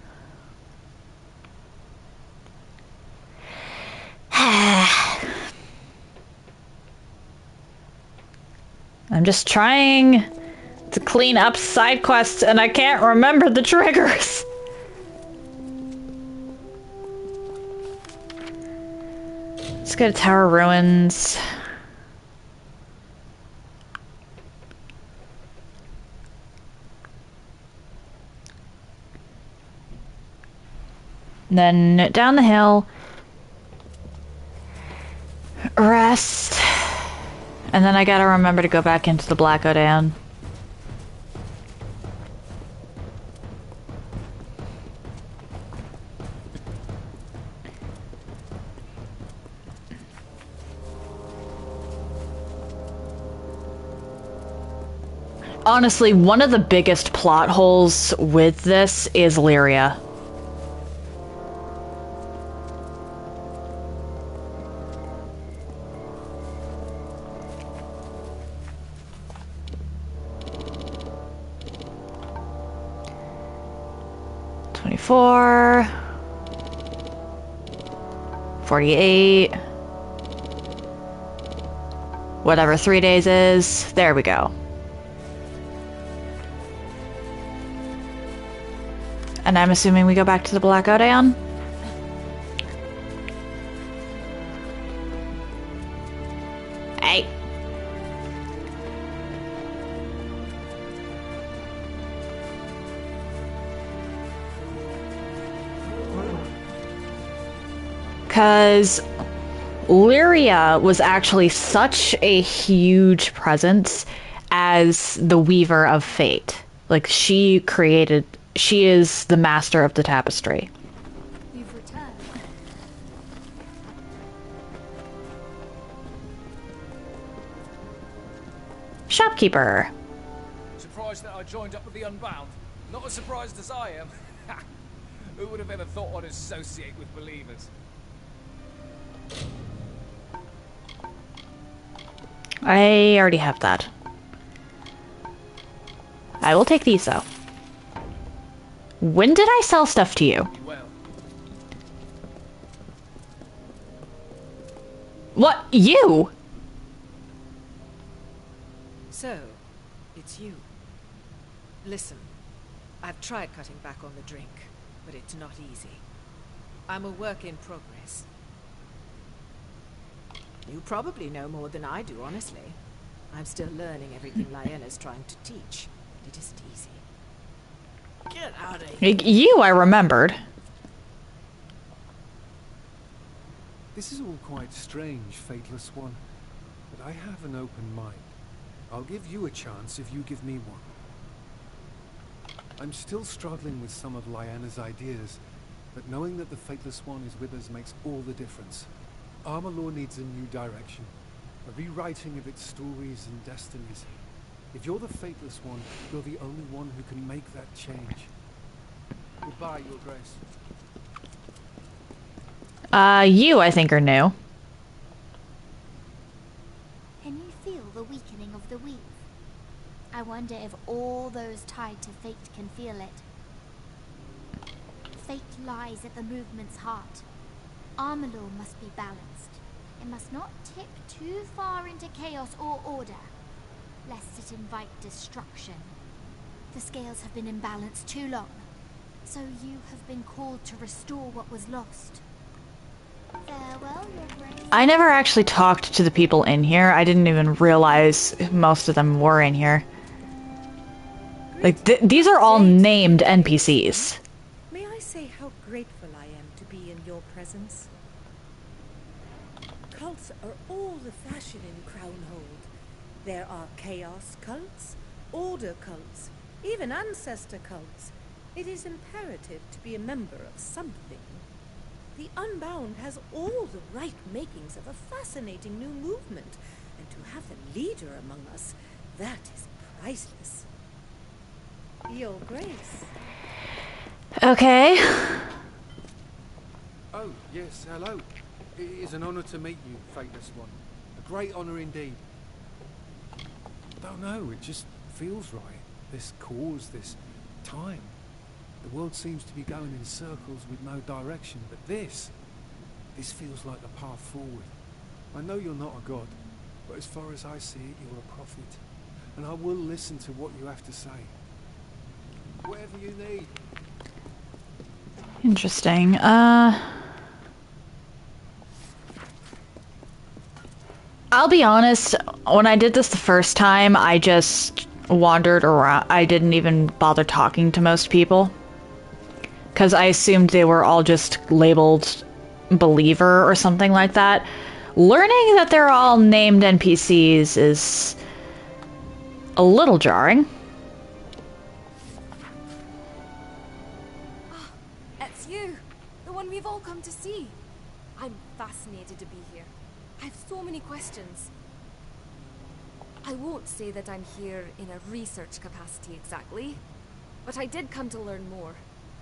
I'm just trying to clean up side quests and I can't remember the triggers. Let's go to Tower Ruins. And then down the hill. Rest. And then I gotta remember to go back into the Black Odan. Honestly, one of the biggest plot holes with this is Lyria. $24, 48, whatever 3 days is. There we go. And I'm assuming we go back to the Black Odan. Hey. Because Lyria was actually such a huge presence as the Weaver of Fate. Like, she is the master of the tapestry. You've returned. Shopkeeper. Surprised that I joined up with the Unbound? Not as surprised as I am. Who would have ever thought I'd associate with believers? I already have that. I will take these, though. When did I sell stuff to you? Well. What? You? So, it's you. Listen, I've tried cutting back on the drink, but it's not easy. I'm a work in progress. You probably know more than I do, honestly. I'm still learning everything Lyanna's trying to teach. It isn't easy. Get out of here. You, I remembered. This is all quite strange, Fateless One, but I have an open mind. I'll give you a chance if you give me one. I'm still struggling with some of Lyanna's ideas, but knowing that the Fateless One is with us makes all the difference. Amalur needs a new direction, a rewriting of its stories and destinies. If you're the Fateless One, you're the only one who can make that change. Goodbye, Your Grace. You, I think, are new. Can you feel the weakening of the weave? I wonder if all those tied to fate can feel it. Fate lies at the movement's heart. Amalur must be balanced. It must not tip too far into chaos or order, lest it invite destruction. The scales have been imbalanced too long, so you have been called to restore what was lost. Farewell, Your Grace. I never actually talked to the people in here. I didn't even realize most of them were in here. Like, these are all named NPCs. May I say how grateful I am to be in your presence? Cults are all the fashion in Crownhold. There are chaos cults, order cults, even ancestor cults. It is imperative to be a member of something. The Unbound has all the right makings of a fascinating new movement, and to have a leader among us, that is priceless. Your Grace. Okay. Oh, yes, hello. It is an honor to meet you, Fateless One. A great honor indeed. Don't know, it just feels right. This cause, this time. The world seems to be going in circles with no direction, but this feels like the path forward. I know you're not a god, but as far as I see it, you're a prophet. and I will listen to what you have to say. Whatever you need. Interesting. I'll be honest, when I did this the first time, I just wandered around. I didn't even bother talking to most people. Because I assumed they were all just labeled believer or something like that. Learning that they're all named NPCs is a little jarring. It's you! The one we've all come to see! I'm fascinated to be here. I have so many questions. I won't say that I'm here in a research capacity exactly, but I did come to learn more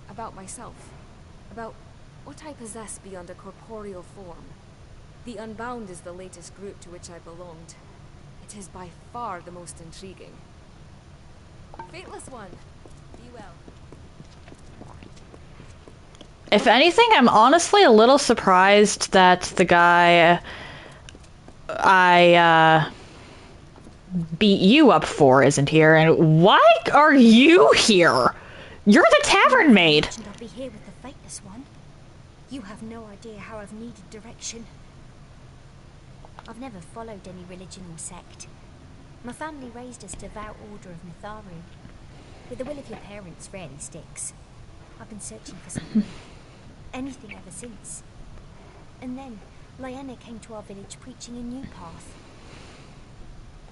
about myself, about what I possess beyond a corporeal form. The Unbound is the latest group to which I belonged. It is by far the most intriguing. Fateless One, be well. If anything, I'm honestly a little surprised that the guy I beat you up for isn't here, and why are you here? You're the tavern maid! I'll be here with the Fateless One. You have no idea how I've needed direction. I've never followed any religion or sect. My family raised us devout order of Mitharu. But the will of your parents rarely sticks. I've been searching for something. Anything ever since. And then, Lyanna came to our village preaching a new path.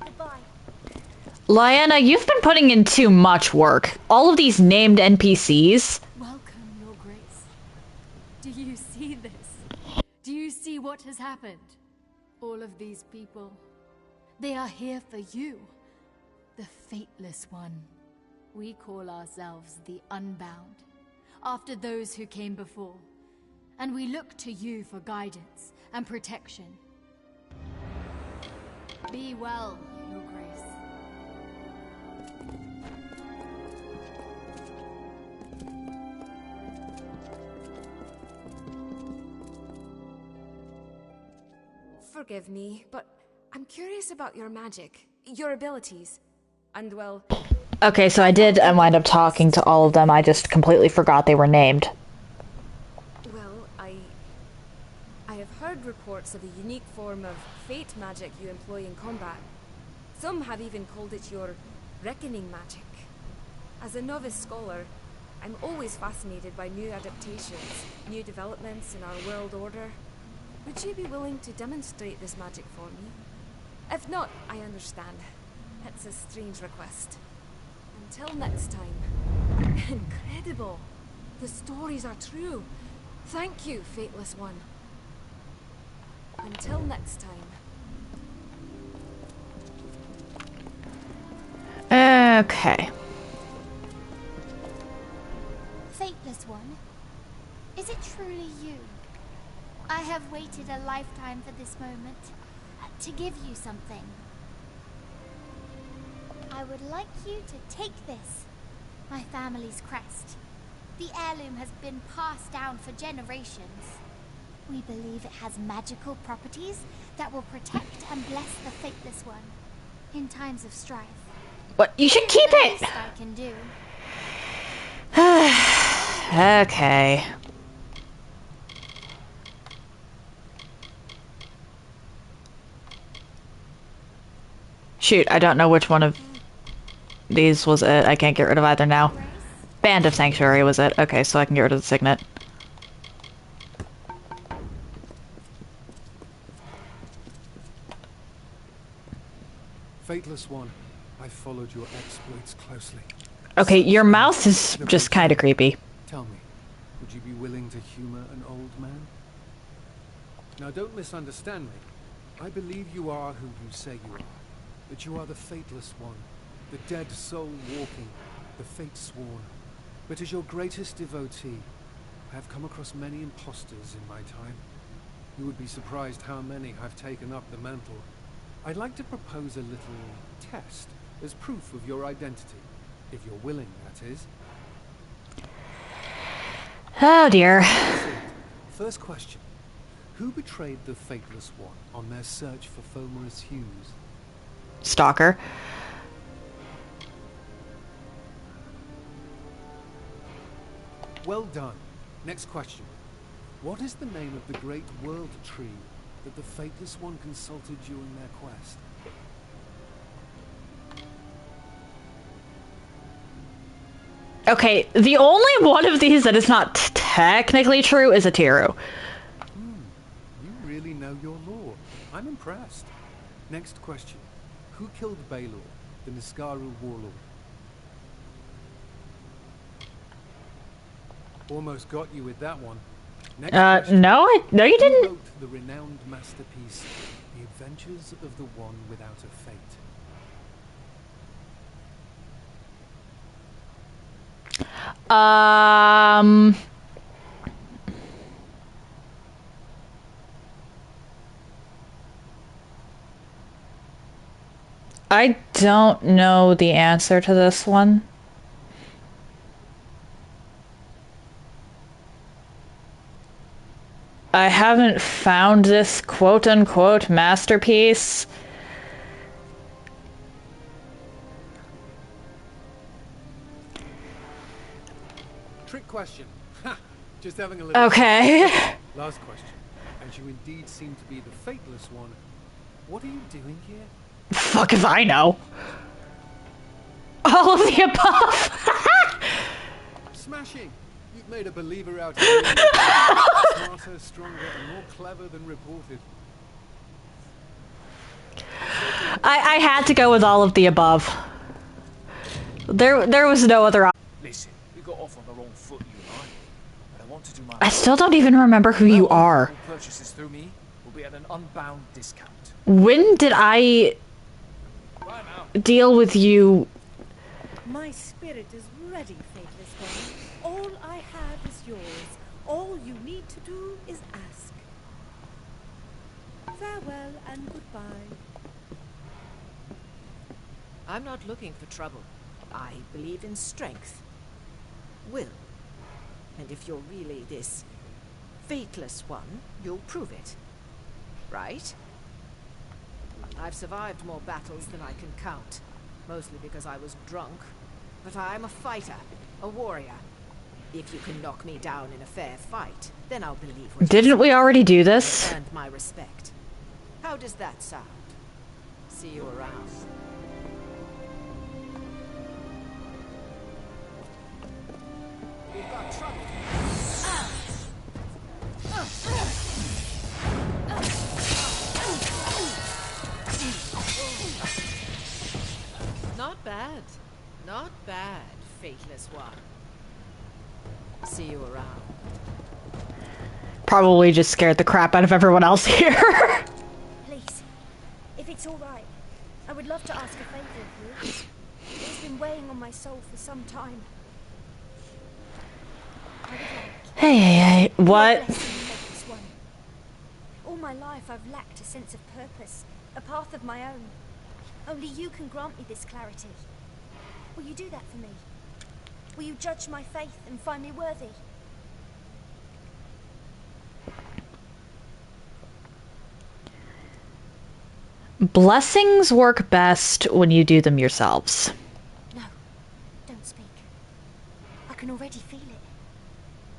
Goodbye. Lyanna, you've been putting in too much work. All of these named NPCs. Welcome, Your Grace. Do you see this? Do you see what has happened? All of these people, they are here for you. The Fateless One. We call ourselves the Unbound, after those who came before. And we look to you for guidance and protection. Be well, Your Grace. Forgive me, but I'm curious about your magic, your abilities, and well... Okay, so I did wind up talking to all of them, I just completely forgot they were named. Well, I have heard reports of a unique form of fate magic you employ in combat. Some have even called it your reckoning magic. As a novice scholar, I'm always fascinated by new adaptations, new developments in our world order. Would you be willing to demonstrate this magic for me? If not, I understand. It's a strange request. Until next time. Incredible! The stories are true. Thank you, Fateless One. Until next time. Okay. Fateless One, is it truly you? I have waited a lifetime for this moment, to give you something. I would like you to take this, my family's crest. The heirloom has been passed down for generations. We believe it has magical properties that will protect and bless the Fateless One in times of strife. But you should keep it! I can do. Okay. Shoot, I don't know which one of these was it. I can't get rid of either now. Band of Sanctuary was it. Okay, so I can get rid of the signet. Fateless One, I followed your exploits closely. Okay, your mouth is just kind of creepy. Tell me, would you be willing to humor an old man? Now don't misunderstand me. I believe you are who you say you are. That you are the Fateless One, the dead soul walking, the fate sworn. But as your greatest devotee, I have come across many impostors in my time. You would be surprised how many have taken up the mantle. I'd like to propose a little test as proof of your identity, if you're willing, that is. Oh dear. First question. Who betrayed the Fateless One on their search for Fomorous Hughes? Stalker. Well done. Next question. What is the name of the great world tree that the Faithless One consulted during their quest? Okay, the only one of these that is not technically true is a Tiru. You really know your lore. I'm impressed. Next question. Who killed Balor, the Niskaru warlord? Almost got you with that one. Next question. No, no you didn't. Who wrote the renowned masterpiece, The Adventures of the One Without a Fate? I don't know the answer to this one. I haven't found this quote-unquote masterpiece. Trick question. Ha! Just having a little... Okay. Last question. As you indeed seem to be the Faithless One, what are you doing here? Fuck if I know. All of the above. Smashing! You've made a believer out of me. Smarter, stronger, and more clever than reported. I had to go with all of the above. There was no other option. Listen, we got off on the wrong foot, you and I. But I want to do my I still don't even remember who you are. Purchases through me will be at an unbound discount. When did I deal with you? My spirit is ready, Faithless One. All I have is yours. All you need to do is ask. Farewell and goodbye. I'm not looking for trouble. I believe in strength. Will. And if you're really this Faithless One, you'll prove it. Right? I've survived more battles than I can count. Mostly because I was drunk. But I'm a fighter. A warrior. If you can knock me down in a fair fight, then I'll believe what Didn't we already do this? You've earned my respect. How does that sound? See you around. We've got trouble. Not bad. Not bad, Faithless One. See you around. Probably just scared the crap out of everyone else here. Please, if it's all right, I would love to ask a favor of you. It's been weighing on my soul for some time. I would like... Hey, what? Faithless One. All my life I've lacked a sense of purpose, a path of my own. Only you can grant me this clarity. Will you do that for me? Will you judge my faith and find me worthy? Blessings work best when you do them yourselves. No, don't speak. I can already feel it.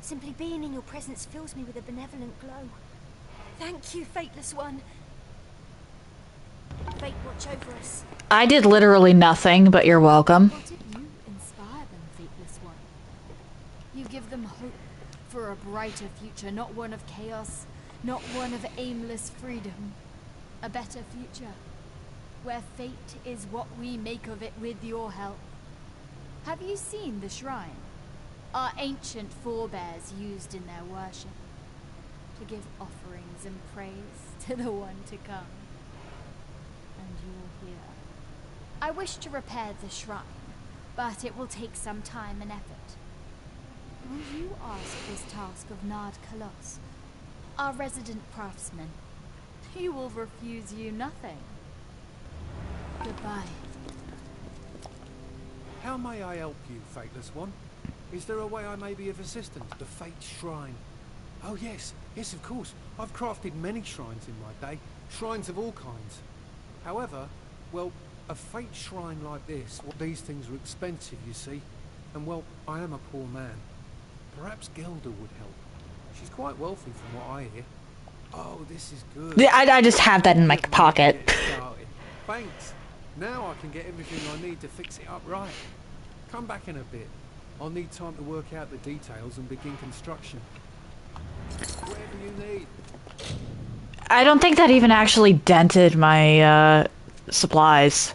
Simply being in your presence fills me with a benevolent glow. Thank you, Faithless One. Fate watch over us. I did literally nothing, but you're welcome. What did you inspire them, Faithless One? You give them hope for a brighter future, not one of chaos, not one of aimless freedom. A better future, where fate is what we make of it with your help. Have you seen the shrine? Our ancient forebears used in their worship, to give offerings and praise to the one to come. And you're here. I wish to repair the shrine, but it will take some time and effort. Will you ask this task of Nard Kalos, our resident craftsman? He will refuse you nothing. Goodbye. How may I help you, Faithless One? Is there a way I may be of assistance? The Fate Shrine. Oh yes, yes of course. I've crafted many shrines in my day. Shrines of all kinds. However, well, a Fate Shrine like this, these things are expensive, you see. And well, I am a poor man. Perhaps Gelda would help. She's quite wealthy from what I hear. Oh, this is good. Yeah, I just have that in my pocket. Thanks. Now I can get everything I need to fix it up right. Come back in a bit. I'll need time to work out the details and begin construction. Whatever you need. I don't think that even actually dented my supplies.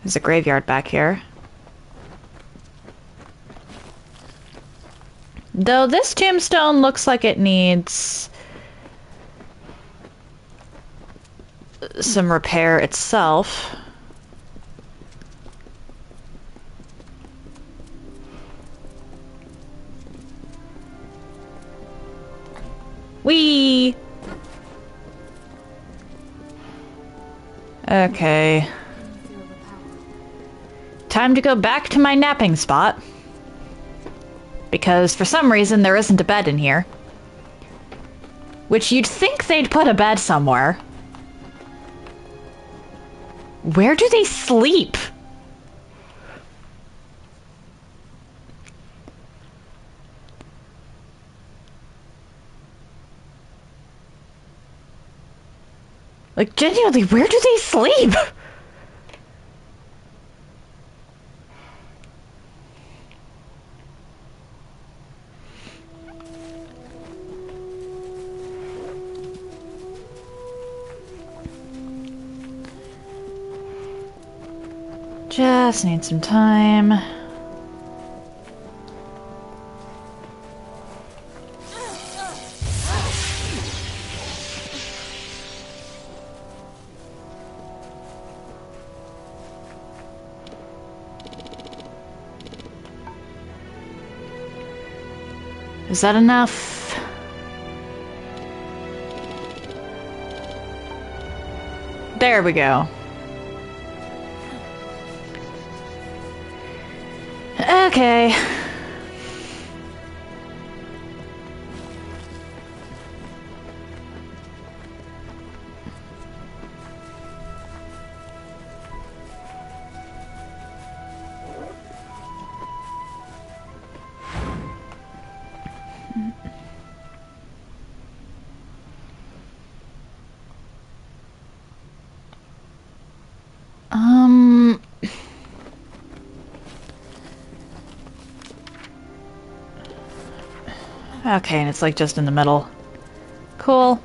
There's a graveyard back here. Though this tombstone looks like it needs some repair itself. Whee! Okay. Time to go back to my napping spot. Because for some reason there isn't a bed in here. Which you'd think they'd put a bed somewhere. Where do they sleep? Like, genuinely, where do they sleep? Just need some time. Is that enough? There we go. Okay. Okay, and it's like just in the middle. Cool.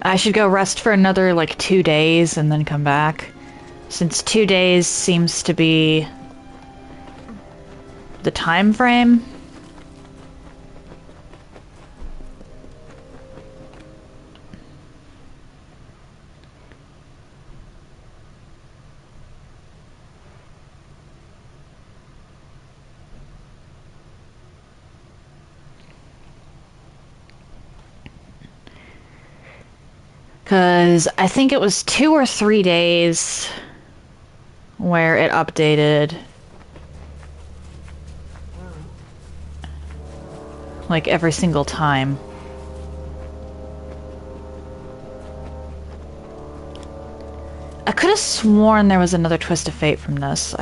I should go rest for another, like, 2 days and then come back. Since 2 days seems to be the time frame. Because I think it was 2 or 3 days where it updated. Like every single time. I could have sworn there was another twist of fate from this.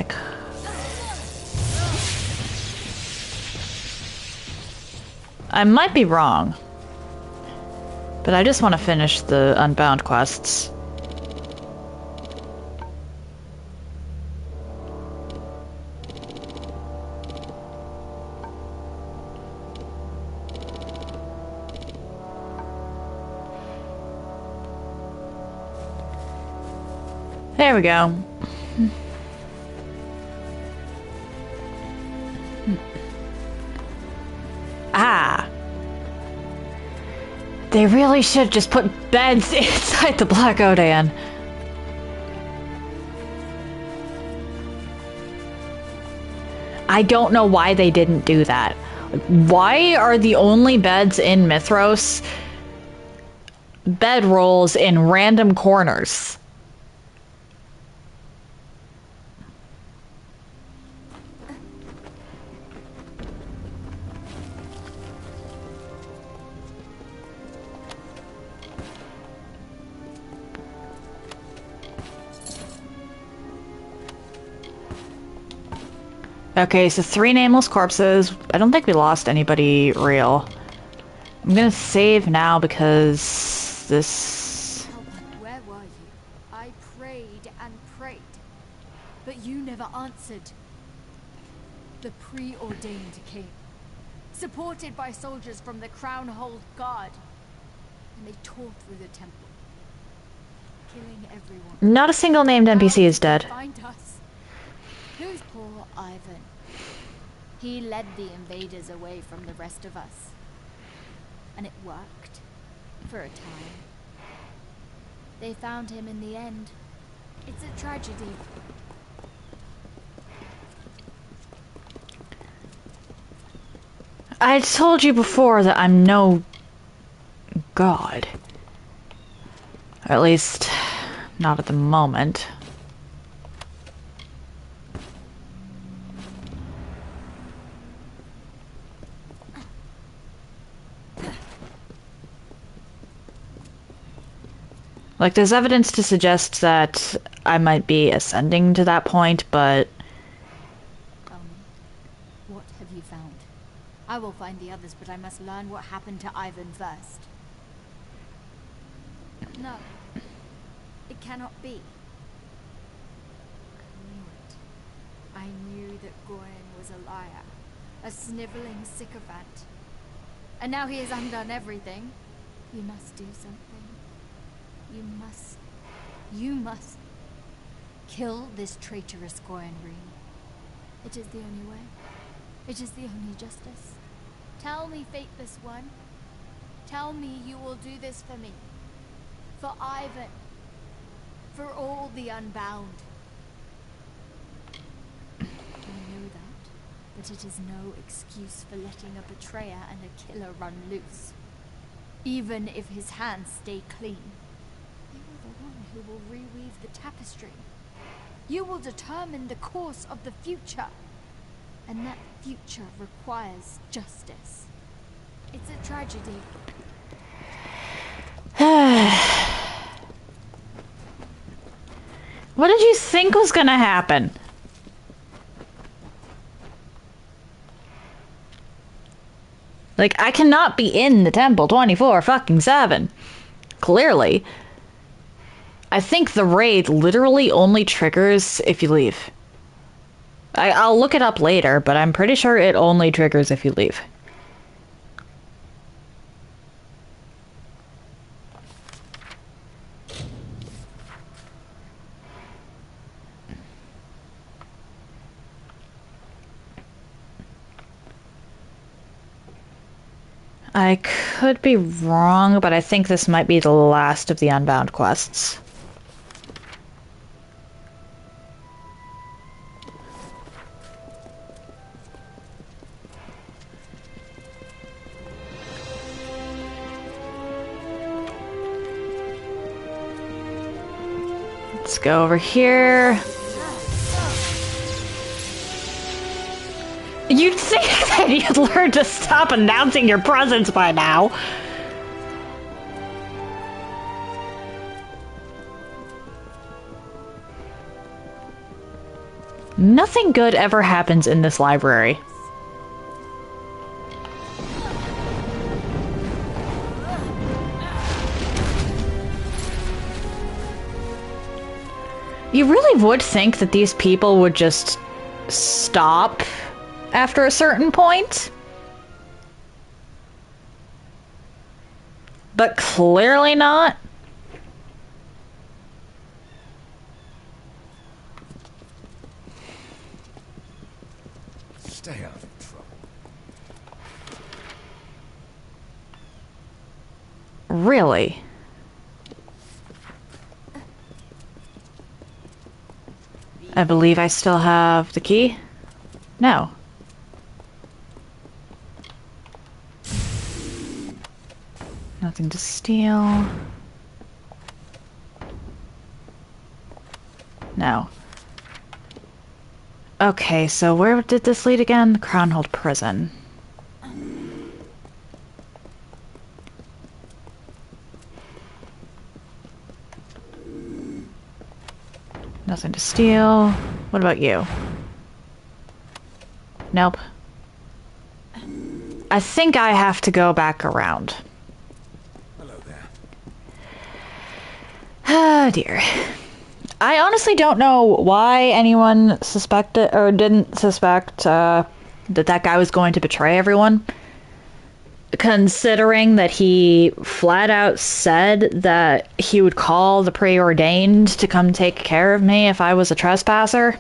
I might be wrong. But I just want to finish the Unbound quests. There we go. Ah! They really should just put beds inside the Black Odan. I don't know why they didn't do that. Why are the only beds in Mithros bedrolls in random corners? Okay, so 3 nameless corpses. I don't think we lost anybody real. I'm gonna save now because this... Where were you? I prayed and prayed, but you never answered. The preordained king, supported by soldiers from the Crownhold Guard, and they tore through the temple, killing everyone. Not a single named NPC is dead. Find us. Who's poor Ivan? He led the invaders away from the rest of us. And it worked. For a time. They found him in the end. It's a tragedy. I told you before that I'm no god. Or at least, not at the moment. Like, there's evidence to suggest that I might be ascending to that point, but... What have you found? I will find the others, but I must learn what happened to Ivan first. No. It cannot be. I knew that Goyen was a liar. A sniveling sycophant. And now he has undone everything. We must do something. You must kill this traitorous Goyen Reen. It is the only way. It is the only justice. Tell me, Fateless One. Tell me you will do this for me. For Ivan. For all the Unbound. I know that, but it is no excuse for letting a betrayer and a killer run loose. Even if his hands stay clean. You are the one who will reweave the tapestry. You will determine the course of the future. And that future requires justice. It's a tragedy. What did you think was gonna happen? Like, I cannot be in the temple 24/7. Clearly. I think the raid literally only triggers if you leave. I'll look it up later, but I'm pretty sure it only triggers if you leave. I could be wrong, but I think this might be the last of the Unbound quests. Let's go over here. You'd think that you'd learn to stop announcing your presence by now. Nothing good ever happens in this library. You really would think that these people would just stop after a certain point. But clearly not. Stay out of trouble. Really? I believe I still have the key? No. Nothing to steal. No. Okay, so where did this lead again? The Crownhold Prison. Nothing to steal. What about you? Nope. I think I have to go back around. Hello there. Oh dear. I honestly don't know why anyone suspected or didn't suspect that that guy was going to betray everyone. Considering that he flat out said that he would call the preordained to come take care of me if I was a trespasser.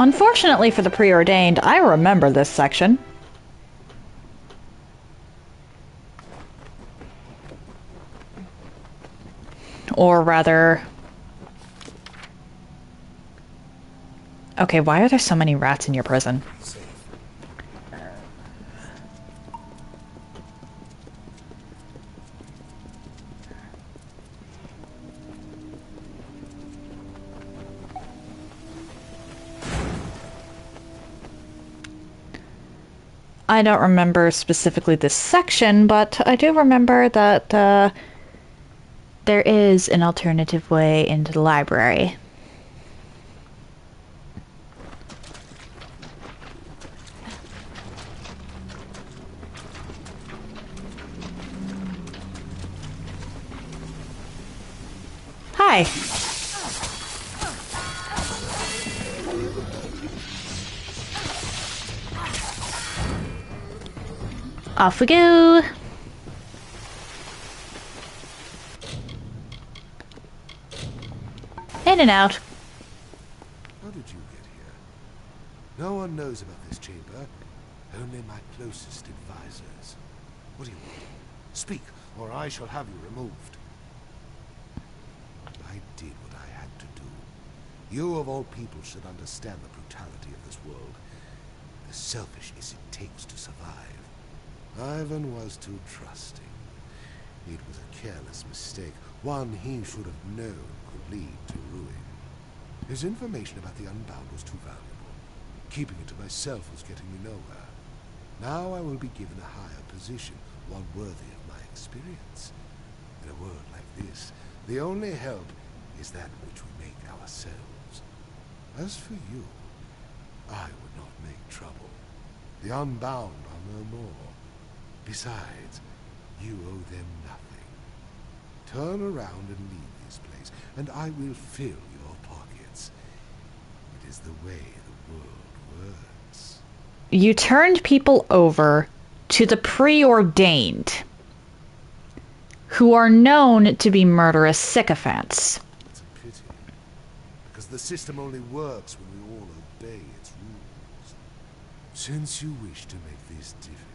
Unfortunately for the preordained, I remember this section. Or rather... Okay, why are there so many rats in your prison? I don't remember specifically this section, but I do remember that there is an alternative way into the library. Hi. Off we go. In and out. How did you get here? No one knows about this chamber. Only my closest advisors. What do you want? Speak, or I shall have you removed. I did what I had to do. You of all people should understand the brutality of this world. The selfishness it takes to survive. Ivan was too trusting. It was a careless mistake, one he should have known could lead to ruin. His information about the Unbound was too valuable. Keeping it to myself was getting me nowhere. Now I will be given a higher position, one worthy of my experience. In a world like this, the only help is that which we make ourselves. As for you, I would not make trouble. The Unbound are no more. Besides, you owe them nothing. Turn around and leave this place, and I will fill your pockets. It is the way the world works. You turned people over to the preordained, who are known to be murderous sycophants. It's a pity, because the system only works when we all obey its rules. Since you wish to make this difficult,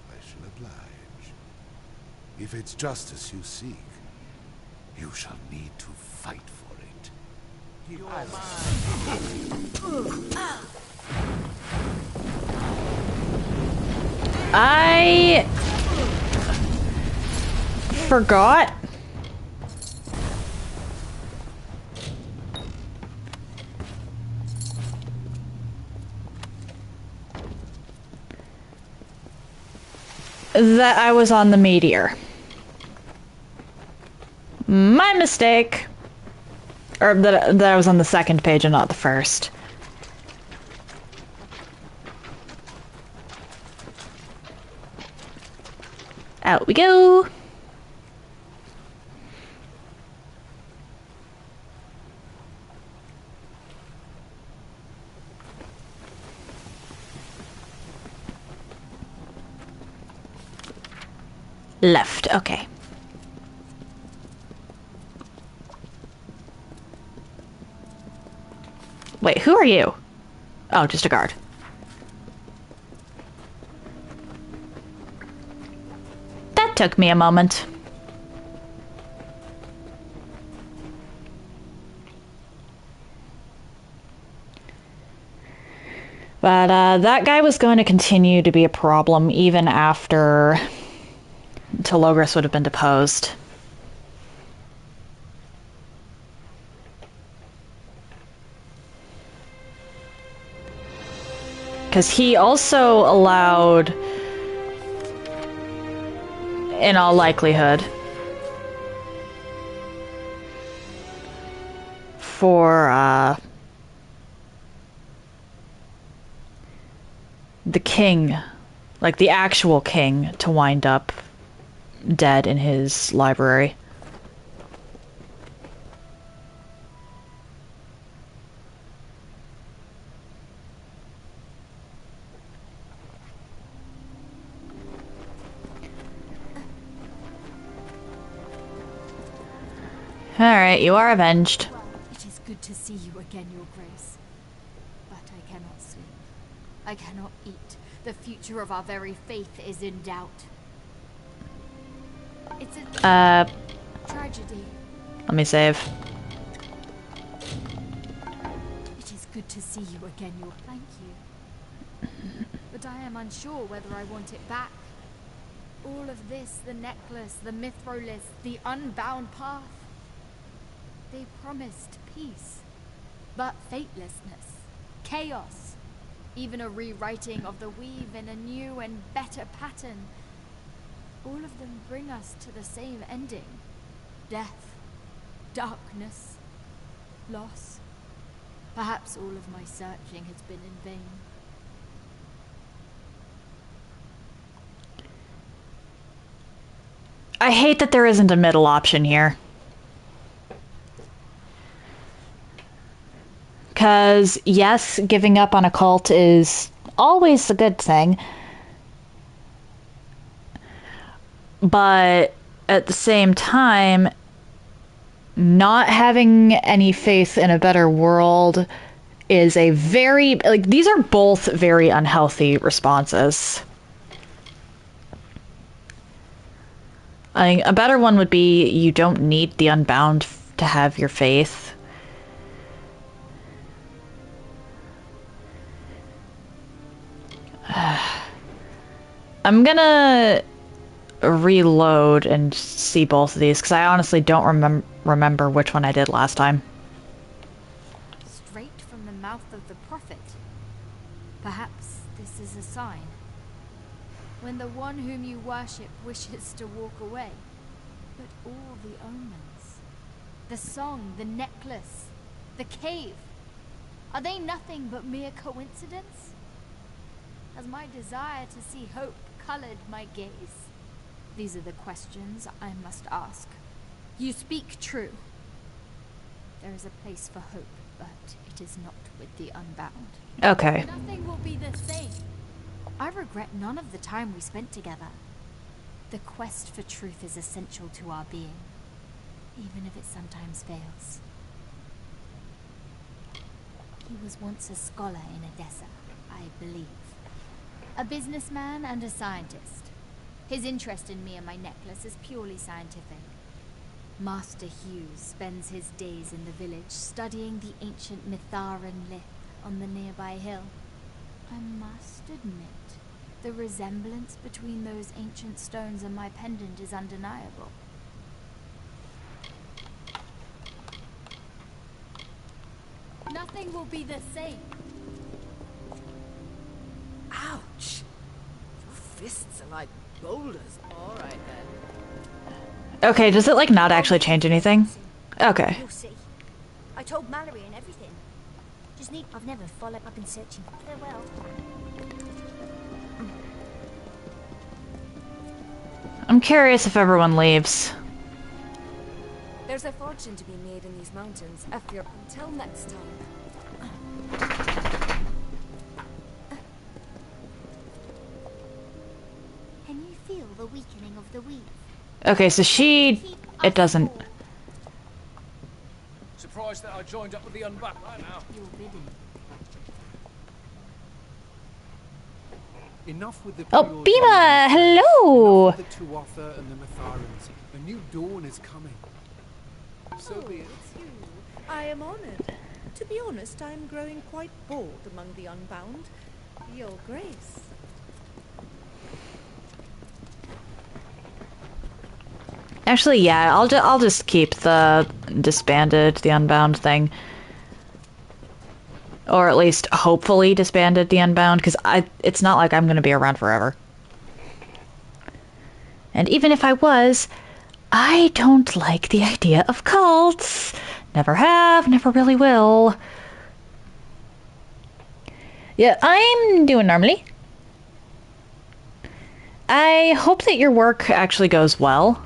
I shall oblige. If it's justice you seek, you shall need to fight for it. You're I forgot. That I was on the meteor. My mistake. Or that I was on the second page and not the first. Out we go. Left, okay. Wait, who are you? Oh, just a guard. That took me a moment. But that guy was going to continue to be a problem even after Telogris would have been deposed. Because he also allowed, in all likelihood, for the king, like the actual king, to wind up dead in his library. Alright, you are avenged. It is good to see you again, Your Grace. But I cannot sleep. I cannot eat. The future of our very faith is in doubt. It's a tragedy. Let me save. It is good to see you again, Your. Thank you. But I am unsure whether I want it back. All of this, the necklace, the mithrolith, the unbound path. They promised peace, but fatelessness, chaos, even a rewriting of the weave in a new and better pattern. All of them bring us to the same ending. Death, darkness, loss. Perhaps all of my searching has been in vain. I hate that there isn't a middle option here. Because, yes, giving up on a cult is always a good thing. But at the same time, not having any faith in a better world is a very, like, these are both very unhealthy responses. I mean, a better one would be you don't need the Unbound to have your faith. I'm gonna reload and see both of these, because I honestly don't remember which one I did last time. Straight from the mouth of the prophet. Perhaps this is a sign. When the one whom you worship wishes to walk away. But all the omens, the song, the necklace, the cave, are they nothing but mere coincidence? Has my desire to see hope colored my gaze? These are the questions I must ask. You speak true. There is a place for hope, but it is not with the Unbound. Okay. Nothing will be the same. I regret none of the time we spent together. The quest for truth is essential to our being, even if it sometimes fails. He was once a scholar in Edessa, I believe. A businessman and a scientist. His interest in me and my necklace is purely scientific. Master Hughes spends his days in the village studying the ancient Mitharan lith on the nearby hill. I must admit, the resemblance between those ancient stones and my pendant is undeniable. Nothing will be the same. Ouch! Your fists are like boulders. All right then. Okay, does it, like, not actually change anything? Okay. You'll see. I told Mallory and everything. Just need. I've never followed. I've been searching. Farewell. I'm curious if everyone leaves. There's a fortune to be made in these mountains if you're until next time. Can you feel the weakening of the weave? Okay, so it doesn't. Surprised that I joined up with the Unbound right now. You're bidding. Enough with the Oh, Bima! Hello! Enough with the Tuatha and the Mitharans. A new dawn is coming. So be it. It's you. I am honored. To be honest, I'm growing quite bored among the Unbound. Your Grace. Actually, yeah, I'll just keep the disbanded, the Unbound thing. Or at least, hopefully, disbanded the Unbound, because it's not like I'm gonna be around forever. And even if I was, I don't like the idea of cults. Never have, never really will. Yeah, I'm doing normally. I hope that your work actually goes well.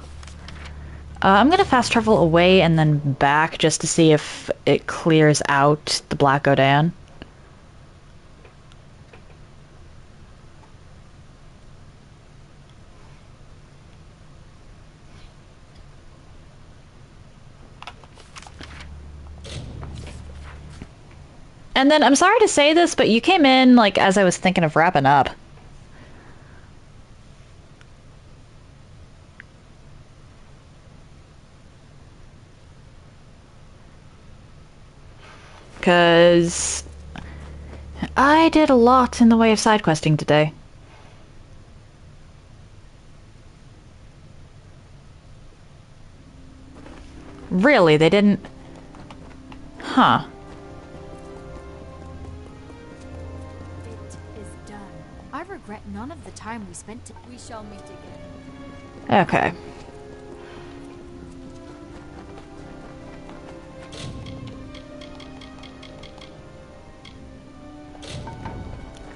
I'm gonna fast travel away and then back just to see if it clears out the Black Odan. And then, I'm sorry to say this, but you came in, like, as I was thinking of wrapping up. Because I did a lot in the way of side questing today. Really, they didn't... Huh. It is done. I regret none of the time we spent. We shall meet again. Okay.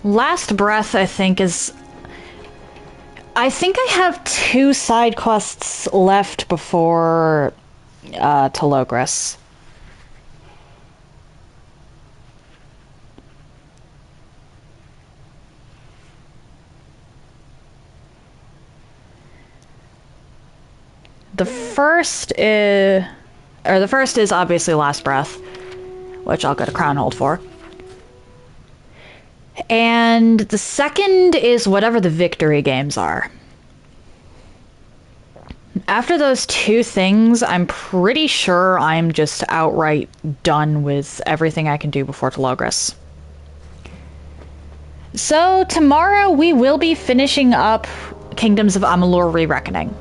Last Breath, I think, is... I think I have 2 side quests left before Telogris. The first is obviously Last Breath, which I'll go to Crownhold for. And the second is whatever the victory games are. After those 2 things, I'm pretty sure I'm just outright done with everything I can do before Telogris. So tomorrow we will be finishing up Kingdoms of Amalur Re-Reckoning.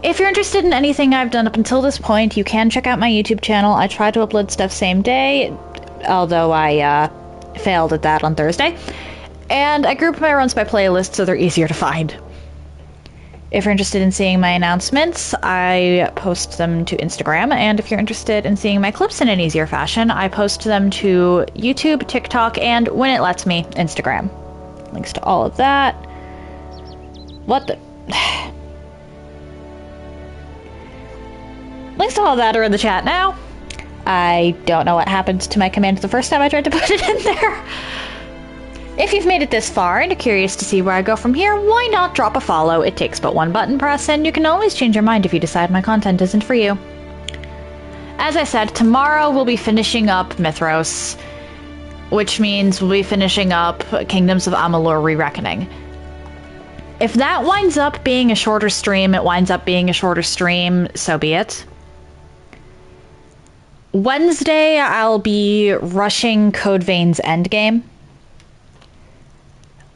If you're interested in anything I've done up until this point, you can check out my YouTube channel. I try to upload stuff same day, although I failed at that on Thursday. And I group my runs by playlist so they're easier to find. If you're interested in seeing my announcements, I post them to Instagram, and if you're interested in seeing my clips in an easier fashion, I post them to YouTube, TikTok, and when it lets me, Instagram. Links to all of that. What the... Links to all of that are in the chat now. I don't know what happened to my command the first time I tried to put it in there. If you've made it this far and are curious to see where I go from here, why not drop a follow? It takes but one button press, and you can always change your mind if you decide my content isn't for you. As I said, tomorrow we'll be finishing up Mithros, which means we'll be finishing up Kingdoms of Amalur Re-Reckoning. If that winds up being a shorter stream, it winds up being a shorter stream, so be it. Wednesday, I'll be rushing Code Vein's endgame.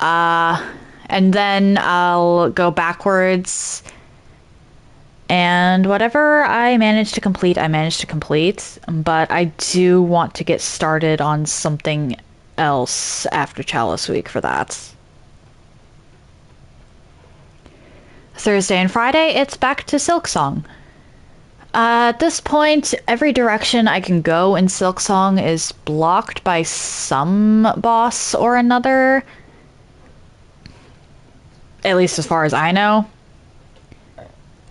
And then I'll go backwards. And whatever I manage to complete, I manage to complete. But I do want to get started on something else after Chalice Week for that. Thursday and Friday, it's back to Silksong. At this point, every direction I can go in Silksong is blocked by some boss or another. At least as far as I know.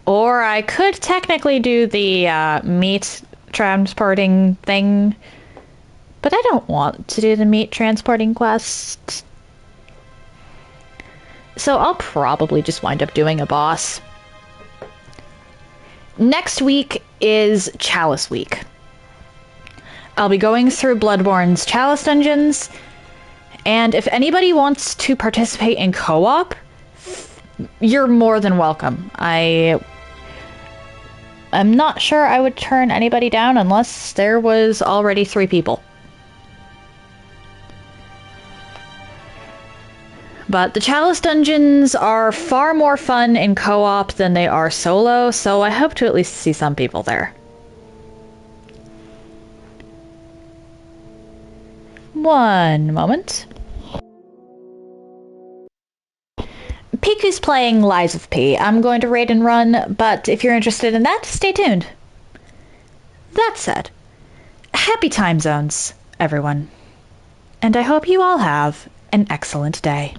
Or I could technically do the meat transporting thing. But I don't want to do the meat transporting quest. So I'll probably just wind up doing a boss. Next week is Chalice Week. I'll be going through Bloodborne's Chalice dungeons, and if anybody wants to participate in co-op, you're more than welcome. I'm not sure I would turn anybody down unless there was already 3 people. But the Chalice dungeons are far more fun in co-op than they are solo, so I hope to at least see some people there. One moment. Piku Ellie's playing Lies of P. I'm going to raid and run, but if you're interested in that, stay tuned. That said, happy time zones, everyone. And I hope you all have an excellent day.